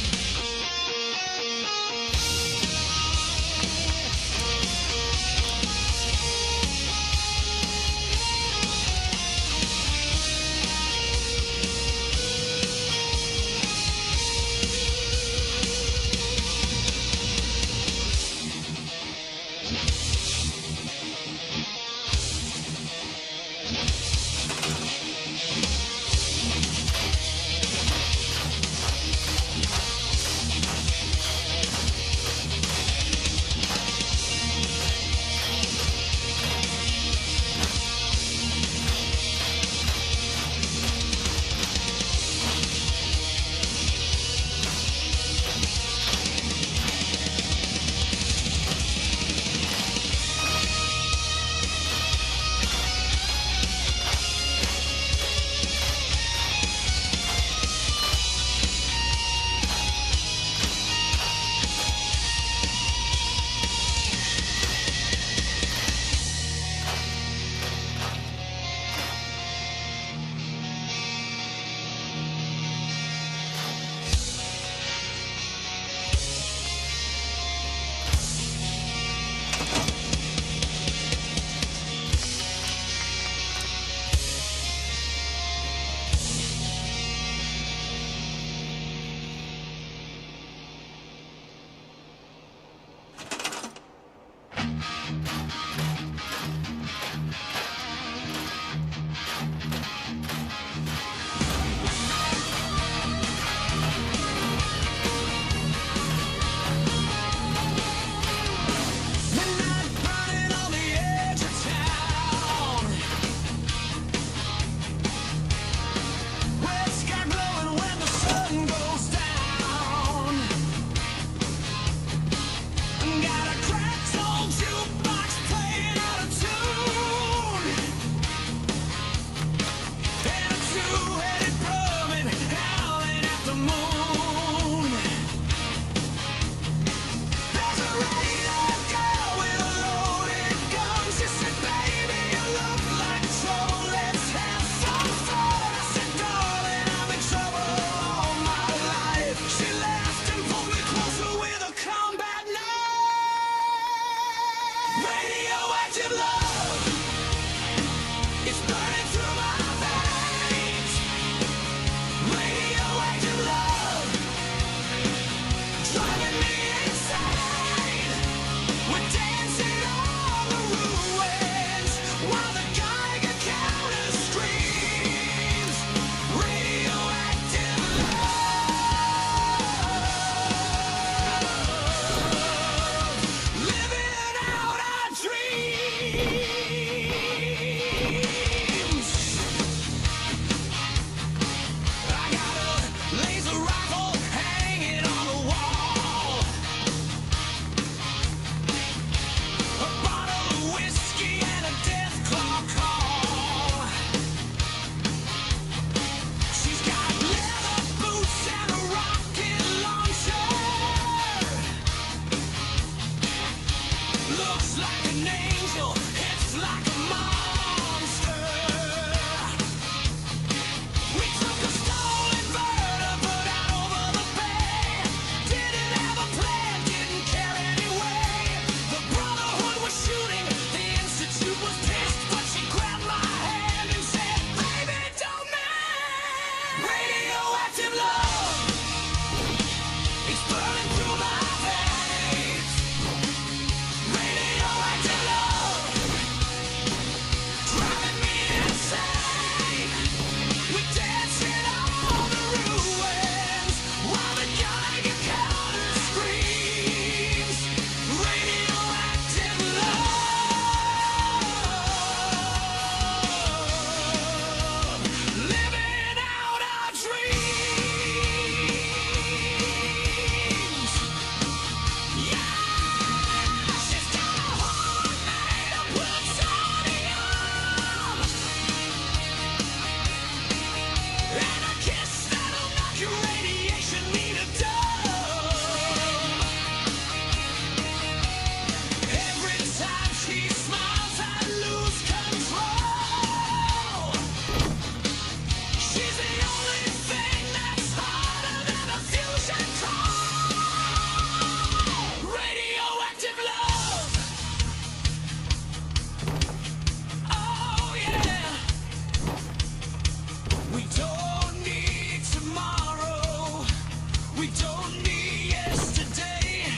We don't need yesterday.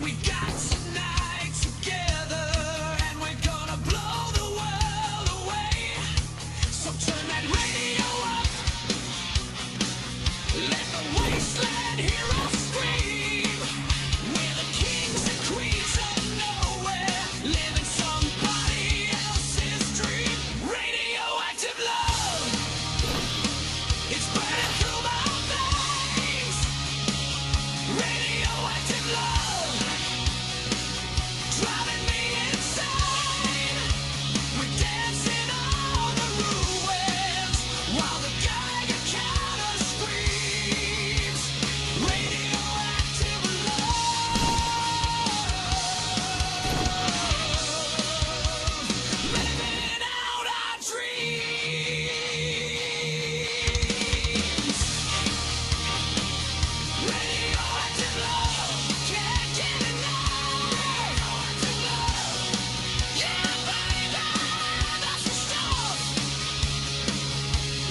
We got tonight together, and we're gonna blow the world away. So turn that radio up. Let the wasteland hear us scream. We're the kings and queens of nowhere, living somebody else's dream. Radioactive love, it's burning through my veins. Radioactive love, driving me insane. We're dancing on the ruins while the Geiger counter screams. Radioactive love, living out our dreams. Radioactive love, can't get enough. Radioactive love, yeah baby, that's the stuff.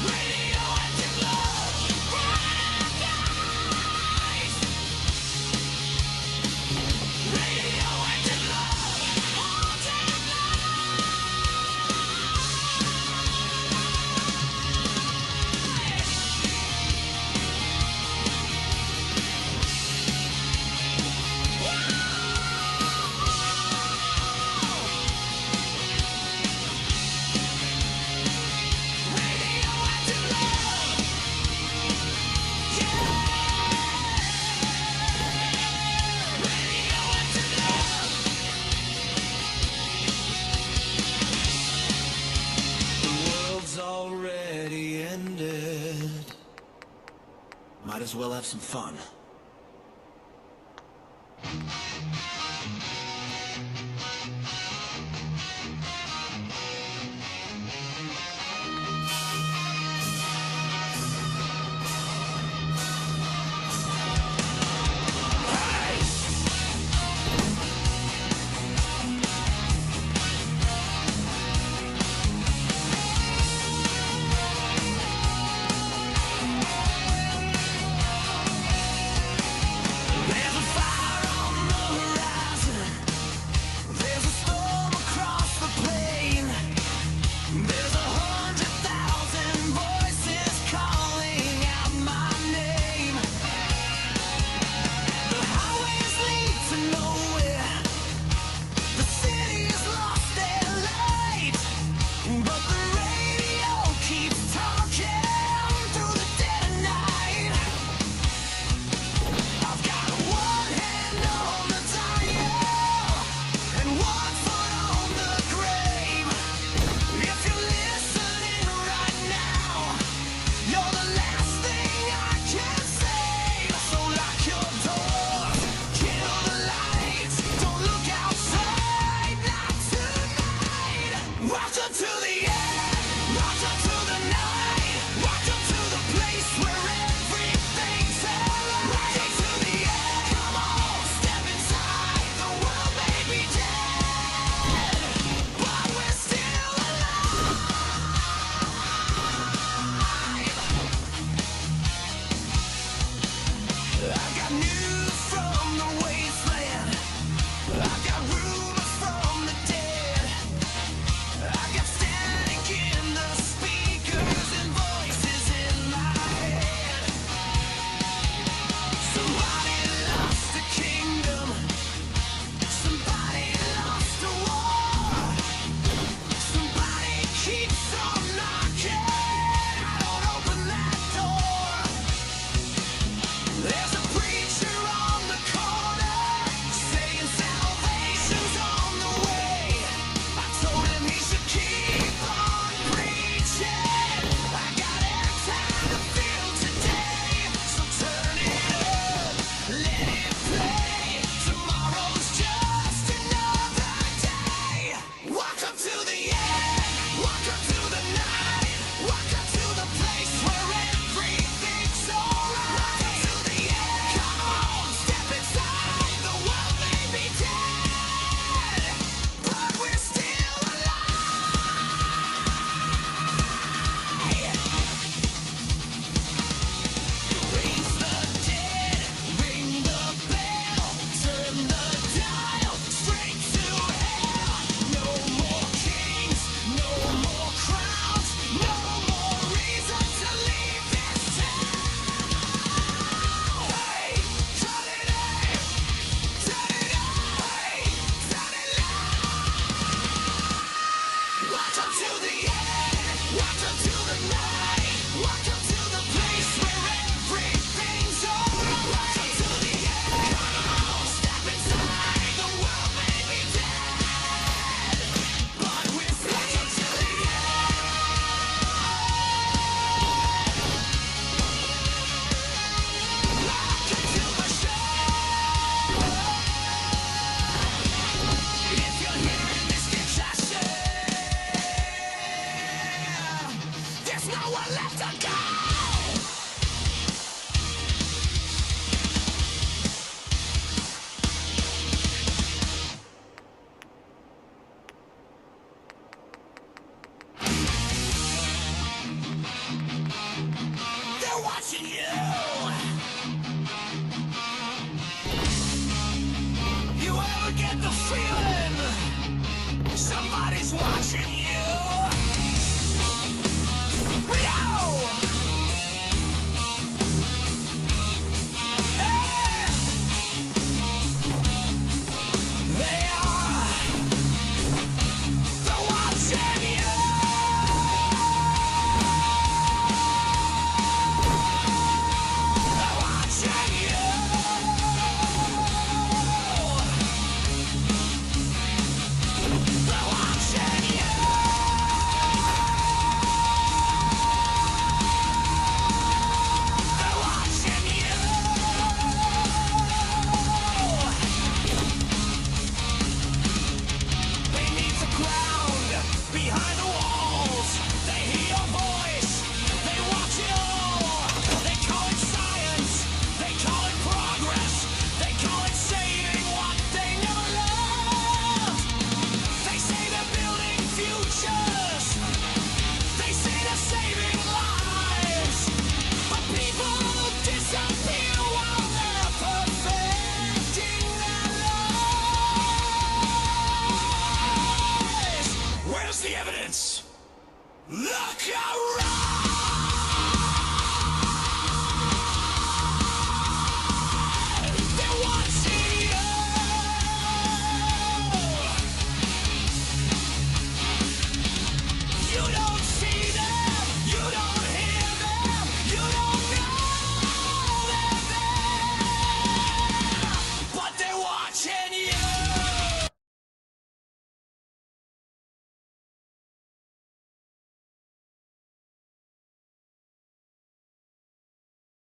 Radioactive love, bright lights. Radioactive love, haunting radioactive love, yeah. Radioactive love. The world's already ended. Might as well have some fun.